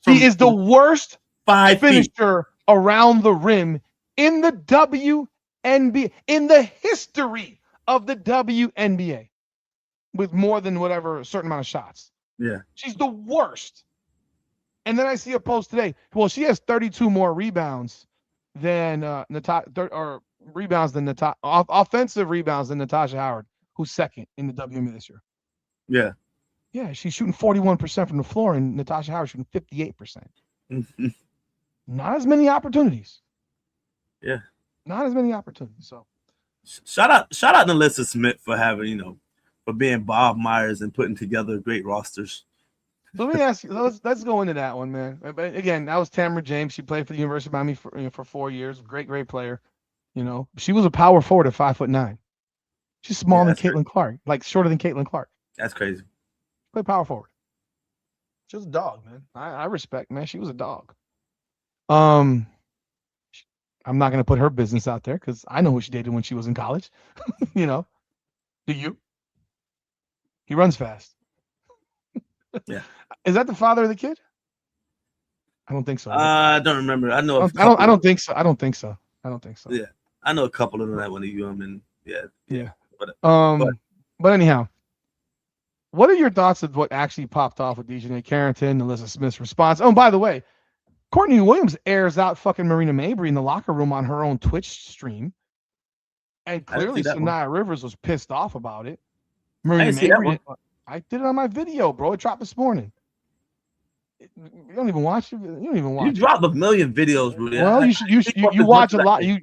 She is the worst 5 feet finisher around the rim in the WNBA, in the history of the WNBA, with more than whatever a certain amount of shots. Yeah. She's the worst. And then I see a post today. Well, she has 32 more rebounds than offensive rebounds than Natasha Howard, who's second in the WNBA this year. Yeah. Yeah, she's shooting 41% from the floor, and Natasha Howard shooting 58%. Not as many opportunities. Yeah. Not as many opportunities. So shout out to Alyssa Smith for having, for being Bob Myers and putting together great rosters. So let me ask you, let's go into that one, man. But again, that was Tamara James. She played for the University of Miami for 4 years. Great player. She was a power forward at 5'9". She's smaller than Caitlin Clark, like shorter than Caitlin Clark. That's crazy. Play power forward. She was a dog, man. I respect, man. She was a dog. I'm not gonna put her business out there because I know who she dated when she was in college. Do you? He runs fast. Yeah. Is that the father of the kid? I don't think so. I don't remember. I know. I don't think so. I don't think so. Yeah, I know a couple of them that went to UM, and yeah. But anyhow, what are your thoughts of what actually popped off with Dejanay Carrington, Alyssa Smith's response? Oh, and by the way, Courtney Williams airs out fucking Marina Mabry in the locker room on her own Twitch stream, and clearly Sanaya Rivers was pissed off about it. Marina Mabry, I did it on my video, bro. It dropped this morning. You don't even watch it. You drop a million videos, bro. Well, you watch a lot. You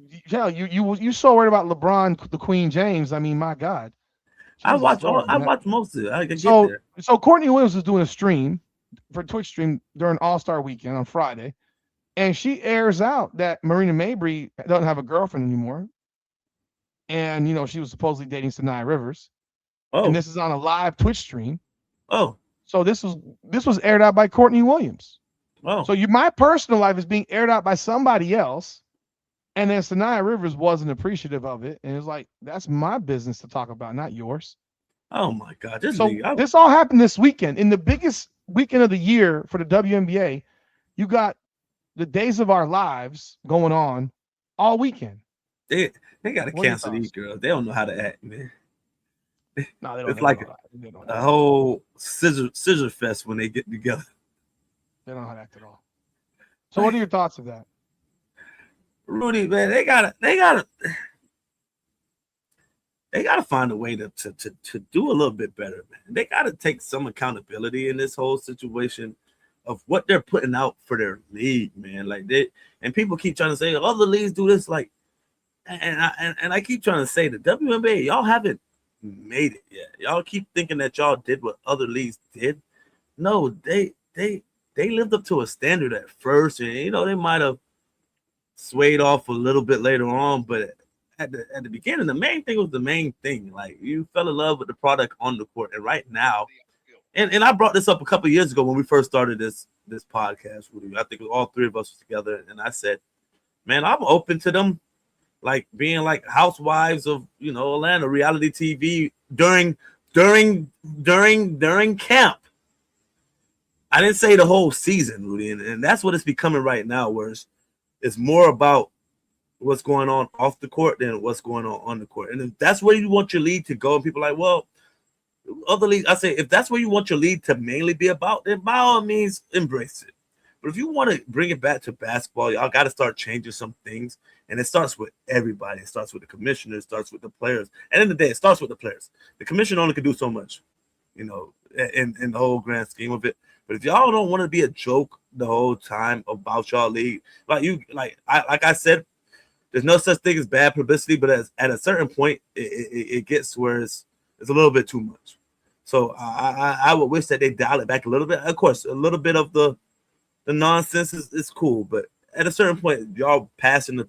so worried about LeBron, the Queen James. I mean, my God. I watch most of it. I get there. So Courtney Williams was doing a stream for Twitch stream during All-Star Weekend on Friday, and she airs out that Marina Mabry doesn't have a girlfriend anymore, and she was supposedly dating Sanaya Rivers. Oh. And this is on a live Twitch stream. Oh. So this was aired out by Courtney Williams. Oh. So my personal life is being aired out by somebody else, and then Sanaya Rivers wasn't appreciative of it, and it's like, that's my business to talk about, not yours. Oh my God! This all happened this weekend, in the biggest weekend of the year for the WNBA. You got the Days of Our Lives going on all weekend. They got to cancel these girls. They don't know how to act, man. No, they don't. It's like a whole scissor fest when they get together. They don't know how to act at all. So, what are your thoughts of that, Rudy? Man, they gotta find a way to do a little bit better, man. They gotta take some accountability in this whole situation of what they're putting out for their league, man. Like and people keep trying to say other leagues do this, like, and I keep trying to say the WNBA, y'all haven't made it yet. Y'all keep thinking that y'all did what other leagues did. No, they lived up to a standard at first, and they might have swayed off a little bit later on, but at the beginning, the main thing was the main thing. Like, you fell in love with the product on the court, and right now, and I brought this up a couple of years ago when we first started this podcast. I think all three of us were together, and I said, man, I'm open to them like being like housewives of Atlanta, reality TV during camp. I didn't say the whole season, Rudy, and that's what it's becoming right now, where it's more about what's going on off the court than what's going on the court. And if that's where you want your league to go, and people are like, well, other leagues, I say if that's what you want your league to mainly be about, then by all means embrace it. But if you want to bring it back to basketball, y'all got to start changing some things. And it starts with everybody. It starts with the commissioner. It starts with the players. And in the day, it starts with the players. The commissioner only can do so much, in the whole grand scheme of it. But if y'all don't want to be a joke the whole time about y'all league, like I said, there's no such thing as bad publicity. But at a certain point, it gets where it's a little bit too much. So I would wish that they dial it back a little bit. Of course, a little bit of the nonsense is cool, but at a certain point, y'all passing the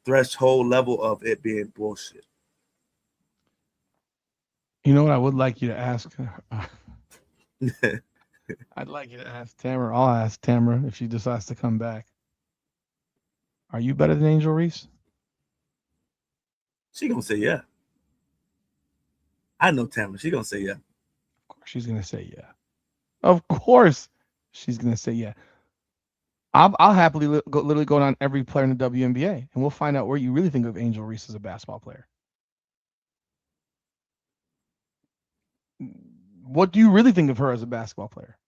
threshold level of it being bullshit. You know what I would like you to ask? I'd like you to ask Tamara. I'll ask Tamara if she decides to come back. Are you better than Angel Reese? She gonna say yeah. I know Tamara. She gonna say yeah. Of course she's gonna say yeah. Of course she's gonna say yeah. I'll happily literally go down every player in the WNBA, and we'll find out where you really think of Angel Reese as a basketball player. What do you really think of her as a basketball player?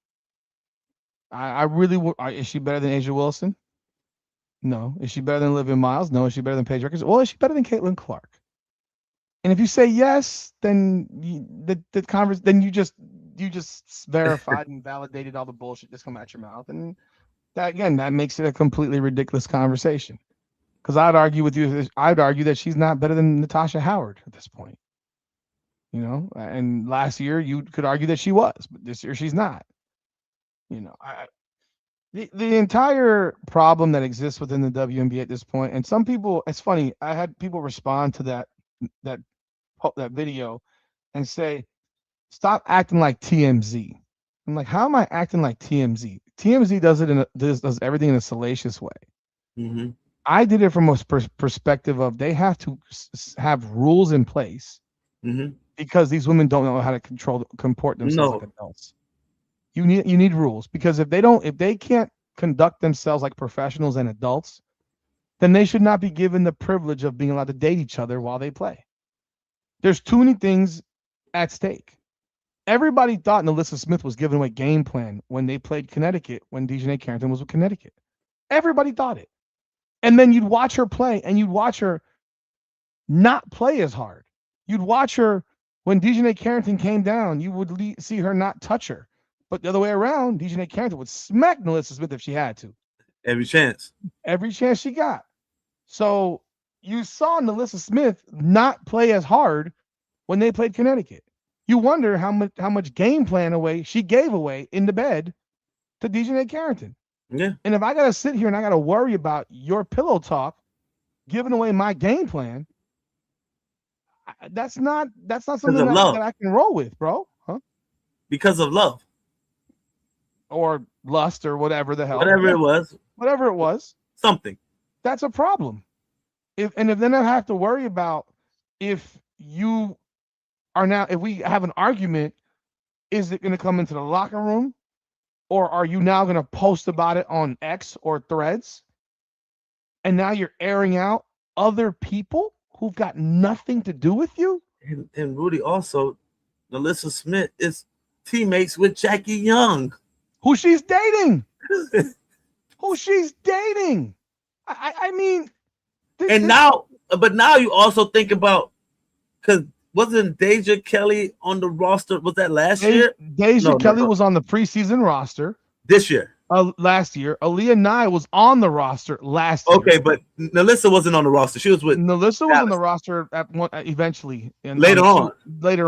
I really is she better than Asia Wilson? No. Is she better than Olivia Miles? No. Is she better than Paige Records? Well, is she better than Caitlin Clark? And if you say yes, then then you just verified and validated all the bullshit that's come out your mouth, and that makes it a completely ridiculous conversation. Because I'd argue that she's not better than Natasha Howard at this point. And last year you could argue that she was, but this year she's not. The entire problem that exists within the WNBA at this point, and some people, it's funny, I had people respond to that video and say, stop acting like TMZ. I'm like, how am I acting like TMZ? TMZ does it does everything in a salacious way. Mm-hmm. I did it from a perspective of they have to have rules in place because these women don't know how to comport themselves like adults. You need rules, because if they can't conduct themselves like professionals and adults, then they should not be given the privilege of being allowed to date each other while they play. There's too many things at stake. Everybody thought Alyssa Smith was giving away game plan when they played Connecticut, when Dejanay Carrington was with Connecticut. Everybody thought it. And then you'd watch her play, and you'd watch her not play as hard. You'd watch her when Dejanay Carrington came down, you would see her not touch her. But the other way around, Dejanay Carrington would smack Alyssa Smith if she had to. Every chance she got. So you saw Alyssa Smith not play as hard when they played Connecticut. You wonder how much game plan she gave away in the bed to Dejanay Carrington. Yeah. And if I gotta sit here and I gotta worry about your pillow talk giving away my game plan, that's not something that I can roll with, bro. Huh? Because of love. Or lust, or whatever the hell. Whatever it was. Something. That's a problem. If then I have to worry about if we have an argument, is it going to come into the locker room, or are you now going to post about it on X or Threads? And now you're airing out other people who've got nothing to do with you? And Rudy, also, Alyssa Smith is teammates with Jackie Young. Who she's dating. I mean. But now you also think about, because wasn't Deja Kelly on the roster? Was that last year? Deja Kelly was on the preseason roster. This year. Last year. Aaliyah Nye was on the roster last year. Okay, but Nalissa wasn't on the roster. She was with Nalissa was on the roster eventually. Later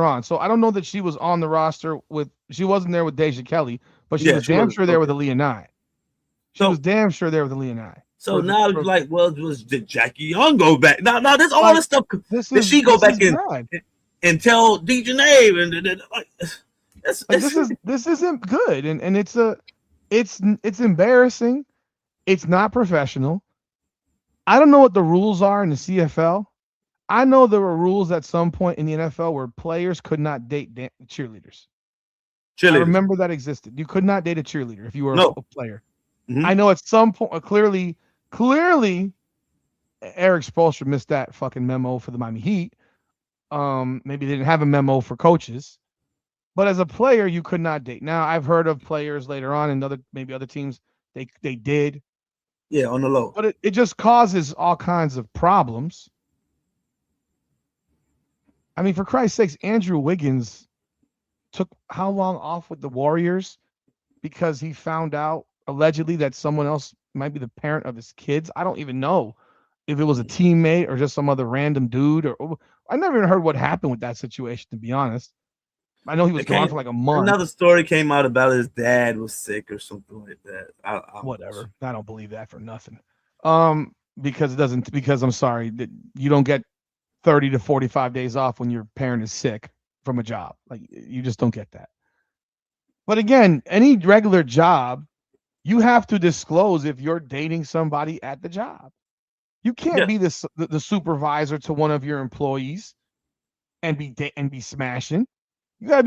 on. So I don't know that she was on the roster she wasn't there with Deja Kelly, but she was damn sure there with Aaliyah Nye. She was damn sure there with Aaliyah Nye. So now, did Jackie Young go back? Now, there's all this stuff. Did she go back and tell Dejanay? This isn't good, and it's embarrassing. It's not professional. I don't know what the rules are in the CFL. I know there were rules at some point in the NFL where players could not date cheerleaders. I remember that existed. You could not date a cheerleader if you were a player. Mm-hmm. I know at some point, clearly, Eric Spoelstra missed that fucking memo for the Miami Heat. Maybe they didn't have a memo for coaches. But as a player, you could not date. Now, I've heard of players later on in maybe other teams, they did. Yeah, on the low. But it just causes all kinds of problems. I mean, for Christ's sakes, Andrew Wiggins took how long off with the Warriors because he found out allegedly that someone else might be the parent of his kids. I don't even know if it was a teammate or just some other random dude. Or I never even heard what happened with that situation, to be honest. I know he was gone for like a month. Another story came out about his dad was sick or something like that. Whatever. I don't believe that for nothing. Because I'm sorry that you don't get 30 to 45 days off when your parent is sick from a job. Like, you just don't get that. But again, any regular job, you have to disclose if you're dating somebody at the job. You can't be the supervisor to one of your employees and be smashing. You gotta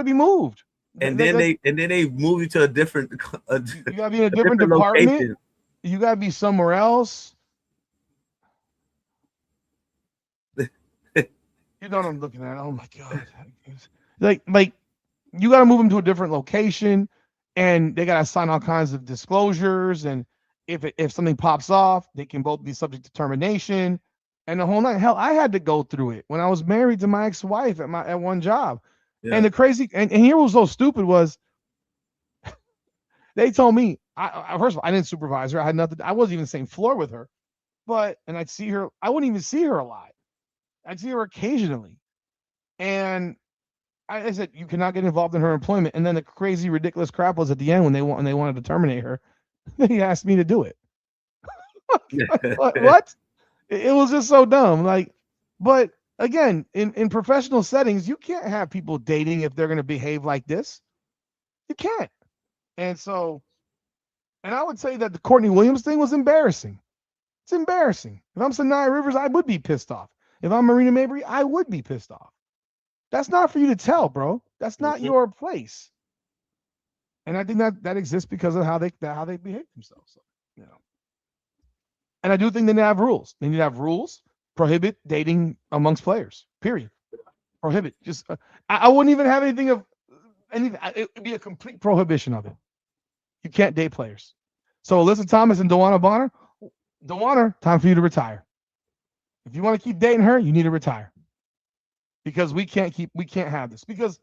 be moved. And then they move you to a different. You gotta be in a different department. Location. You gotta be somewhere else. You know what I'm looking at? Oh my god! Like you gotta move them to a different location, and they gotta sign all kinds of disclosures. And if something pops off, they can both be subject to termination. And the whole night. Hell, I had to go through it when I was married to my ex-wife at one job. Yeah. And the crazy and here was so stupid was they told me I first of all I didn't supervise her. I had nothing. I wasn't even the same floor with her, and I'd see her. I wouldn't even see her a lot. I'd see her occasionally, and I said you cannot get involved in her employment. And then the crazy ridiculous crap was at the end when they wanted to terminate her. They asked me to do it. What? It was just so dumb. But. Again, in professional settings, you can't have people dating if they're going to behave like this. You can't. And I would say that the Courtney Williams thing was embarrassing. It's embarrassing. If I'm Sanaya Rivers, I would be pissed off. If I'm Marina Mabrey, I would be pissed off. That's not for you to tell, bro. That's not your place. And I think that exists because of how they behave themselves. So, And I do think they need to have rules. They need to have rules. Prohibit dating amongst players. Period. Prohibit. Just I wouldn't even have anything. It would be a complete prohibition of it. You can't date players. So Alyssa Thomas and DeWanna Bonner. DeWanna, time for you to retire. If you want to keep dating her, you need to retire. Because we can't have this. Because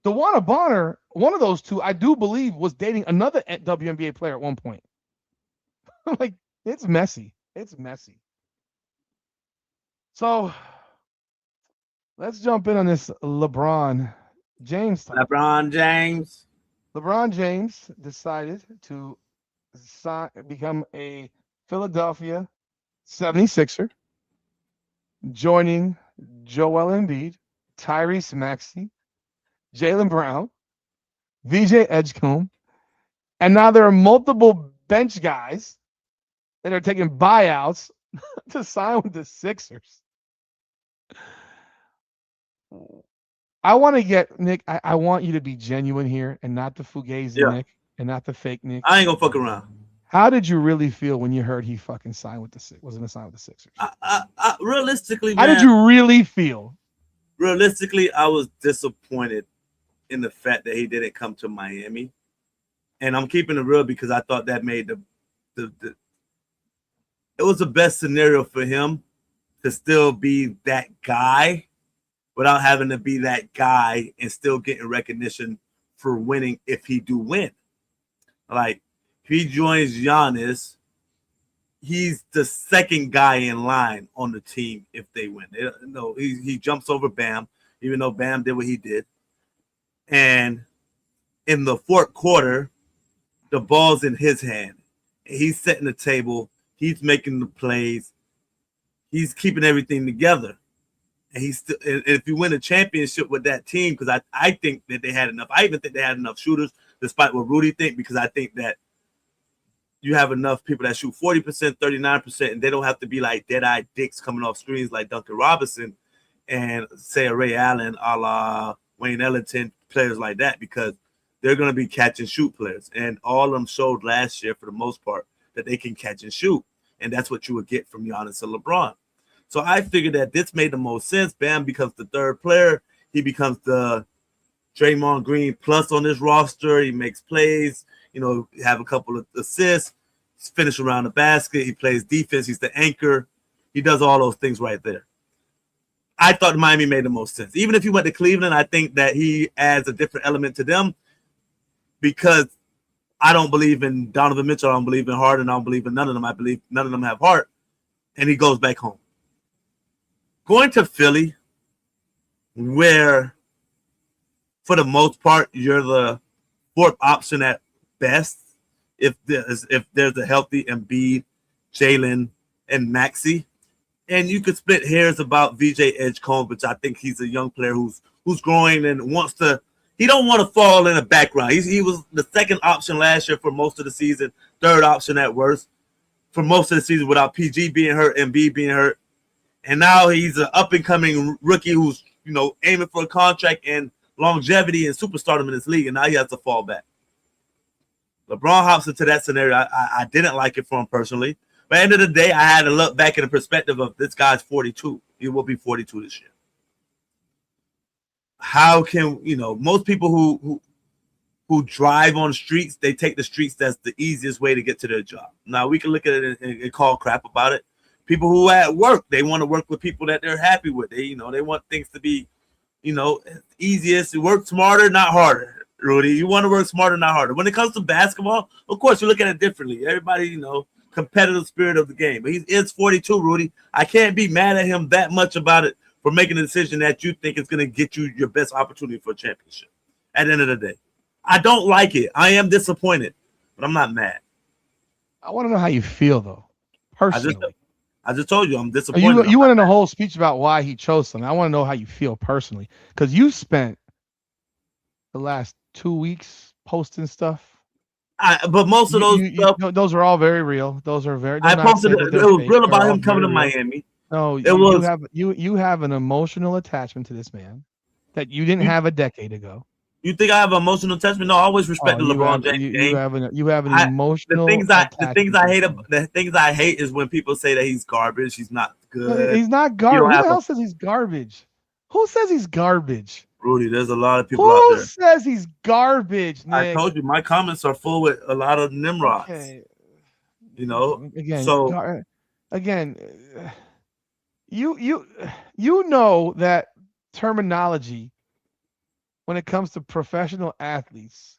DeWanna Bonner, one of those two, I do believe, was dating another WNBA player at one point. Like, it's messy. It's messy. So let's jump in on this LeBron James. LeBron James decided to become a Philadelphia 76er, joining Joel Embiid, Tyrese Maxey, Jaylen Brown, VJ Edgecombe, and now there are multiple bench guys that are taking buyouts to sign with the Sixers. I want to get Nick. I want you to be genuine here and not the fugazi Nick and not the fake Nick. I ain't gonna fuck around. How did you really feel when you heard he fucking signed with the Sixers? Wasn't gonna sign with the Sixers? Realistically, how did you really feel? Realistically, I was disappointed in the fact that he didn't come to Miami, and I'm keeping it real because I thought that made it was the best scenario for him to still be that guy without having to be that guy and still getting recognition for winning if he do win. Like, if he joins Giannis, he's the second guy in line on the team if they win. He jumps over Bam, even though Bam did what he did. And in the fourth quarter, the ball's in his hand. He's setting the table. He's making the plays. He's keeping everything together. And he's still, and if you win a championship with that team, because I think that they had enough. I even think they had enough shooters, despite what Rudy think, because I think that you have enough people that shoot 40%, 39%, and they don't have to be like dead-eyed dicks coming off screens like Duncan Robinson and say a Ray Allen, a la Wayne Ellington, players like that, because they're going to be catch and shoot players. And all of them showed last year, for the most part, that they can catch and shoot. And that's what you would get from Giannis and LeBron. So I figured that this made the most sense. Bam becomes the third player. He becomes the Draymond Green plus on this roster. He makes plays, have a couple of assists, finish around the basket. He plays defense. He's the anchor. He does all those things right there. I thought Miami made the most sense. Even if he went to Cleveland, I think that he adds a different element to them because I don't believe in Donovan Mitchell. I don't believe in Harden. I don't believe in none of them. I believe none of them have heart. And he goes back home. Going to Philly, where for the most part you're the fourth option at best, if there's a healthy Embiid, Jalen, and Maxey. And you could split hairs about VJ Edgecombe, which I think he's a young player who's growing and wants to. He don't want to fall in the background. He was the second option last year for most of the season, third option at worst for most of the season without PG being hurt and B being hurt. And now he's an up-and-coming rookie who's, aiming for a contract and longevity and superstardom in this league, and now he has to fall back. LeBron hops into that scenario. I didn't like it for him personally. But at the end of the day, I had to look back in the perspective of this guy's 42. He will be 42 this year. How can, most people who drive on the streets, they take the streets. That's the easiest way to get to their job. Now, we can look at it and call crap about it. People who at work, they want to work with people that they're happy with. They want things to be, easiest. Work smarter, not harder, Rudy. You want to work smarter, not harder. When it comes to basketball, of course, you look at it differently. Everybody, competitive spirit of the game. But he is 42, Rudy. I can't be mad at him that much about it for making a decision that you think is going to get you your best opportunity for a championship at the end of the day. I don't like it. I am disappointed, but I'm not mad. I want to know how you feel, though, personally. I just told you I'm disappointed. You went in a whole speech about why he chose them. I want to know how you feel personally because you spent the last 2 weeks posting stuff. But most of those those are all very real. Those are very. I posted it was real about him coming to Miami. No, you have an emotional attachment to this man that you didn't have a decade ago. You think I have an emotional attachment? No, I always respect the LeBron James. You have an emotional. The things I hate is when people say that he's garbage. He's not good. He's not garbage. Who else says he's garbage? Who says he's garbage? Rudy, there's a lot of people out there. Who says he's garbage, Nick? I told you my comments are full with a lot of Nimrods. Okay. Again, you know that terminology when it comes to professional athletes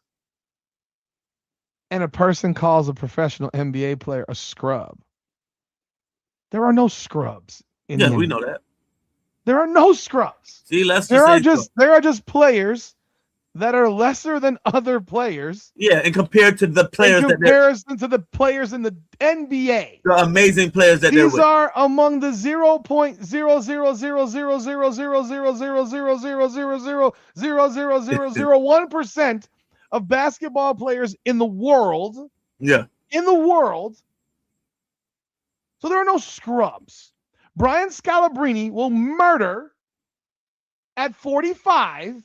and a person calls a professional NBA player a scrub. There are no scrubs in the NBA. We know that. There are no scrubs. See, there are just players that are lesser than other players. Yeah, and compared to the players in comparison to the players in the NBA. The amazing players that they're with. These are among the 0.0000000000000000001% of basketball players in the world. Yeah. In the world. So there are no scrubs. Brian Scalabrine will murder at 45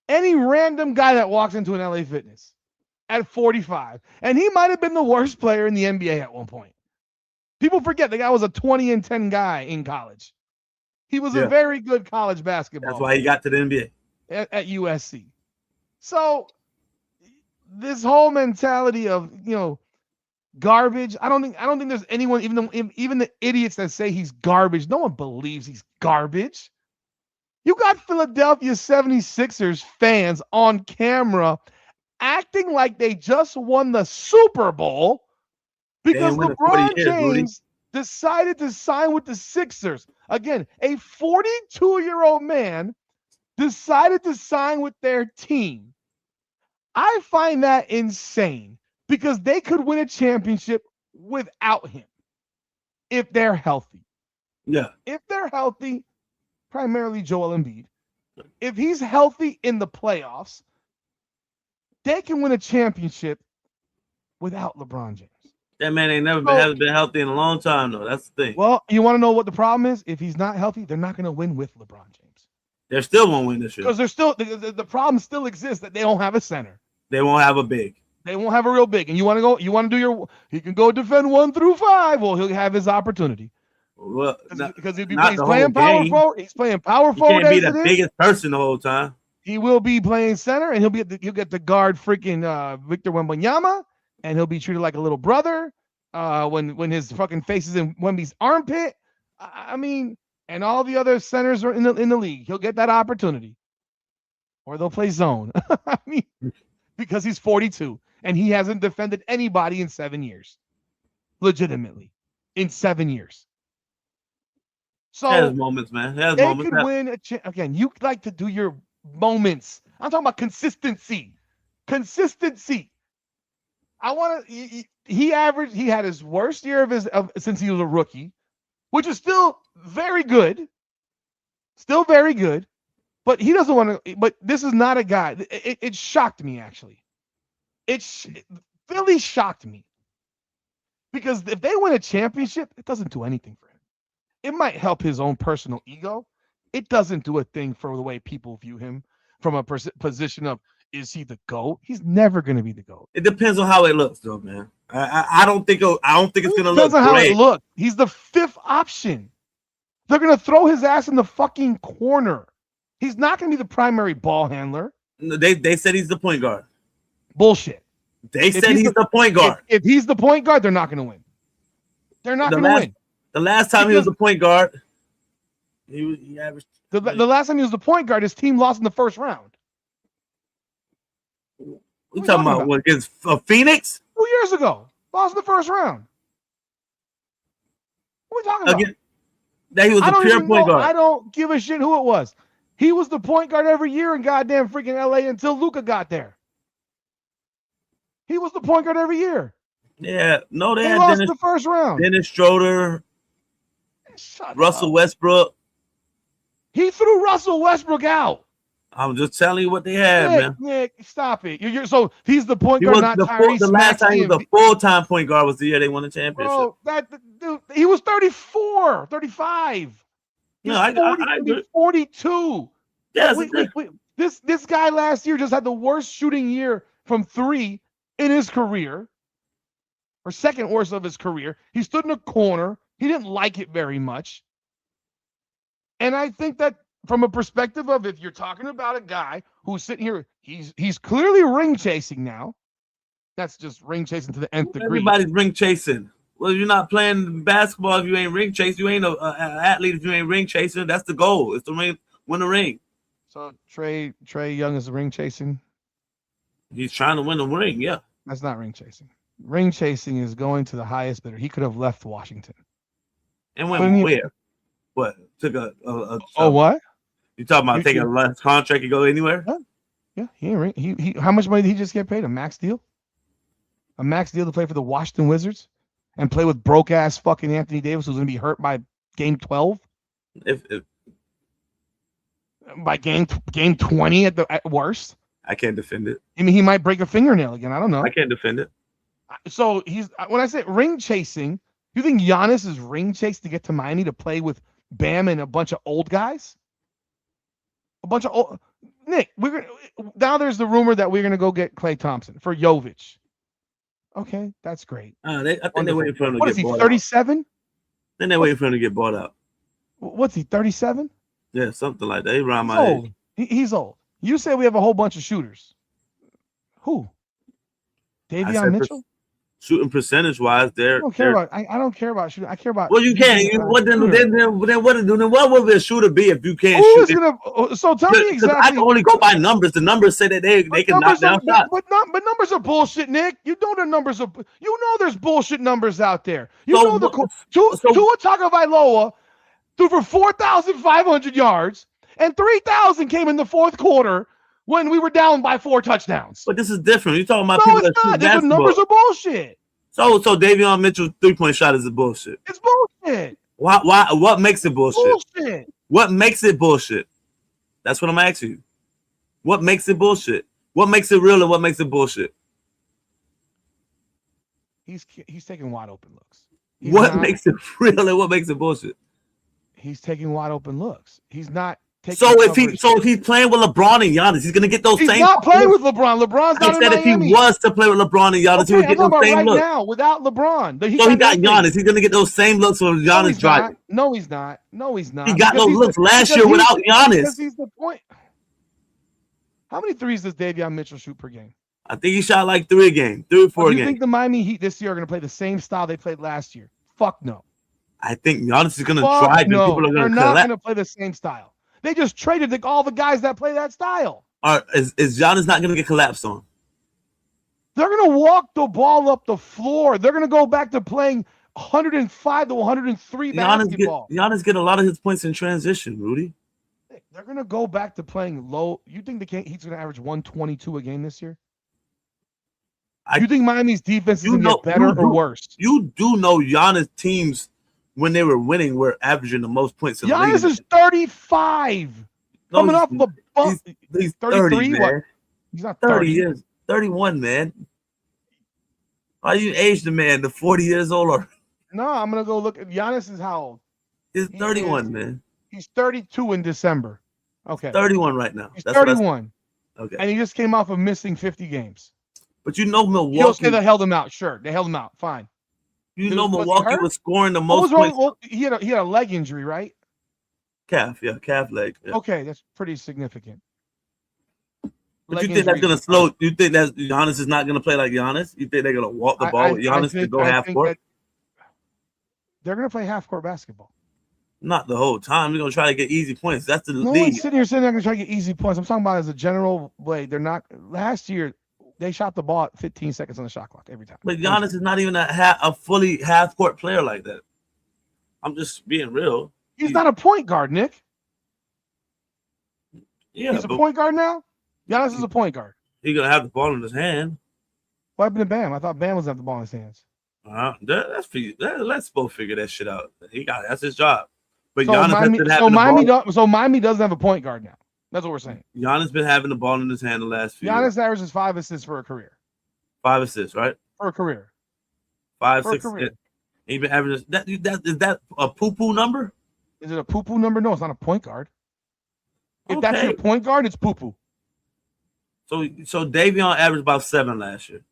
any random guy that walks into an LA Fitness at 45. And he might have been the worst player in the NBA at one point. People forget the guy was a 20-10 guy in college. He was a very good college basketball player. That's why he got to the NBA. At USC. So this whole mentality of, garbage. I don't think there's anyone, even the idiots that say he's garbage, no one believes he's garbage. You got Philadelphia 76ers fans on camera acting like they just won the Super Bowl because LeBron James decided to sign with the Sixers. Again, a 42-year-old man decided to sign with their team. I find that insane. Because they could win a championship without him if they're healthy. Yeah. If they're healthy, primarily Joel Embiid. If he's healthy in the playoffs, they can win a championship without LeBron James. That man hasn't been healthy in a long time, though. That's the thing. Well, you want to know what the problem is? If he's not healthy, they're not going to win with LeBron James. They still won't win this year. Because the problem still exists that they don't have a center. They won't have a big. They won't have a real big. And you want to do he can go defend 1 through 5. Well, he'll have his opportunity. Well, because he's playing power forward. He's playing power forward. He can't be the biggest person the whole time. He will be playing center, and he'll get the guard freaking Victor Wembanyama, and he'll be treated like a little brother when his fucking face is in Wemby's armpit. I mean, and all the other centers are in the league. He'll get that opportunity, or they'll play zone. I mean, because he's 42 and he hasn't defended anybody in 7 years, legitimately, in 7 years. So he has moments, man. He has they moments. could win again. You like to do your moments. I'm talking about consistency. Consistency. I want to. He had his worst year since he was a rookie, which is still very good. Still very good. But he doesn't want to. But this is not a guy. It shocked me, actually. Philly shocked me. Because if they win a championship, it doesn't do anything for him. It might help his own personal ego. It doesn't do a thing for the way people view him from a position of, is he the GOAT? He's never going to be the GOAT. It depends on how it looks, though, man. I don't think it's going to look Depends on how great. it looks. He's the fifth option. They're going to throw his ass in the fucking corner. He's not going to be the primary ball handler. They said he's the point guard. Bullshit. They said he's the point guard. If he's the point guard, they're not going to win. They're not going to win. The last time he was the point guard, he averaged. The last time he was the point guard, his team lost in the first round. We talking about what, against Phoenix? 2 years ago. Lost in the first round. What are we talking about? Again, that he was the pure point guard. I don't give a shit who it was. He was the point guard every year in goddamn freaking LA until Luka got there. He was the point guard every year. Yeah, no, they lost in the first round. Dennis Schroeder, Russell Westbrook. He threw Russell Westbrook out. I'm just telling you what they had, man. Nick, stop it. So he's the point guard, not Tyrese. The last time he was a full-time point guard was the year they won the championship. Bro, dude, he was 34, 35. No, I agree. 42. Yes, wait. This guy last year just had the worst shooting year from three in his career, or second worst of his career. He stood in a corner. He didn't like it very much. And I think that from a perspective of, if you're talking about a guy who's sitting here, he's clearly ring chasing now. That's just ring chasing to the nth degree. Everybody's ring chasing. Well, you're not playing basketball if you ain't ring chasing. You ain't an athlete if you ain't ring chasing. That's the goal. It's to win the ring. So Trae Young is ring chasing. He's trying to win the ring. Yeah, that's not ring chasing. Ring chasing is going to the highest bidder. He could have left Washington. And went where? What? Took what? You talking about taking a less contract and go anywhere? Yeah, he ain't ring. He how much money did he just get paid? A max deal? A max deal to play for the Washington Wizards and play with broke ass fucking Anthony Davis, who's gonna be hurt by game 12? By game 20 at worst. I can't defend it. I mean, he might break a fingernail again. I don't know. I can't defend it. So when I say ring chasing, you think Giannis is ring chase to get to Miami to play with Bam and a bunch of old guys? A bunch of old Nick. Now there's the rumor that we're gonna go get Klay Thompson for Jovic. Okay, that's great. I think they're waiting for him to what get is he, bought 37? out. Then they're waiting for him to get bought out. What's he, 37? Yeah, something like that. He's around my age. He's old. You say we have a whole bunch of shooters. Who? Davion Mitchell? Shooting percentage wise, I don't care about shooting. I care about. Well, you can't. What would a shooter be if you can't shoot? So tell me exactly. I can only go by numbers. The numbers say that they can knock down shots. But numbers are bullshit, Nick. You know the numbers are. You know there's bullshit numbers out there. Tua Tagovailoa threw for 4,500 yards, and 3,000 came in the fourth quarter when we were down by 4 touchdowns. But this is different. You're talking about people that shoot basketball. The numbers are bullshit. So Davion Mitchell's 3-point shot is a bullshit. It's bullshit. Why? What makes it bullshit? Bullshit. What makes it bullshit? That's what I'm asking you. What makes it bullshit? What makes it real and what makes it bullshit? He's taking wide open looks. What makes it real and what makes it bullshit? He's taking wide open looks. He's not. So if he's playing with LeBron and Giannis, he's gonna get those same. He's not playing with LeBron. LeBron's not in Miami. If he was to play with LeBron and Giannis, he would get those same looks. Now, without LeBron, so he got Giannis. He's gonna get those same looks with Giannis driving. No, he's not. No, he's not. He got those looks last year without Giannis. Because he's the point. How many threes does Davion Mitchell shoot per game? I think he shot like 3 a game, 3 or 4 Do a you game. think the Miami Heat this year are going to play the same style they played last year? Fuck no. I think Giannis is going to Fuck drive and no. people are They're going to not collapse. going to play the same style. They just traded all the guys that play that style. Is Giannis not going to get collapsed on? They're going to walk the ball up the floor. They're going to go back to playing 105 to 103 basketball. Giannis get a lot of his points in transition, Rudy. They're going to go back to playing low. You think the Heat's going to average 122 a game this year? You think Miami's defense is going to get better or worse? You do know Giannis teams, when they were winning, were averaging the most points in the league. Giannis is 35. Coming off of a bump. He's 30, man. What? He's not 30 years. 31, man. Why you age the man to 40 years old? Or no, I'm going to go look at Giannis is how old? He's 31, man. He's 32 in December. Okay. 31 right now. He's 31. Okay. And he just came off of missing 50 games. But you know Milwaukee. You'll say they held him out. Sure, they held him out. Fine. You know Milwaukee was scoring the most points. Well, he had a leg injury, right? Calf leg. Yeah. Okay, that's pretty significant. But you think that's gonna slow? You think that Giannis is not gonna play like Giannis? You think they're gonna walk the ball with Giannis to go half court? They're gonna play half court basketball. Not the whole time. They're gonna try to get easy points. That's the league. No one's sitting here saying they're gonna try to get easy points. I'm talking about as a general way. They're not. Last year, they shot the ball at 15 seconds on the shot clock every time. But Giannis is not even a fully half court player like that. I'm just being real. He's not a point guard, Nick. Yeah, he's a point guard now. Giannis is a point guard. He's gonna have the ball in his hand. What happened to Bam? I thought Bam was have the ball in his hands. Let's both figure that shit out. That's his job. But so Giannis Miami doesn't have a point guard now. That's what we're saying. Giannis been having the ball in his hand the last few Giannis years. averages 5 assists for a career. 5 assists, right? For a career. 5, 6. He been averaging is that a poo-poo number? Is it a poo-poo number? No, it's not a point guard. If that's your point guard, it's poo-poo. So Davion averaged about 7 last year.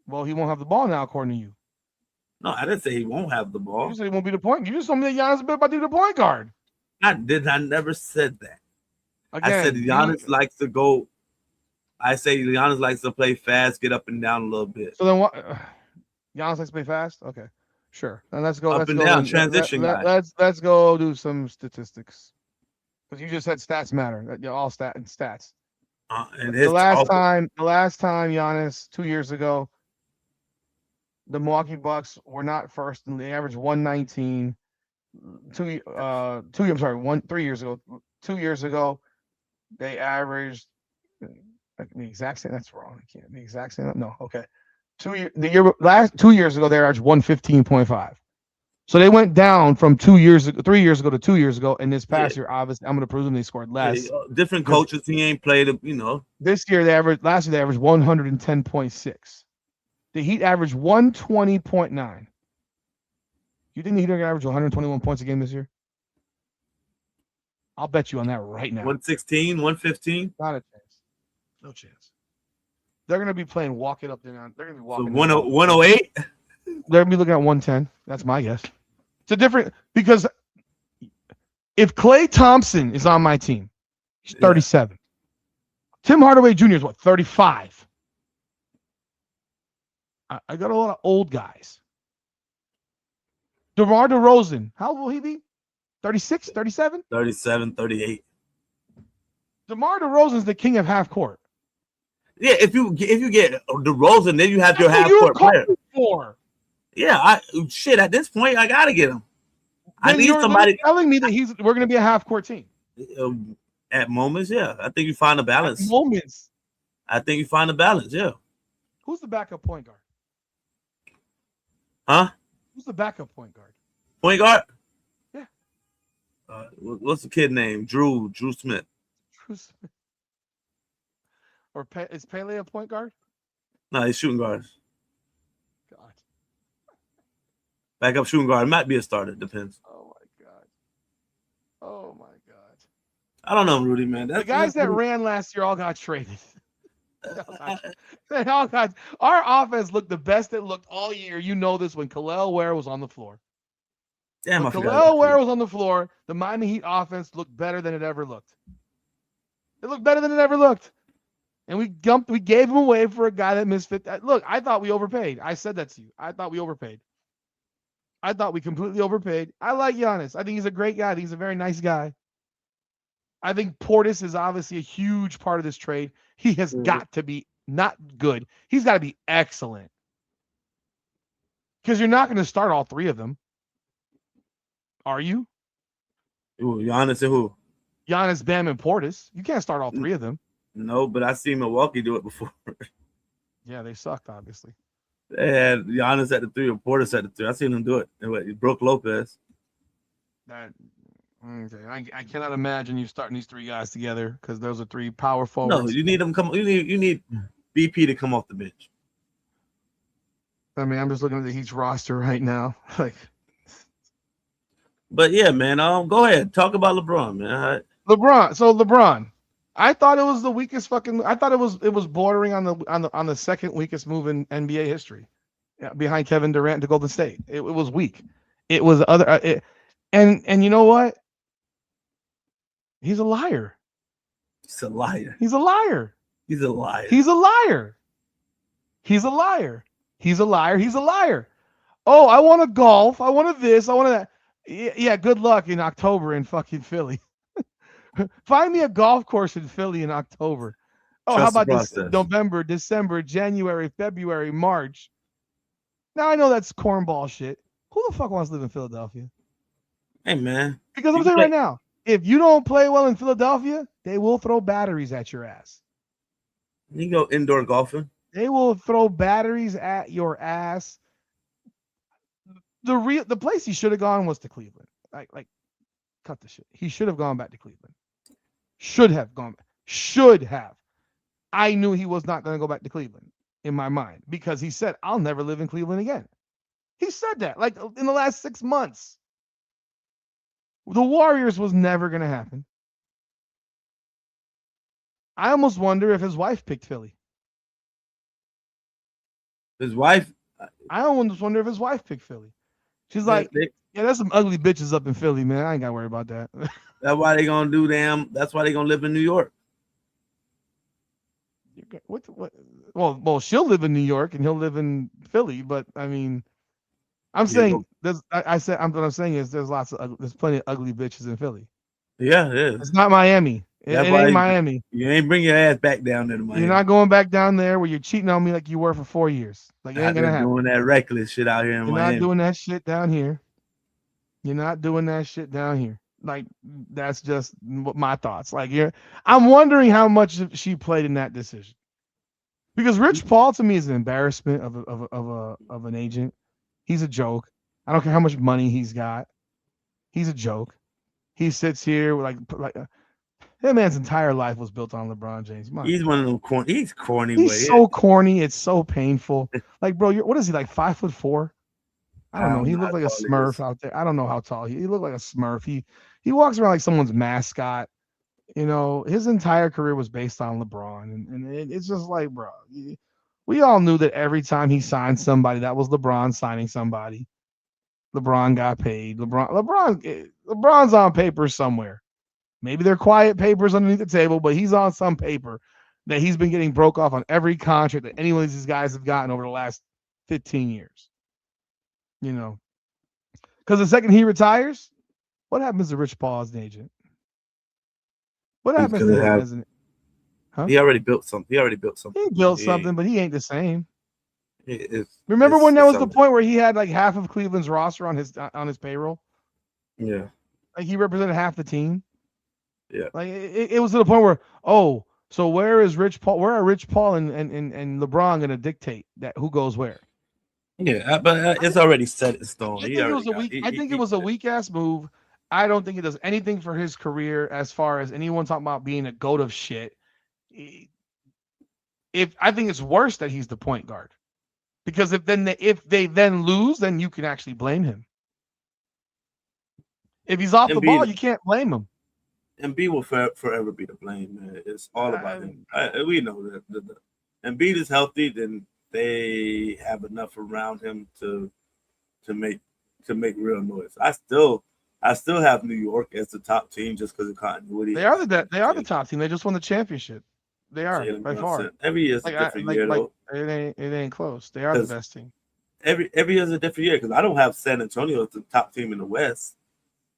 Well, he won't have the ball now, according to you. No, I didn't say he won't have the ball. You said he won't be the point. You just told me that Giannis is about to be the point guard. I never said that. Again, I said Giannis likes to go. I say Giannis likes to play fast, get up and down a little bit. So then what? Giannis likes to play fast? Okay. Sure. And let's go. Up and down, transition guy. Let's go do some statistics. Because you just said stats matter. All stats. And the last time Giannis 2 years ago, the Milwaukee Bucks were not first, and they averaged 119. 3 years ago. 2 years ago, they averaged the exact same. That's wrong. I can't the exact same. No, okay. 2 years ago, they averaged 115.5. So they went down from 3 years ago to 2 years ago, and this past year, obviously, I'm going to presume they scored less. Yeah, different coaches, he ain't played, This year, last year they averaged 110.6. The Heat averaged 120.9. You think the Heat are going to average 121 points a game this year? I'll bet you on that right now. 116, 115? Not a chance. No chance. They're going to be playing walk it up there. They're going to be walking. 108? They're going to be looking at 110. That's my guess. It's a different because if Klay Thompson is on my team, he's 37. Tim Hardaway Jr. is what, 35? I got a lot of old guys. DeMar DeRozan, how old will he be? 36, 37? 37, 38. DeMar DeRozan's the king of half court. Yeah, if you get DeRozan, then you have your half court player. For. Yeah, at this point, I gotta get him. Then I need somebody telling me that we're gonna be a half court team. At moments, yeah. I think you find a balance. At moments. I think you find a balance, yeah. Who's the backup point guard? Huh? Who's the backup point guard? Point guard? Yeah. What's the kid name? Drew Smith. Drew Smith. Or is Pele a point guard? No, he's shooting guards. God. Backup shooting guard. Might be a starter. Depends. Oh my God. Oh my God. I don't know, Rudy, man. The guys that ran last year all got traded. Our offense looked the best it looked all year. You know this when Kel'el Ware was on the floor. Damn, when Kel'el Ware was on the floor, the Miami Heat offense looked better than it ever looked. It looked better than it ever looked. And we gave him away for a guy that missed 50. Look, I thought we overpaid. I said that to you. I thought we overpaid. I thought we completely overpaid. I like Giannis. I think he's a great guy. I think he's a very nice guy. I think Portis is obviously a huge part of this trade. He has got to be not good. He's got to be excellent. Because you're not going to start all three of them. Are you? Who, Giannis and who? Giannis, Bam, and Portis. You can't start all three of them. No, but I've seen Milwaukee do it before. Yeah, they sucked, obviously. They had Giannis at the 3 or Portis at the 3. I've seen them do it. It broke Lopez. Okay. I cannot imagine you starting these three guys together because those are three power forwards. No, you need them come. You need BP to come off the bench. I mean, I'm just looking at the Heat's roster right now. But yeah, man. Go ahead. Talk about LeBron, man. LeBron. I thought it was the weakest fucking. I thought it was bordering on the second weakest move in NBA history, behind Kevin Durant to Golden State. It was weak. It was other. And you know what? He's a liar. He's a liar. He's a liar. He's a liar. He's a liar. He's a liar. He's a liar. He's a liar. Oh, I want to golf. I want to this. I want to that. Yeah, good luck in October in fucking Philly. Find me a golf course in Philly in October. Oh, how about this? November, December, January, February, March. Now I know that's cornball shit. Who the fuck wants to live in Philadelphia? Hey, man. Because I'm saying right now, if you don't play well in Philadelphia, they will throw batteries at your ass. You go indoor golfing. They will throw batteries at your ass. The place he should have gone was to Cleveland. Like, cut the shit. He should have gone back to Cleveland. Should have gone back. Should have. I knew he was not going to go back to Cleveland in my mind because he said, I'll never live in Cleveland again. He said that like in the last 6 months. The Warriors was never going to happen. I almost wonder if his wife picked Philly. His wife? I almost wonder if his wife picked Philly. She's like, yeah, there's some ugly bitches up in Philly, man. I ain't got to worry about that. That's why they going to do them. That's why they going to live in New York. What? Well, she'll live in New York and he'll live in Philly, but I mean, I'm saying there's. I'm what I'm saying is there's plenty of ugly bitches in Philly. Yeah, it is. It's not Miami. It ain't Miami. You ain't bring your ass back down there to Miami. You're not going back down there where you're cheating on me like you were for 4 years. Like it ain't gonna happen. Doing that reckless shit out here in Miami. You're not doing that shit down here. You're not doing that shit down here. Like that's just my thoughts. Like I'm wondering how much she played in that decision. Because Rich Paul to me is an embarrassment of an agent. He's a joke. I don't care how much money he's got. He's a joke. He sits here like that man's entire life was built on LeBron James. He's one of them corny. He's corny. He's so corny. It's so painful. Like, bro, what is he like? 5'4"? I don't know. He looked like a Smurf out there. I don't know how tall he looked like a Smurf. He walks around like someone's mascot. You know, his entire career was based on LeBron, and it's just like, bro, we all knew that every time he signed somebody, that was LeBron signing somebody. LeBron got paid. LeBron's on paper somewhere. Maybe they're quiet papers underneath the table, but he's on some paper that he's been getting broke off on every contract that any one of these guys have gotten over the last 15 years. You know, because the second he retires, what happens to Rich Paul as an agent? What happens to him as an? Huh? He already built something. He built something, but he ain't the same. Remember when that was the point where he had like half of Cleveland's roster on his payroll? Yeah. Like he represented half the team. Yeah. Like it was to the point where, so where is Rich Paul? Where are Rich Paul and LeBron going to dictate that who goes where? Yeah, but it's already set in stone. I think it was a weak ass move. I don't think it does anything for his career as far as anyone talking about being a goat of shit. I think it's worse that he's the point guard, because if they then lose, then you can actually blame him. If he's off the ball, you can't blame him. Embiid will forever be to blame, man. It's all about him. We know that. Embiid is healthy, then they have enough around him to make real noise. I still have New York as the top team just because of continuity. They are the top team. They just won the championship. They are Jalen by far. Brunson. Every year is a different year, though. It ain't close. They are the 'Cause best team. Every year is a different year because I don't have San Antonio as the top team in the West.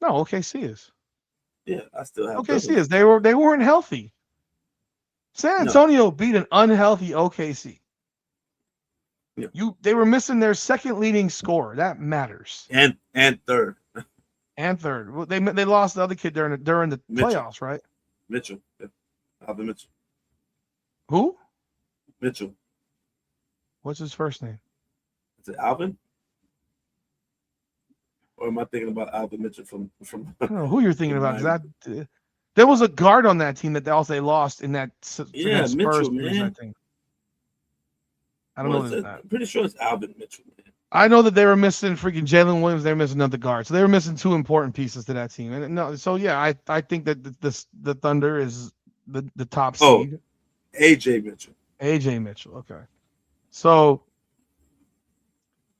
No, OKC is. Yeah, I still have OKC is. They weren't healthy. San Antonio beat an unhealthy OKC. Yeah. They were missing their second leading scorer. That matters. And third. And third. Well, they lost the other kid during the playoffs, right? Mitchell. Yeah. Alvin Mitchell. Who? Mitchell. What's his first name? Is it Alvin? Or am I thinking about Alvin Mitchell from I don't know who you're thinking about. There was a guard on that team that they lost in that Mitchell, Spurs man. series, I think. I don't know. I'm pretty sure it's Alvin Mitchell, man. I know that they were missing freaking Jalen Williams. They were missing another guard, so they were missing two important pieces to that team. And I think that the Thunder is the top seed. AJ Mitchell. AJ Mitchell. Okay, so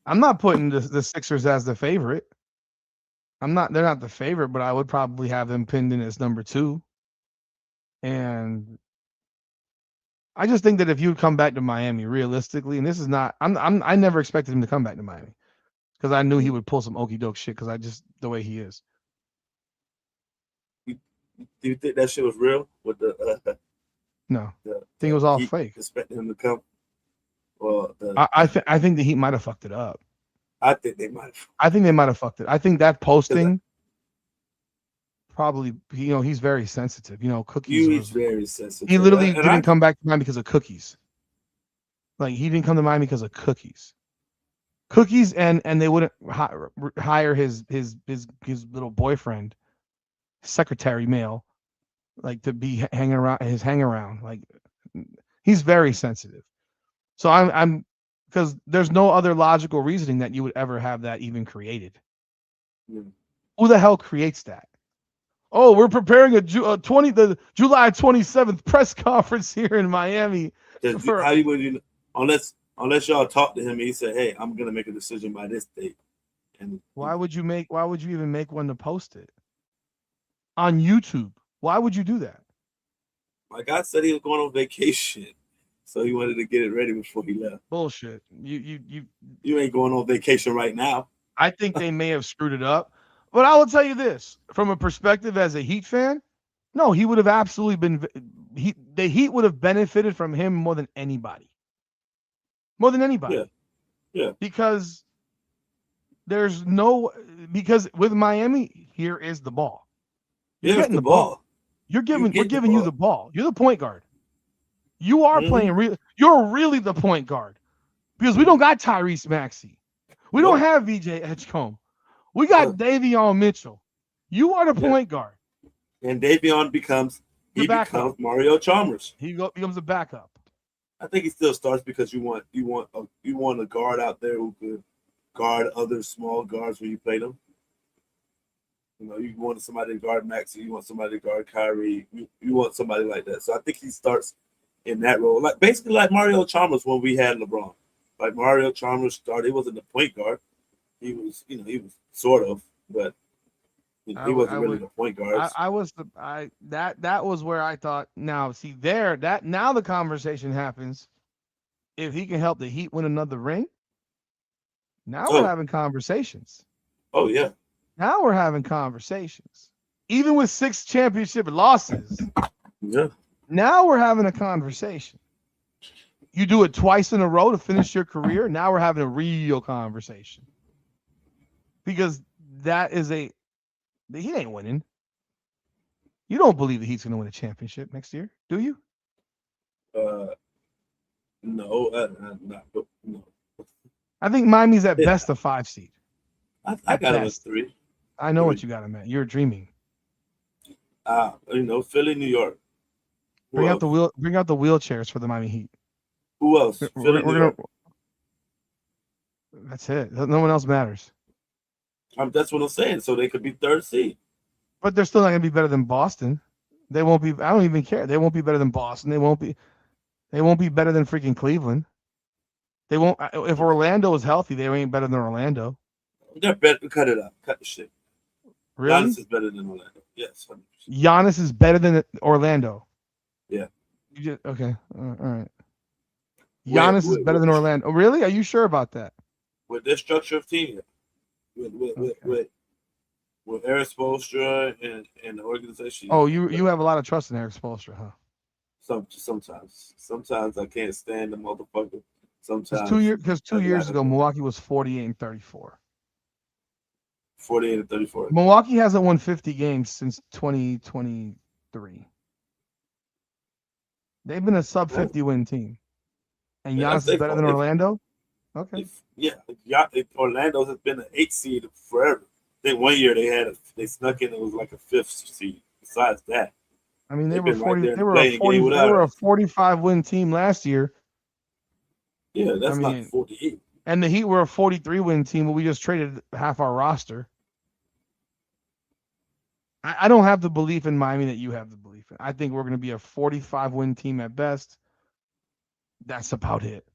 I'm not putting the Sixers as the favorite. They're not the favorite, but I would probably have them pinned in as number 2. And I just think that if you come back to Miami realistically, and this is not, I never expected him to come back to Miami because I knew he would pull some okey doke shit because the way he is. Do you think that shit was real with the? No, I think it was all fake. Expecting him to come. Well, I think the Heat might have fucked it up. I think they might have. I think they might have fucked it. I think that posting probably, he's very sensitive. Cookies. He's very sensitive. He literally didn't come back to Miami because of cookies. Like, he didn't come to Miami because of cookies. Cookies, and they wouldn't hire his little boyfriend, secretary male, like, to be hang around. Like, he's very sensitive. So I'm because there's no other logical reasoning that you would ever have that even created. Who the hell creates that? Oh, we're preparing the July 27th press conference here in Miami. Unless y'all talk to him and he said, "Hey, I'm gonna make a decision by this date." And why would you even make one to post it on YouTube? Why would you do that? My guy said he was going on vacation, so he wanted to get it ready before he left. Bullshit. You ain't going on vacation right now. I think they may have screwed it up. But I will tell you this, from a perspective as a Heat fan, no, he would have absolutely been the Heat would have benefited from him more than anybody. More than anybody. Yeah. Because with Miami, here is the ball. You're getting the ball. We're giving you the ball. You're the point guard. You are playing you're really the point guard. Because we don't got Tyrese Maxey. We don't have VJ Edgecombe. We got Davion Mitchell. You are the point guard. And Davion becomes Mario Chalmers. He becomes a backup. I think he still starts because you want a guard out there who could guard other small guards when you play them. You want somebody to guard Maxey, you want somebody to guard Kyrie, you want somebody like that. So I think he starts in that role, basically like Mario Chalmers when we had LeBron. Like Mario Chalmers started, he wasn't the point guard. He was sort of, but he wasn't really the point guard. That was where I thought. Now, see now the conversation happens. If he can help the Heat win another ring, now we're having conversations. Oh yeah. Now we're having conversations, even with 6 championship losses. Yeah. Now we're having a conversation. You do it twice in a row to finish your career. Now we're having a real conversation. Because the Heat ain't winning. You don't believe the Heat's going to win a championship next year, do you? No, not. No. I think Miami's at best a 5 seed. I got it as 3. I know what you got him at. You're dreaming. Philly, New York. Bring out the wheelchairs for the Miami Heat. Who else? That's it. No one else matters. That's what I'm saying. So they could be 3rd seed. But they're still not going to be better than Boston. They won't be. I don't even care. They won't be better than Boston. They won't be better than freaking Cleveland. They won't. If Orlando is healthy, they ain't better than Orlando. They're better. Cut it out. Cut the shit. Really? Giannis is better than Orlando. Yes. 100%. Giannis is better than Orlando. Yeah. You just okay. All right. With Giannis is with, better with, than Orlando. Oh, really? Are you sure about that? with this structure of team, with with with Okay. with, with Eric Spoelstra and the organization, Oh, you have a lot of trust in Eric Spoelstra, huh? sometimes I can't stand the motherfucker. Because Sometimes because I 2 years got ago, Milwaukee was 48-34. 48 and 34. Milwaukee hasn't won 50 games since 2023. They've been a sub Yeah, 50 win team. And that's Giannis is their better fault. than Orlando? Okay. Orlando has been an 8 seed forever. I think one year they snuck in. It was like a 5th seed. Besides that, I mean, they've been right there in they the were a playing 40 game they without were a us. 45 win team last year. Yeah, I that's not mean, 48. and the Heat were a 43 win team, but we just traded half our roster. I don't have the belief in Miami that you have the belief in. I think we're going to be a 45 win team at best. That's about it.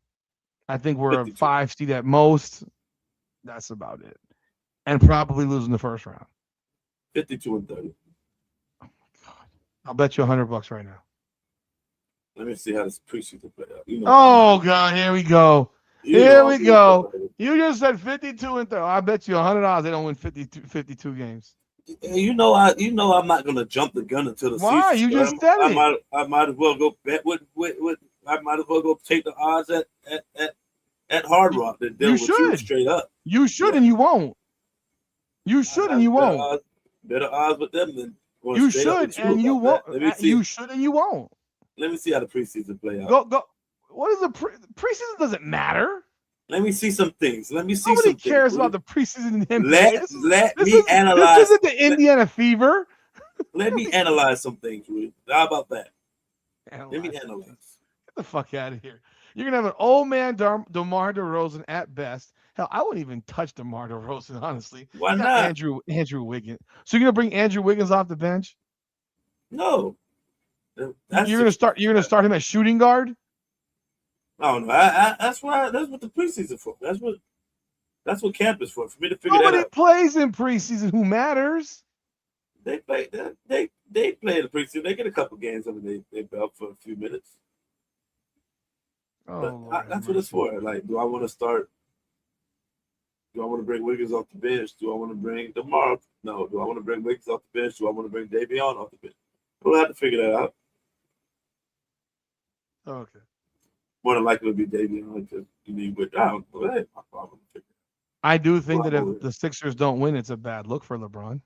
I think we're a 52. 5 seed at most. That's about it. And probably losing the first round. 52 and 30. God. I'll bet you $100 right now. Let me see how this preseason play out. Oh God, here we go. Here we I'm go. excited. You just said 52 and 30. I bet you $100 they don't win 52 games. I'm not gonna jump the gun until the Why? season. You just said it. I might as well go bet with I might as well go take the odds at Hard Rock than deal You with you should. straight up. You should Yeah. and you won't. You should and you won't. Better odds with them than going You straight up should with you and you about won't. that. Let me see. You should and you won't. Let me see how the preseason play out. Go. What is the preseason? Doesn't matter. Let me see some things. Nobody cares about the preseason in the NBA. Let This me analyze. This isn't the Indiana Fever. Let me analyze some things, Rudy. How about that? Let me Analyze. analyze. Get the fuck out of here. You're gonna have an old man DeMar DeRozan at best. Hell, I wouldn't even touch DeMar DeRozan, honestly. Why You got not? Andrew Wiggins. So you're gonna bring Andrew Wiggins off the bench? No. You're gonna start him at shooting guard? I don't know. That's what the preseason for. That's what camp is for me to figure that Nobody out. plays in preseason. Who matters? They play in the preseason. They get a couple games under their belt for a few minutes. Oh, But that's what it's for. Like, do I want to start? Do I want to bring Wiggins off the bench? Do I want to bring DeMar? No. Do I want to bring Wiggins off the bench? Do I want to bring Davion off the bench? We'll have to figure that out. Okay. More than likely, it'll be Davion because you need with down. Well, that ain't my problem. I do think that if the Sixers don't win, it's a bad look for LeBron.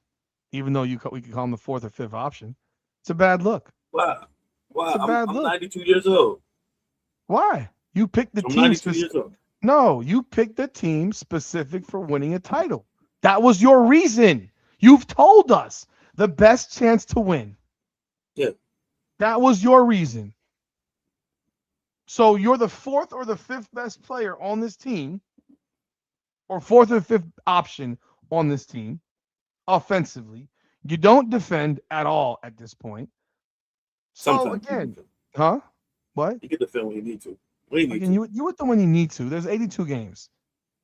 Even though we could call him the 4th or 5th option, it's a bad look. Wow. It's a bad I'm look. 92 years old. Why? You picked the I'm team 92 years old. No, you picked the team specific for winning a title. That was your reason. You've told us the best chance to win. Yeah. That was your reason. So you're the 4th or the 5th best player on this team, or 4th or 5th option on this team, offensively. You don't defend at all at this point. So Sometimes again, huh? What? You can defend when you need to. When you need Again, to. you with them when you need to. There's 82 games.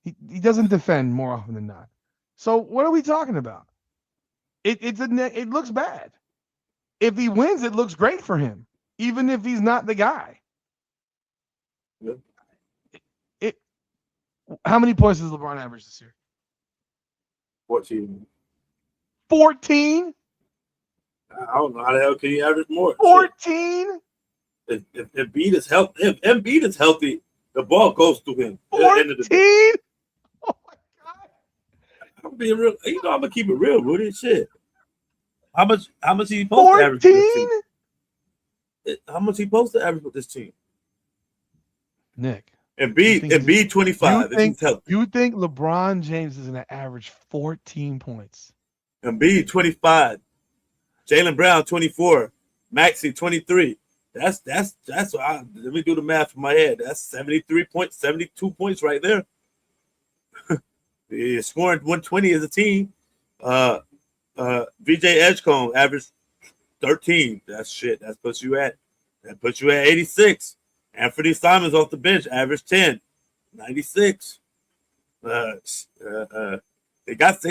He doesn't defend more often than not. So what are we talking about? It looks bad. If he wins, it looks great for him, even if he's not the guy. Yeah. How many points does LeBron average this year? 14. 14? I don't know how the hell can you average more. 14? If Embiid is healthy, the ball goes to him. 14? Oh my God! I'm being real. I'm gonna keep it real, Rudy. Shit. How much he supposed to average with this 14? team? How much he supposed to average with this team? Nick. Embiid 25. You think LeBron James is gonna average 14 points? Embiid 25. Jaylen Brown 24. Maxey 23. That's let me do the math in my head. That's 72 points right there. He's scoring 120 as a team. VJ Edgecombe averaged 13. That's shit. That puts you at 86. Anthony Simons off the bench averaged 10. 96. They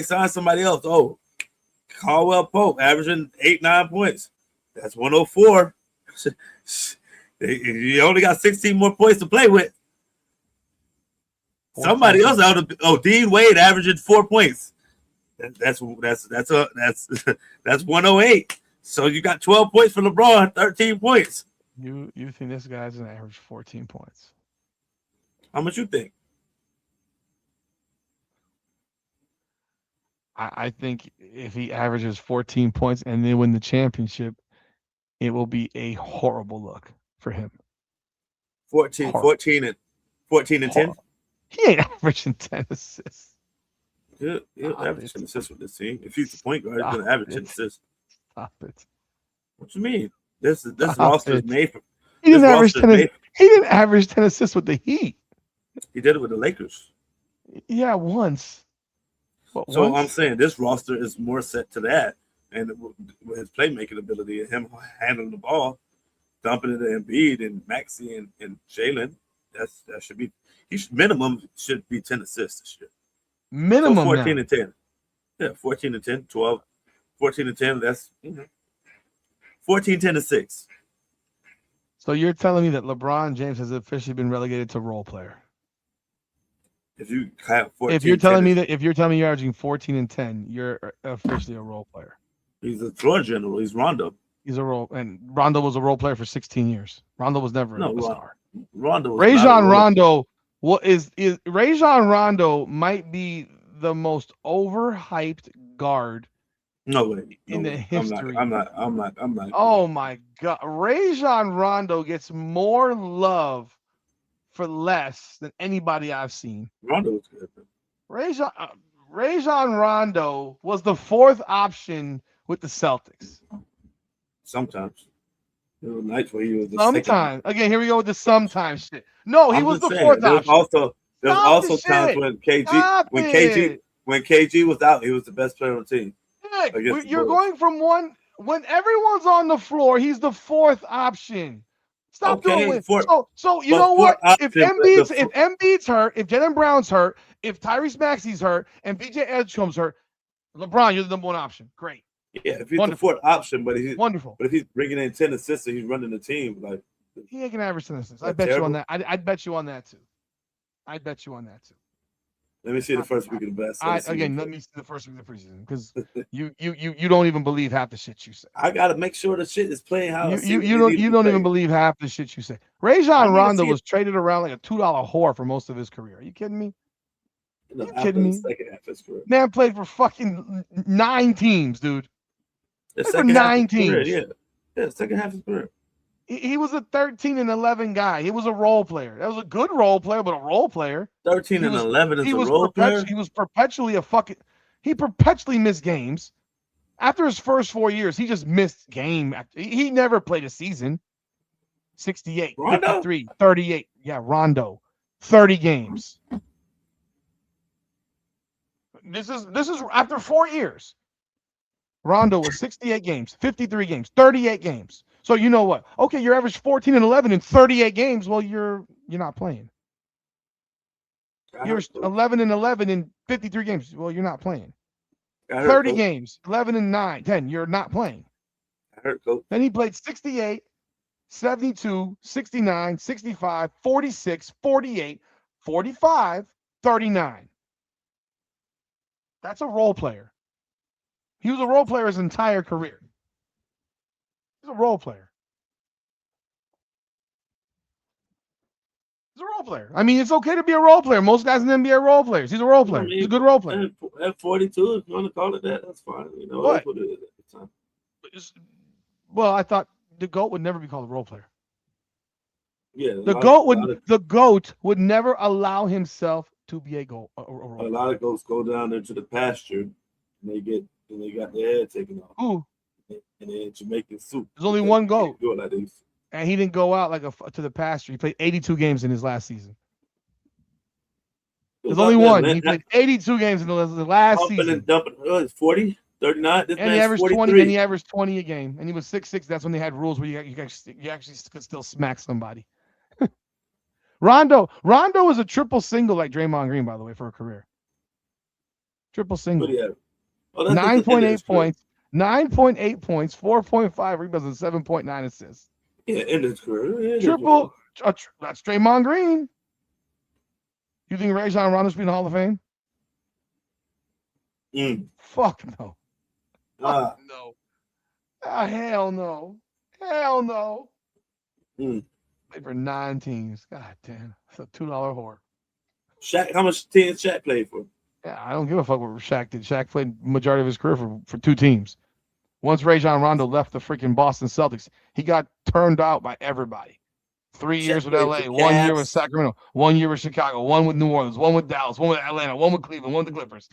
signed somebody else. Oh, Caldwell Pope averaging 8-9 points. That's 104. You only got 16 more points to play with. 14 Somebody else out of Dean Wade averaging 4 points. That's 108. So you got 12 points for LeBron, 13 points. You think this guy's gonna average 14 points? How much you think? I think if he averages 14 points and they win the championship, it will be a horrible look for him. 14 and 10. He ain't averaging 10 assists. He'll average 10 assists with this team. If he's the point guard, he's gonna average 10 assists. Stop it. What you mean? This roster is made for. He didn't average 10. He didn't average 10 assists with the Heat. He did it with the Lakers. Yeah, once. But So once? I'm saying this roster is more set to that, and with his playmaking ability and him handling the ball, dumping it to Embiid and Maxey and Jalen, that should be minimum should be 10 assists this year. Minimum so 14 now. and 10. Yeah, 14 and 10, 12, 14 and 10. That's 14, 10 and 6. So you're telling me that LeBron James has officially been relegated to role player? If you have 14, if you're telling me you're averaging 14 and 10, you're officially a role player. He's a floor general. He's Rondo. He's a role, and Rondo was a role player for 16 years. Rondo was never a star. Rondo. Rajon Rondo. What is Rajon Rondo might be the most overhyped guard. No way. In the history. I'm not. Oh my God. Rajon Rondo gets more love for less than anybody I've seen. Rondo was good. Rajon Rondo was the fourth option with the Celtics. Sometimes. There were nights where he was the sometimes. Again, here we go with the sometimes shit. No, he was the fourth option. There's also times when KG was out, he was the best player on the team. Nick, you're going from one when everyone's on the floor, he's the fourth option. Stop doing it. So you know what? If Embiid's hurt, if Jaylen Brown's hurt, if Tyrese Maxey's hurt, and BJ Edgecombe's hurt, LeBron, you're the number one option. Great. Yeah, if he's the fourth option, but he's wonderful. But if he's bringing in 10 assists and he's running the team, like he ain't gonna average 10 assists. I bet you on that. I'd bet you on that too. I'd bet you on that too. Let me see the first week of the best. Let me see the first week of the preseason because you don't even believe half the shit you say. I gotta make sure the shit is playing how you don't even believe half the shit you say. Rajon Rondo was traded around like a $2 whore for most of his career. Are you kidding me? Are you kidding me? Second half of his career. Man played for fucking 9 teams, dude. For 9 teams. Yeah, second half of his career. He was a 13 and 11 guy. He was a role player. That was a good role player, but a role player. 13 and 11 is a role player. He was perpetually he perpetually missed games. After his first 4 years, he just missed game. He never played a season. 68, Rondo? 53, 38. Yeah, Rondo. 30 games. This is after 4 years. Rondo was 68 games, 53 games, 38 games. So you know what? Okay, you're average 14 and 11 in 38 games. Well, you're not playing. You're 11 and 11 in 53 games. Well, you're not playing. 30 games, 11 and 9, 10. You're not playing. Then he played 68, 72, 69, 65, 46, 48, 45, 39. That's a role player. He was a role player his entire career. He's a role player. He's a role player. I mean, it's okay to be a role player. Most guys in the NBA are role players. He's a role player. He's a good role player. At 42, if you want to call it that, that's fine. You know, that's what it is at the time. Well, I thought the GOAT would never be called a role player. Yeah, the GOAT would never allow himself to be a GOAT. A lot of GOATs go down into the pasture and they got their head taken off. Ooh. And then Jamaican soup. There's only one GOAT. And he didn't go out to the pasture. He played 82 games in his last season. There's only one. He played 82 games in the last season. And dumping, 40, 39. And he averaged 20. And he averaged 20 a game. And he was 6'6". That's when they had rules where you actually could still smack somebody. Rondo is a triple single like Draymond Green, by the way, for a career. Triple single. 9.8 points. 9.8 points, 4.5 rebounds, and 7.9 assists. Yeah, in his career. Triple. That's Draymond Green. You think Rajon Rondo's being in the Hall of Fame? Fuck no. Fuck no. Ah, hell no. Hell no. Played for 9 teams. God damn. That's a $2 whore. Shaq, how much teams Shaq played for? Yeah, I don't give a fuck what Shaq did. Shaq played majority of his career for 2 teams. Once Rajon Rondo left the freaking Boston Celtics, he got turned out by everybody. 3 years with LA, 1 year with Sacramento, 1 year with Chicago, 1 with New Orleans, 1 with Dallas, 1 with Atlanta, 1 with Cleveland, 1 with the Clippers.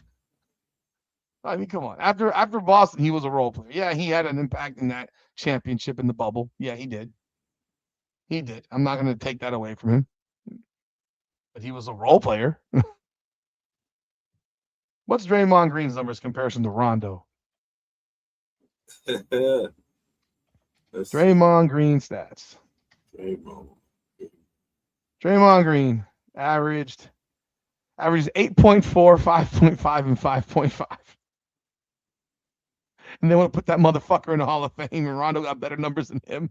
I mean, come on. After Boston, he was a role player. Yeah, he had an impact in that championship in the bubble. Yeah, he did. He did. I'm not going to take that away from him. But he was a role player. What's Draymond Green's numbers comparison to Rondo? Draymond Green stats. Draymond Green averaged 8.4, 5.5, and 5.5. And they want to put that motherfucker in the Hall of Fame, and Rondo got better numbers than him.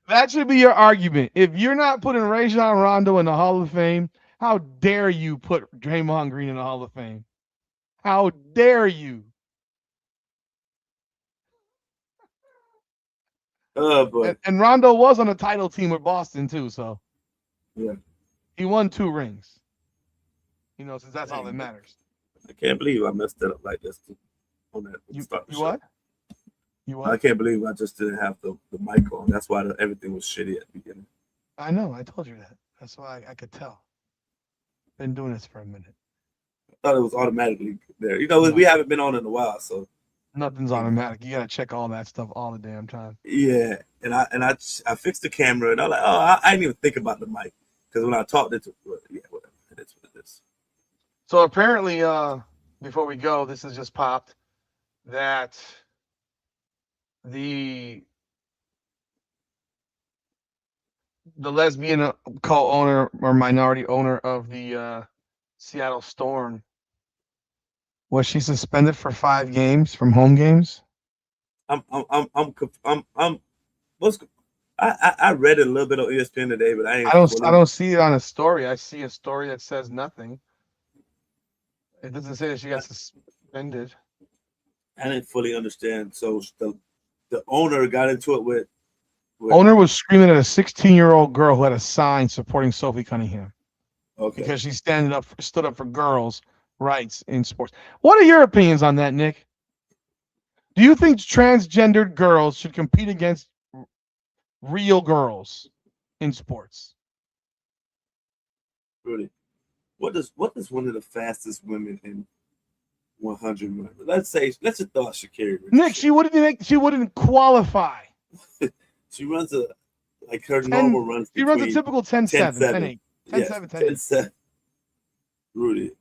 That should be your argument. If you're not putting Rajon Rondo in the Hall of Fame, how dare you put Draymond Green in the Hall of Fame? How dare you? Oh boy. And Rondo was on a title team with Boston too, so yeah, he won 2 rings. You know, since that's all that matters. I can't believe I messed it up like this. On that you what? You what? I can't believe I just didn't have the mic on. That's why everything was shitty at the beginning. I know. I told you that. That's why I could tell. Been doing this for a minute. I thought it was automatically there. You know, we haven't been on in a while, so nothing's automatic. You gotta check all that stuff all the damn time. Yeah, and I fixed the camera, and I'm like, oh, I didn't even think about the mic because when I talked it, yeah, whatever. It is what it is. So apparently, before we go, this has just popped that the lesbian co-owner or minority owner of the Seattle Storm, was she suspended for 5 games from home games? I read it a little bit on ESPN today, but I don't see it on a story. I see a story that says nothing. It doesn't say that she got suspended. I didn't fully understand. So the owner got into it with owner was screaming at a 16-year-old girl who had a sign supporting Sophie Cunningham. Okay. Because she stood up for girls' rights in sports. What are your opinions on that, Nick? Do you think transgendered girls should compete against real girls in sports? Really? What does one of the fastest women in 100 meters? Let's just throw out Sha'Carri. Nick, she wouldn't qualify. She runs her normal runs. She runs a typical 10-7, 10-8. 10-7, 10-8. Rudy,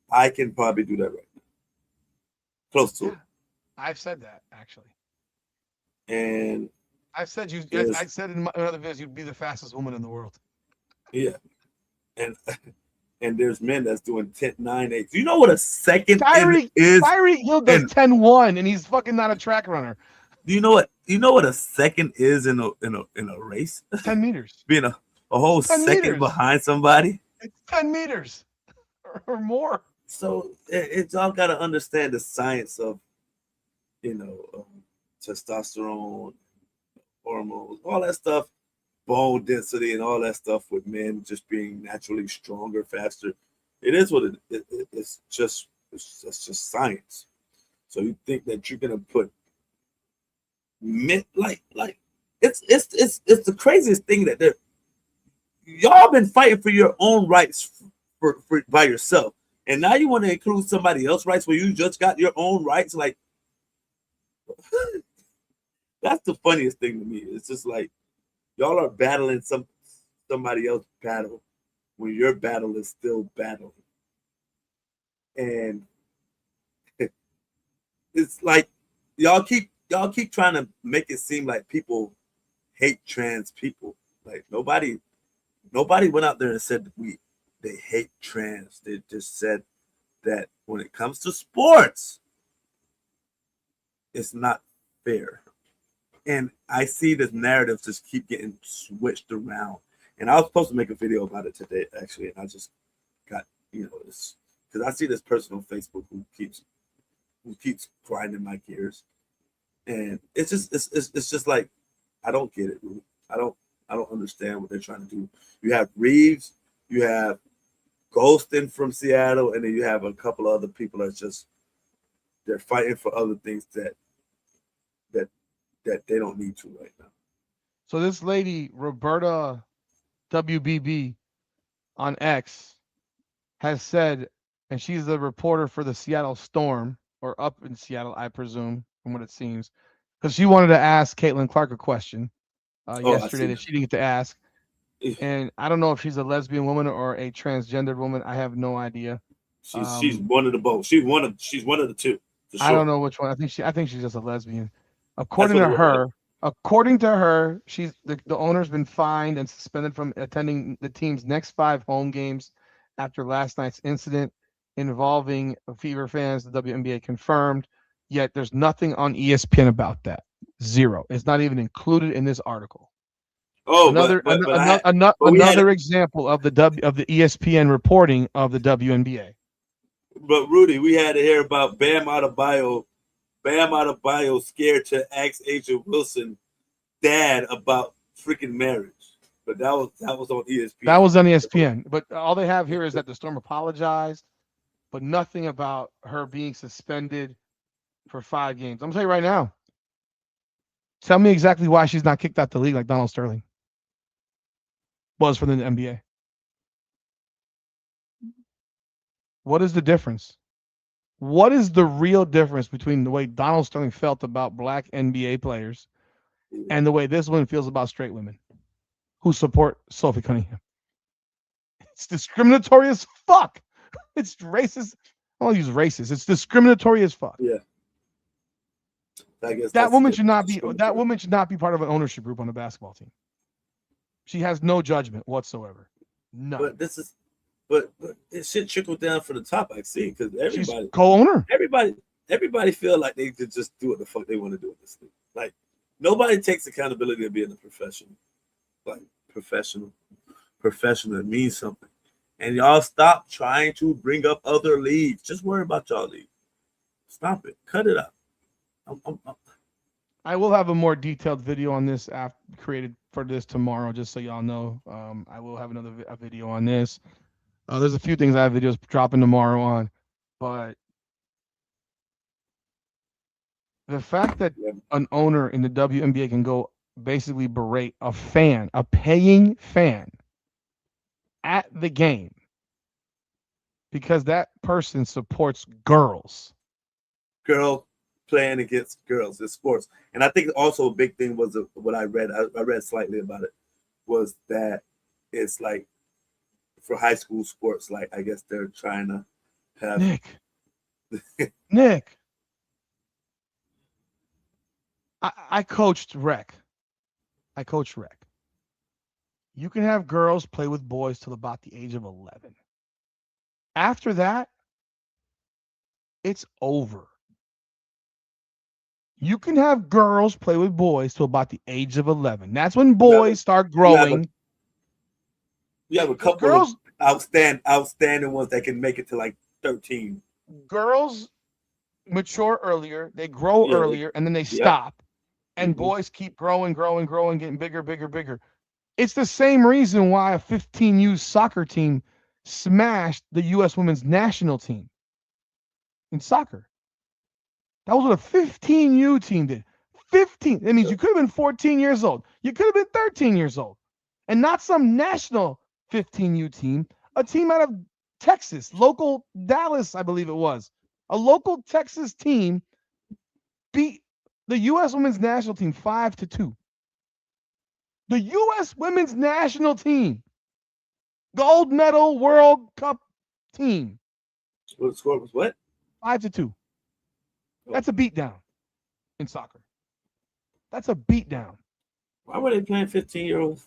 I can probably do that right now. Close to it. I've said that, actually. And I said in my other videos you'd be the fastest woman in the world. Yeah. And there's men that's doing 10-9-8. Do you know what a second is? Tyreek Hill does 10-1, and he's fucking not a track runner. Do you know what a second is in a race? 10 meters. Being a whole second behind somebody. It's 10 meters or more. So it's all got to understand the science of, testosterone, hormones, all that stuff, bone density, and all that stuff with men just being naturally stronger, faster. It is what it's just science. So you think that you're gonna put men like it's the craziest thing that y'all been fighting for your own rights for by yourself, and now you want to include somebody else's rights where you just got your own rights. Like that's the funniest thing to me. It's just like y'all are battling somebody else's battle when your battle is still battling, and it's like y'all keep trying to make it seem like people hate trans people. Like nobody went out there and said they hate trans. They just said that when it comes to sports, it's not fair. And I see this narrative just keep getting switched around. And I was supposed to make a video about it today, actually, and I just got, this because I see this person on Facebook who keeps grinding my gears, and it's just like I don't get it, Rudy. I don't understand what they're trying to do. You have Reeves, you have Golston from Seattle, and then you have a couple of other people that's they're fighting for other things that they don't need to right now. So this lady, Roberta WBB on X, has said, and she's the reporter for the Seattle Storm, or up in Seattle, I presume, from what it seems, because she wanted to ask Caitlin Clark a question yesterday that she didn't get to ask. And I don't know if she's a lesbian woman or a transgendered woman. I have no idea. She's one of the both. She's one of the two. Sure. I don't know which one. I think she's just a lesbian. According to her, she's the owner's been fined and suspended from attending the team's next 5 home games after last night's incident involving Fever fans. The WNBA confirmed, yet there's nothing on ESPN about that. Zero. It's not even included in this article. Oh, another example of the ESPN reporting of the WNBA. But Rudy, we had to hear about Bam Adebayo scared to ask Agent Wilson dad about freaking marriage. But that was on ESPN. That was on ESPN. But all they have here is that the Storm apologized, but nothing about her being suspended for 5 games. I'm gonna tell you right now. Tell me exactly why she's not kicked out the league like Donald Sterling was for the NBA. What is the difference? What is the real difference between the way Donald Sterling felt about black NBA players and the way this woman feels about straight women who support Sophie Cunningham? It's discriminatory as fuck. It's racist. I don't use racist. It's discriminatory as fuck. Yeah. I guess that woman should not be part of an ownership group on a basketball team. She has no judgment whatsoever. No. But it should trickle down from the top, I see, because everybody she's co-owner. Everybody feel like they could just do what the fuck they want to do with this thing. Like nobody takes accountability of being a professional. Like professional it means something. And y'all stop trying to bring up other leagues. Just worry about y'all league. Stop it. Cut it out. I will have a more detailed video on this created for this tomorrow, just so y'all know. I will have another video on this. There's a few things I have videos dropping tomorrow on, but the fact that an owner in the WNBA can go basically berate a fan, a paying fan, at the game because that person supports girls. Girl playing against girls in sports. And I think also a big thing was what I read slightly about it, was that it's like for high school sports, like I guess they're trying to have Nick. I coached rec. You can have girls play with boys till about the age of 11. After that, it's over. You can have girls play with boys till about the age of 11. That's when boys start growing. You have a couple girls, of outstanding ones that can make it to like 13. Girls mature earlier, they grow earlier, and then they stop. And boys keep growing, getting bigger. It's the same reason why a 15U soccer team smashed the U.S. women's national team in soccer. That was what a 15U team did. 15. That means you could have been 14 years old. You could have been 13 years old. And not some national 15U team, a team out of Texas, local Dallas, I believe it was. A local Texas team beat the U.S. women's national team 5-2. The U.S. women's national team, gold medal World Cup team. What score was what? 5-2. That's a beatdown in soccer. That's a beatdown. Why were they playing 15-year-olds?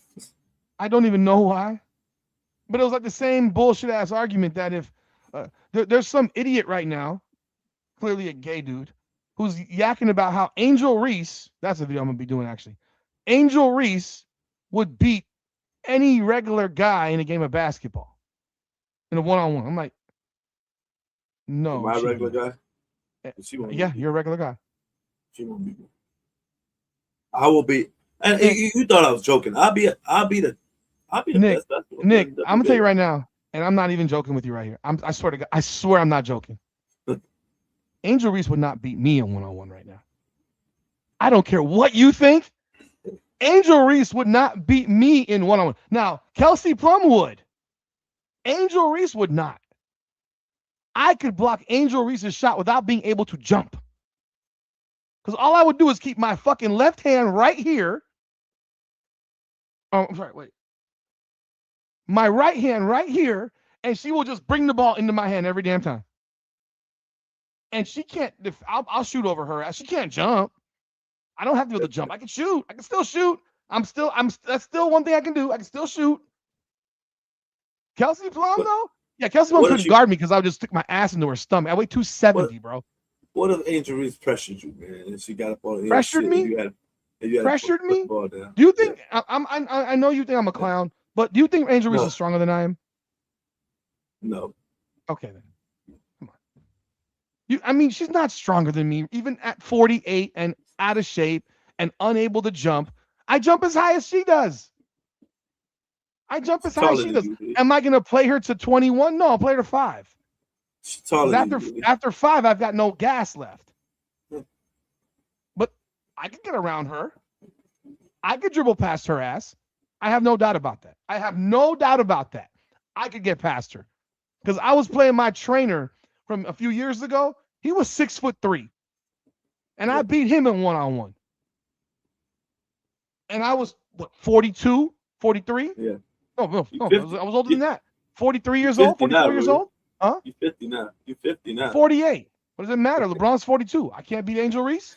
I don't even know why. But it was like the same bullshit-ass argument that if there's some idiot right now, clearly a gay dude, who's yakking about how Angel Reese, that's a video I'm going to be doing actually, Angel Reese would beat any regular guy in a game of basketball in a one-on-one. I'm like, no. Am I a regular guy? She won't Yeah, beat me. you're a regular guy. She won't beat me. I will be. And you thought I was joking. I'll be the Nick, best basketball Nick, player. I'm gonna tell you right now, and I'm not even joking with you right here. I swear to God, I swear I'm not joking. Angel Reese would not beat me in one-on-one right now. I don't care what you think. Angel Reese would not beat me in one-on-one. Now, Kelsey Plum would. Angel Reese would not. I could block Angel Reese's shot without being able to jump. Because all I would do is keep my fucking left hand right here. Oh, I'm sorry, wait. My right hand right here, and she will just bring the ball into my hand every damn time. And she can't, I'll shoot over her ass. She can't jump. I don't have to be able to jump. I can shoot. I can still shoot. That's still one thing I can do. I can still shoot. Kelsey Plum, though? Yeah, Kelsey Plum couldn't guard me because I would just stick my ass into her stomach. I weigh 270, bro. What if Angel Reese pressured you, man? And she got up on pressured me? Pressured me? Do you think I know you think I'm a clown, but do you think Angel Reese is stronger than I am? No. Okay then. Come on. I mean, she's not stronger than me, even at 48 and out of shape and unable to jump. I jump as high as she does. Am I going to play her to 21? No, I'll play her to 5. She's taller than you. After 5, I've got no gas left. But I could get around her. I could dribble past her ass. I have no doubt about that. I could get past her. Because I was playing my trainer from a few years ago. He was 6'3". And I beat him in one-on-one. And I was, 42, 43? Yeah. No, I was older than that. 43 years old, 44 years old? Huh? You're 50 now. 48. What does it matter? LeBron's 42. I can't beat Angel Reese?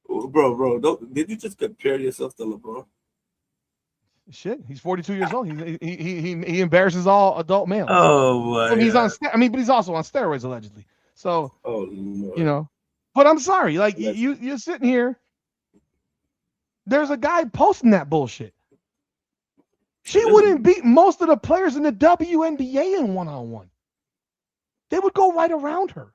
Bro, did you just compare yourself to LeBron? Shit, he's 42 years old. He embarrasses all adult males. Oh my! He's but he's also on steroids allegedly. So, you know, but I'm sorry. Like you're sitting here. There's a guy posting that bullshit. She wouldn't beat most of the players in the WNBA in one-on-one. They would go right around her.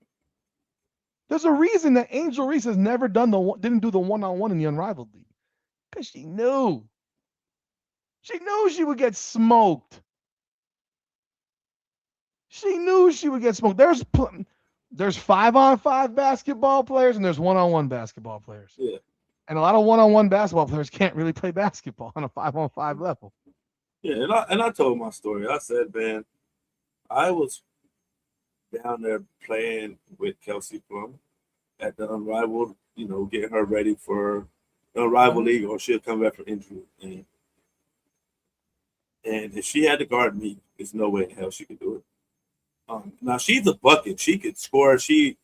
There's a reason that Angel Reese has never didn't do the one-on-one in the Unrivaled League. Because she knew. She knew she would get smoked. There's 5-on-5 basketball players and there's one-on-one basketball players. Yeah. And a lot of one-on-one basketball players can't really play basketball on a 5-on-5 level. Yeah, and I told my story. I said, man, I was down there playing with Kelsey Plum at the Unrivaled, getting her ready for the Unrivaled League, or she'll come back from injury. And if she had to guard me, there's no way in hell she could do it. Now she's a bucket. She could score. She's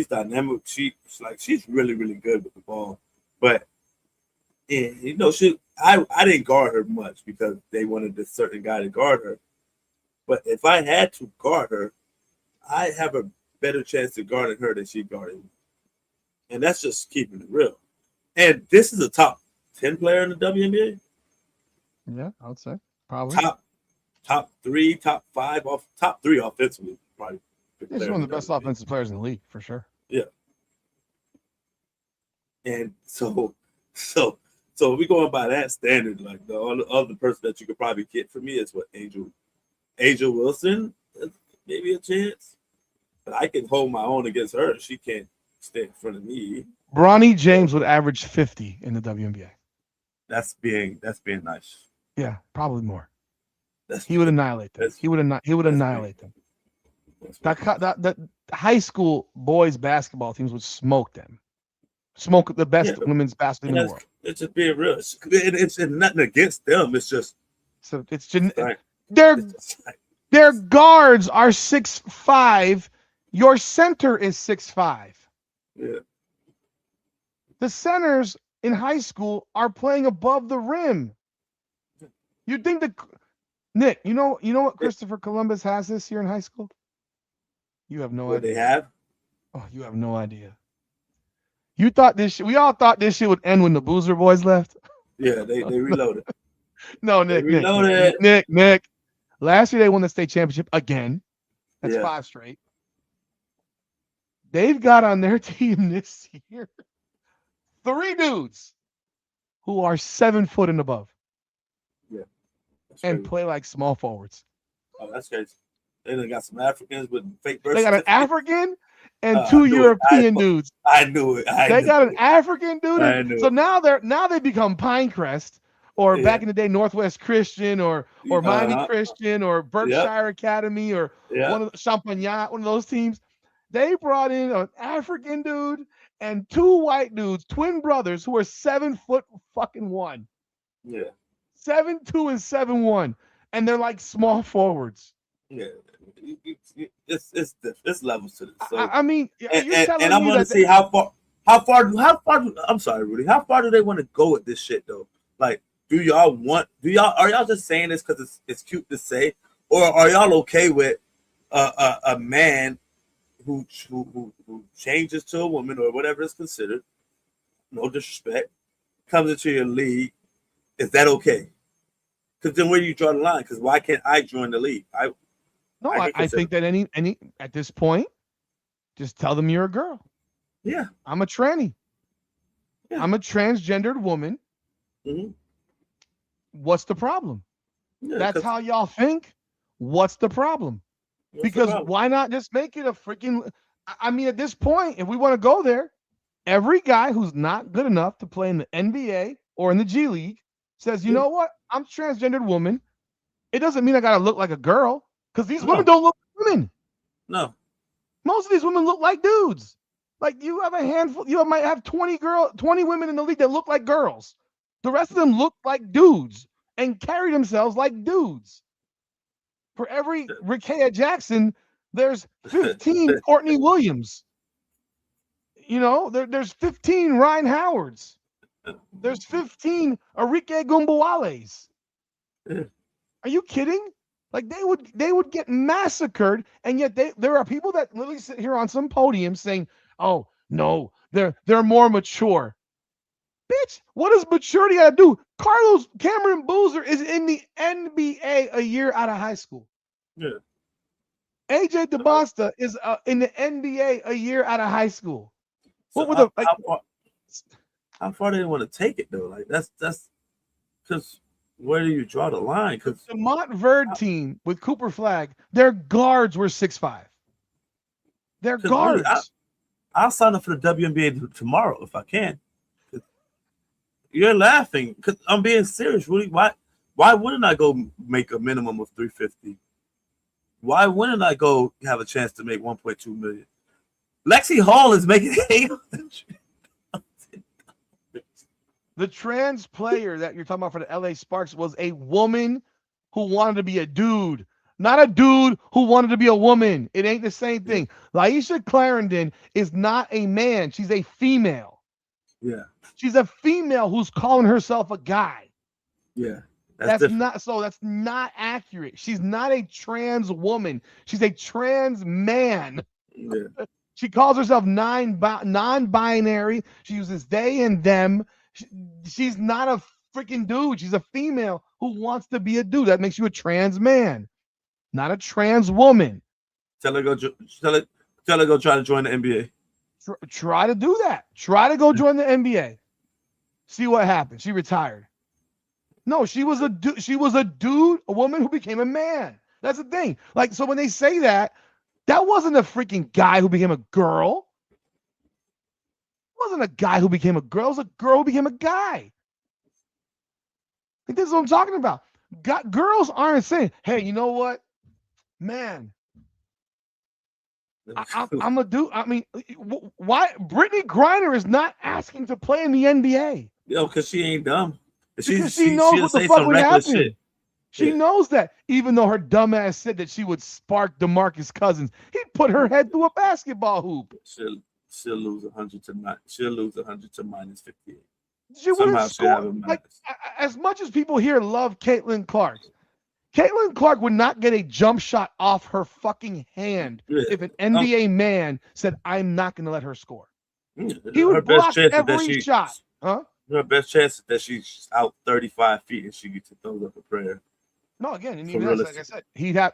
dynamic. She's really, really good with the ball. But I didn't guard her much because they wanted a certain guy to guard her. But if I had to guard her, I have a better chance of guarding her than she guarded me. And that's just keeping it real. And this is a top 10 player in the WNBA. Yeah, I would say probably top 3, top 5, top 3 offensively. Probably. She's one of the best offensive players in the league for sure. Yeah. And so we going by that standard. Like the only other person that you could probably get for me is what Angel Wilson. Maybe a chance, but I can hold my own against her. She can't stay in front of me. Bronny James would average 50 in the WNBA. That's being nice. Yeah, probably more. He would annihilate them. He would annihilate them. That high school boys basketball teams would smoke them. Smoke the best women's basketball in the world. It's just being real. It's nothing against them. It's just their guards are 6'5". Your center is 6'5". Yeah. The centers in high school are playing above the rim. You think Nick, you know what Christopher Columbus has this year in high school? You have no idea. They have? Oh, you have no idea. You thought this shit, we all thought this shit would end when the Boozer Boys left. Yeah, they reloaded. No, They Nick. reloaded. Nick. Last year they won the state championship again. That's Yeah. 5 straight. They've got on their team this year 3 dudes who are 7 foot and above Yeah. That's and crazy. play like small forwards. Oh, that's crazy. They done got some Africans with fake birth They got an certificates. African and I 2 knew it. European dudes. I knew it. They got an African dude. I knew So it. now they become Pinecrest or Yeah. back in the day Northwest Christian or Miami Uh-huh. Christian or Berkshire Academy or Yeah. one of the Champagnat, one of those teams. They brought in an African dude and 2 white dudes, twin brothers who are 7 foot fucking 1. Yeah. 7'2" and 7'1", and they're like small forwards. Yeah. It's levels to this. So I mean, you're telling and I'm me gonna that see how far I'm sorry, Rudy. How far do they want to go with this shit though? Like, are y'all just saying this because it's cute to say, or are y'all okay with a man who changes to a woman or whatever is considered, no disrespect, comes into your league? Is that okay? Because then where do you draw the line? Because why can't I join the league? I think that any at this point, just tell them you're a girl. Yeah. I'm a tranny. Yeah. I'm a transgendered woman. Mm-hmm. What's the problem? Yeah, That's how y'all think. What's the problem? Because why not just make it a freaking? I mean, at this point, if we want to go there, every guy who's not good enough to play in the NBA or in the G League says, you know what? I'm a transgendered woman. It doesn't mean I gotta look like a girl because these women don't look like women. No. Most of these women look like dudes. Like you have a handful, you might have 20 women in the league that look like girls. The rest of them look like dudes and carry themselves like dudes. For every Rickeya Jackson, there's 15 Courtney Williams. You know, there's 15 Ryan Howards. There's 15 Enrique Gumbuales. Are you kidding? Like they would get massacred, and yet there are people that literally sit here on some podium saying, "Oh no, they're more mature." Bitch, what does maturity got to do? Cameron Boozer is in the NBA a year out of high school. Yeah. AJ DeBosta is in the NBA a year out of high school. So What were how far do they want to take it though? Like that's because where do you draw the line? Because the Montverde team with Cooper Flagg, their guards were 6'5". Their guards. Really, I'll sign up for the WNBA tomorrow if I can. You're laughing because I'm being serious, Rudy. Why wouldn't I go make a minimum of $350? Why wouldn't I go have a chance to make $1.2 million? Lexi Hall is making $800. The trans player that you're talking about for the LA Sparks was a woman who wanted to be a dude, not a dude who wanted to be a woman. It ain't the same thing. Laisha Clarendon is not a man. She's a female. Yeah. She's a female who's calling herself a guy. Yeah. That's not accurate. She's not a trans woman. She's a trans man. Yeah. She calls herself non-binary. She uses they and them. She's not a freaking dude. She's a female who wants to be a dude. That makes you a trans man, not a trans woman. Tell her go try to join the NBA. Try to do that. Try to go join the NBA. See what happens. She retired. No, she was a dude, a woman who became a man. That's the thing. Like, so when they say that wasn't a freaking guy who became a girl. It wasn't a guy who became a girl. It was a girl who became a guy. Like, this is what I'm talking about. Girls aren't saying, hey, you know what? Man, I'm a dude. I mean, why? Brittany Griner is not asking to play in the NBA. Yo, because she ain't dumb. Because she knows what the fuck would happen. She knows that, even though her dumb ass said that she would spark DeMarcus Cousins, he'd put her head through a basketball hoop. She'll lose 100 to 9. She'll lose 100 to minus 58. She wouldn't score. Like, as much as people here love Caitlin Clark would not get a jump shot off her fucking hand if an NBA man said, I'm not going to let her score. He would block every shot. Huh? Her best chance is that she's out 35 feet and she gets to throw up a prayer. No, again, and even like I said,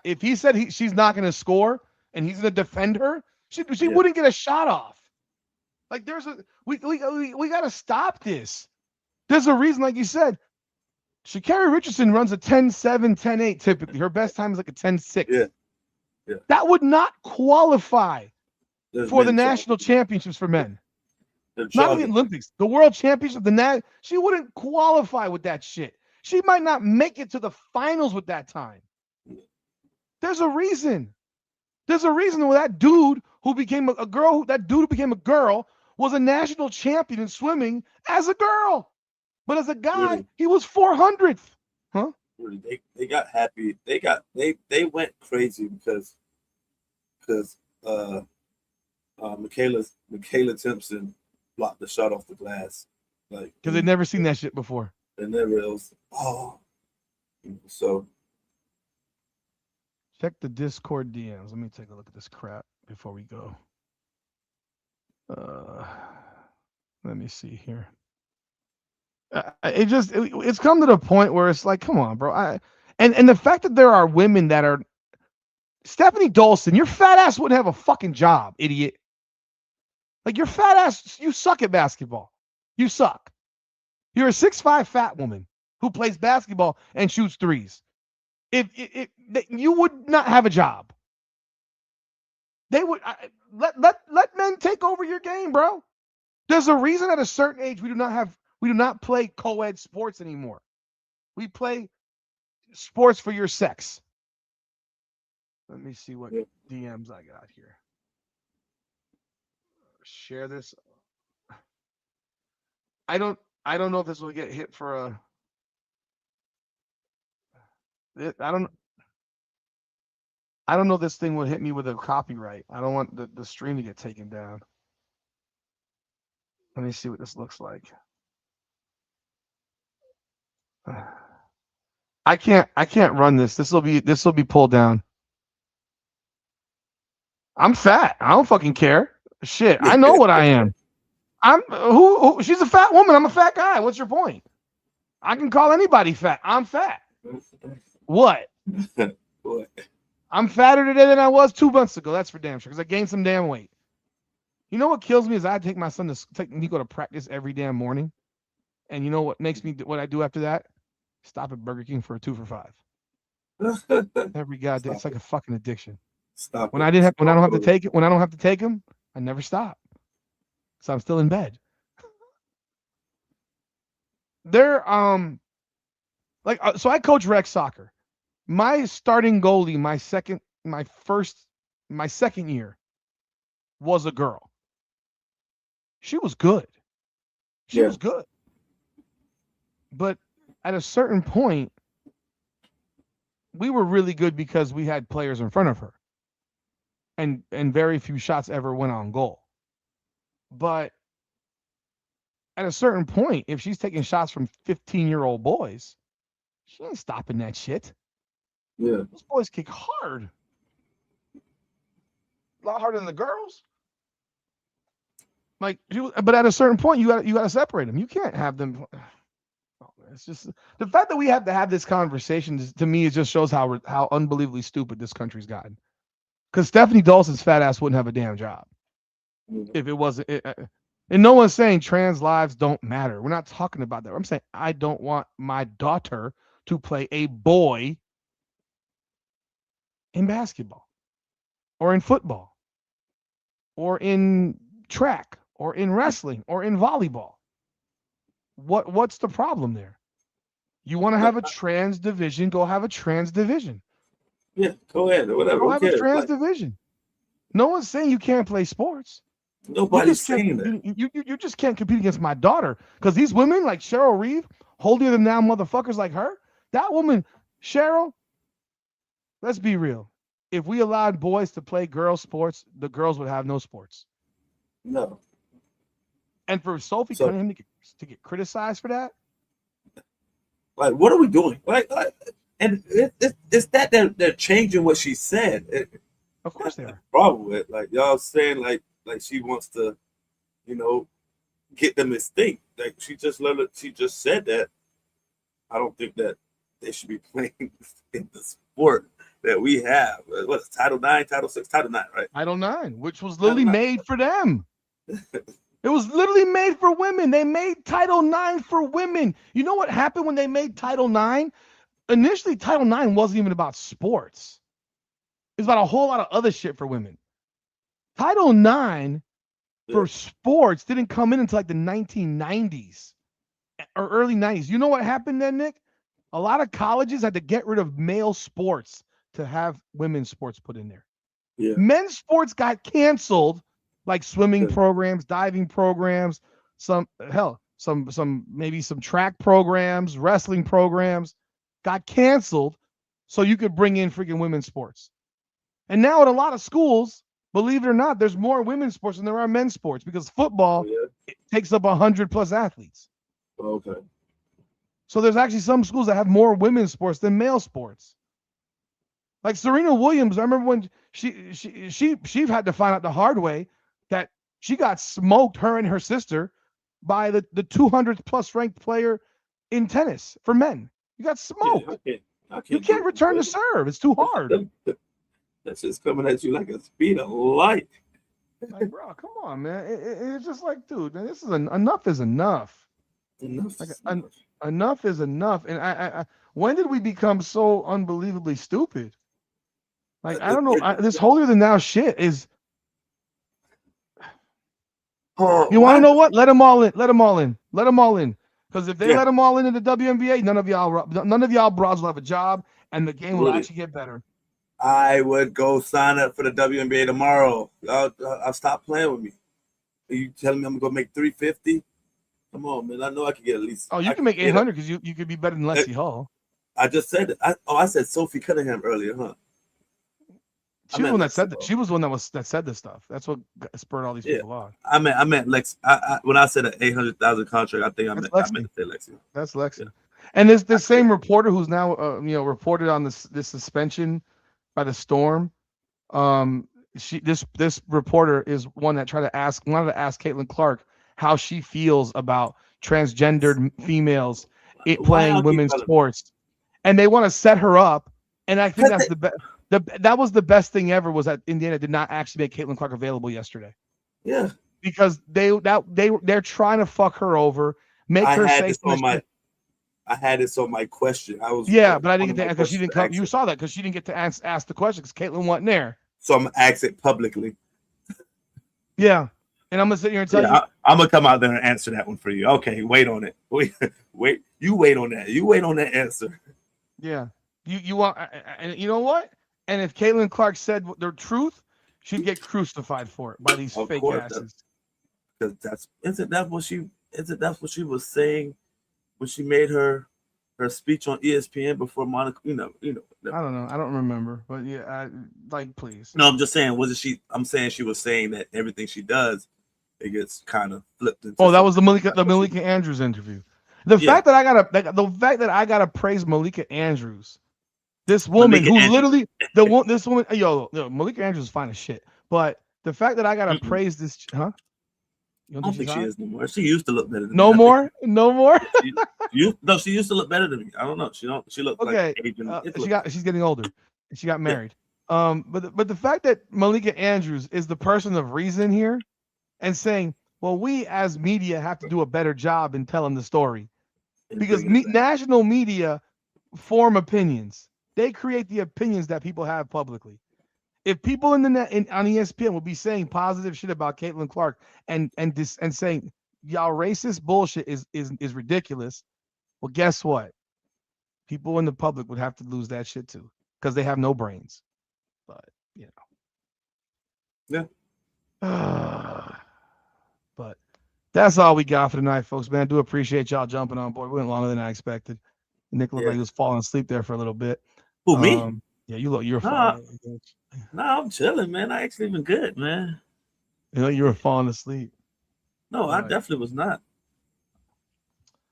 if he said she's not going to score and he's going to defend her, she wouldn't get a shot off. Like we got to stop this. There's a reason, like you said, Sha'Carri Richardson runs a 10.7, 10.8 typically. Her best time is like a 10.6. Yeah. That would not qualify for the national championships for men. Not the Olympics, the World Championship, she wouldn't qualify with that shit. She might not make it to the finals with that time. There's a reason. There's a reason why that dude who became a girl, was a national champion in swimming as a girl. But as a guy, he was 400th. Huh? They got happy. They went crazy because Michaela Timpson blocked the shot off the glass. Like, because they'd never seen that shit before. They never else. So check the Discord DMs. Let me take a look at this crap before we go. Let me see here. It's come to the point where it's like, come on, bro. And the fact that there are women that are Stephanie Dolson, your fat ass wouldn't have a fucking job, idiot. Like, your fat ass, you suck at basketball. You suck. You're a 6'5" fat woman who plays basketball and shoots threes. You would not have a job. They would let men take over your game, bro. There's a reason at a certain age we do not play co-ed sports anymore. We play sports for your sex. Let me see what DMs I got here. Share this. I don't know if this will get hit for a. I don't know if this thing would hit me with a copyright. I don't want the stream to get taken down. Let me see what this looks like. I can't run this. This will be pulled down. I'm fat. I don't fucking care. Shit, I know what I am. She's a fat woman. I'm a fat guy. What's your point? I can call anybody fat. I'm fat. What? What? I'm fatter today than I was 2 months ago. That's for damn sure. Because I gained some damn weight. You know what kills me is I take my son to take Nico to practice every damn morning. And you know what makes me what I do after that? Stop at Burger King for a 2 for $5. Every goddamn, it's like a fucking addiction. Stop. When I don't have to take him, I never stop. So I'm still in bed. So I coach rec soccer. My starting goalie, my second year was a girl. She was good. She was good. But at a certain point, we were really good because we had players in front of her. And very few shots ever went on goal. But at a certain point, if she's taking shots from 15-year-old boys, she ain't stopping that shit. Yeah. Those boys kick hard. A lot harder than the girls. But at a certain point, you got to separate them. You can't have them. It's just the fact that we have to have this conversation to me, it just shows how unbelievably stupid this country's gotten. Because Stephanie Dawson's fat ass wouldn't have a damn job if it wasn't. And no one's saying trans lives don't matter. We're not talking about that. I'm saying I don't want my daughter to play a boy in basketball or in football or in track or in wrestling or in volleyball. What's the problem there? You want to have a trans division, go have a trans division. Yeah, go ahead or whatever. Go have a trans division. No one's saying you can't play sports. Nobody's saying that. You just can't compete against my daughter because these women like Cheryl Reeve, holier than thou motherfuckers like her, that woman, Cheryl, let's be real. If we allowed boys to play girls' sports, the girls would have no sports. No. And for Sophie Cunningham to get criticized for that? Like, what are we doing? And it's that they're changing what she said. Of course they are. Problem with like y'all saying like she wants to, get them instinct. Like she just said that. I don't think that they should be playing in the sport that we have. What's Title IX, Title VI, Title IX, right? Title IX, which was literally made for them. It was literally made for women. They made Title IX for women. You know what happened when they made Title IX? Initially, Title IX wasn't even about sports. It was about a whole lot of other shit for women. Title IX for sports didn't come in until like the 1990s or early 90s. You know what happened then, Nick? A lot of colleges had to get rid of male sports to have women's sports put in there. Yeah. Men's sports got canceled, like swimming programs, diving programs, maybe some track programs, wrestling programs got canceled so you could bring in freaking women's sports. And now at a lot of schools, believe it or not, there's more women's sports than there are men's sports because football takes up 100+ athletes. Okay. So there's actually some schools that have more women's sports than male sports. Like Serena Williams, I remember when she had to find out the hard way that she got smoked, her and her sister, by the 200+ ranked player in tennis for men. You got smoked. You can't return the serve. It's too hard. That's just coming at you like a speed of light. Like, bro, come on, man. It's just like, dude, man, this is enough is enough. Enough is enough. And I when did we become so unbelievably stupid? Like, I don't know. This holier than thou shit is. You want to know what? Let them all in. Let them all in. Let them all in. Because if they let them all into the WNBA, none of y'all broads will have a job, and the game will actually get better. I would go sign up for the WNBA tomorrow. I'll stop playing with me. Are you telling me I'm gonna go make $350? Come on, man. I know I can get at least. Oh, you can make $800 because you could be better than Lexi Hall. I just said it. I said Sophie Cunningham earlier, huh? She was the one that said that. She was the one that said this stuff. That's what spurred all these people on. I meant Lex. When I said an $800,000 contract, I think I meant to say Lexi. That's Lexi. Yeah. And this same reporter who's now reported on this suspension by the Storm. This reporter is one that wanted to ask Caitlin Clark how she feels about transgendered females playing women's sports, and they want to set her up. And I think that's the best. That was the best thing ever was that Indiana did not actually make Caitlin Clark available yesterday. Yeah, because they're trying to fuck her over, make her say. I had it on my question. But I didn't get to because she didn't come. You saw that because she didn't get to ask the question because Caitlin wasn't there. So I'm gonna ask it publicly. Yeah, and I'm gonna sit here and tell you. I'm gonna come out there and answer that one for you. Okay, wait on it. Wait. You wait on that. You wait on that answer. Yeah, you want, and you know what? And if Caitlin Clark said the truth, she'd get crucified for it by these fake asses. Because isn't that what she was saying when she made her speech on ESPN before Monica? I don't know. I don't remember, but yeah, please. No, I'm just saying. I'm saying she was saying that everything she does, it gets kind of flipped into. That was the Malika Andrews interview. The fact that I gotta praise Malika Andrews. This woman Malika Andrews is fine as shit. But the fact that I gotta praise this, huh? I don't think she is no more. She used to look better than me. No more. She used to look better than me. I don't know. She looked like aging. She's getting older. She got married. But the fact that Malika Andrews is the person of reason here, and saying, well, we as media have to do a better job in telling the story, because national media form opinions. They create the opinions that people have publicly. If people on ESPN will be saying positive shit about Caitlin Clark and saying y'all racist bullshit is ridiculous, well, guess what? People in the public would have to lose that shit too because they have no brains. But yeah. But that's all we got for tonight, folks. Man, I do appreciate y'all jumping on board. We went longer than I expected. Nick looked like he was falling asleep there for a little bit. Who, me? Yeah, you're falling. No, I'm chilling, man. I actually been good, man. You were falling asleep. No, I definitely was not.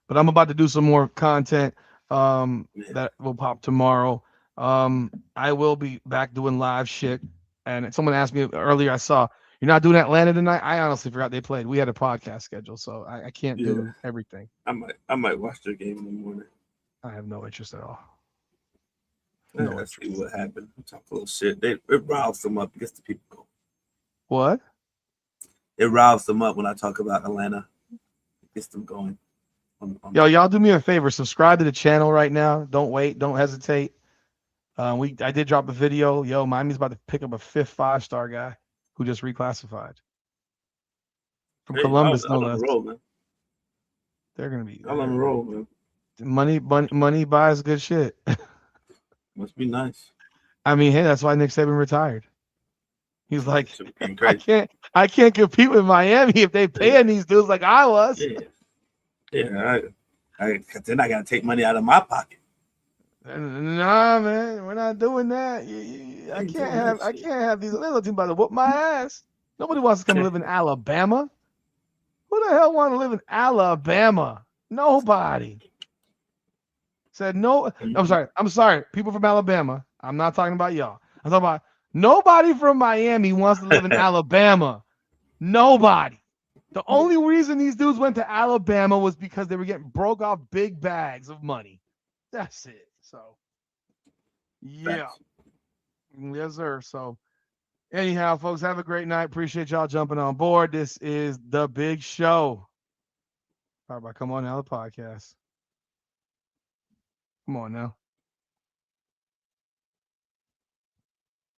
But I'm about to do some more content that will pop tomorrow. I will be back doing live shit. And someone asked me earlier, I saw You're not doing Atlanta tonight? I honestly forgot they played. We had a podcast schedule, so I can't do everything. I might watch their game in the morning. I have no interest at all. No, let's see what happened. Talk a little shit. It riles them up. Gets the people going. What? It riles them up when I talk about Atlanta. It gets them going. Yo, y'all do me a favor. Subscribe to the channel right now. Don't wait. Don't hesitate. I did drop a video. Yo, Miami's about to pick up a 5th 5-star guy who just reclassified from Columbus. No less. They're gonna be. I'm on the roll, man. Money buys good shit. Must be nice. I mean, hey, that's why Nick Saban retired. He's like, I can't compete with Miami if they paying these dudes like I was. Yeah. Then I gotta take money out of my pocket. Nah, man, we're not doing that. I can't have these little teams about to whoop my ass. Nobody wants to come live in Alabama. Who the hell want to live in Alabama? Nobody. Said no. I'm sorry. People from Alabama. I'm not talking about y'all. I'm talking about nobody from Miami wants to live in Alabama. Nobody. The only reason these dudes went to Alabama was because they were getting broke off big bags of money. That's it. So, yeah. Yes, sir. So, anyhow, folks, have a great night. Appreciate y'all jumping on board. This is The Big Show. All right, come on now, the podcast. Come on now.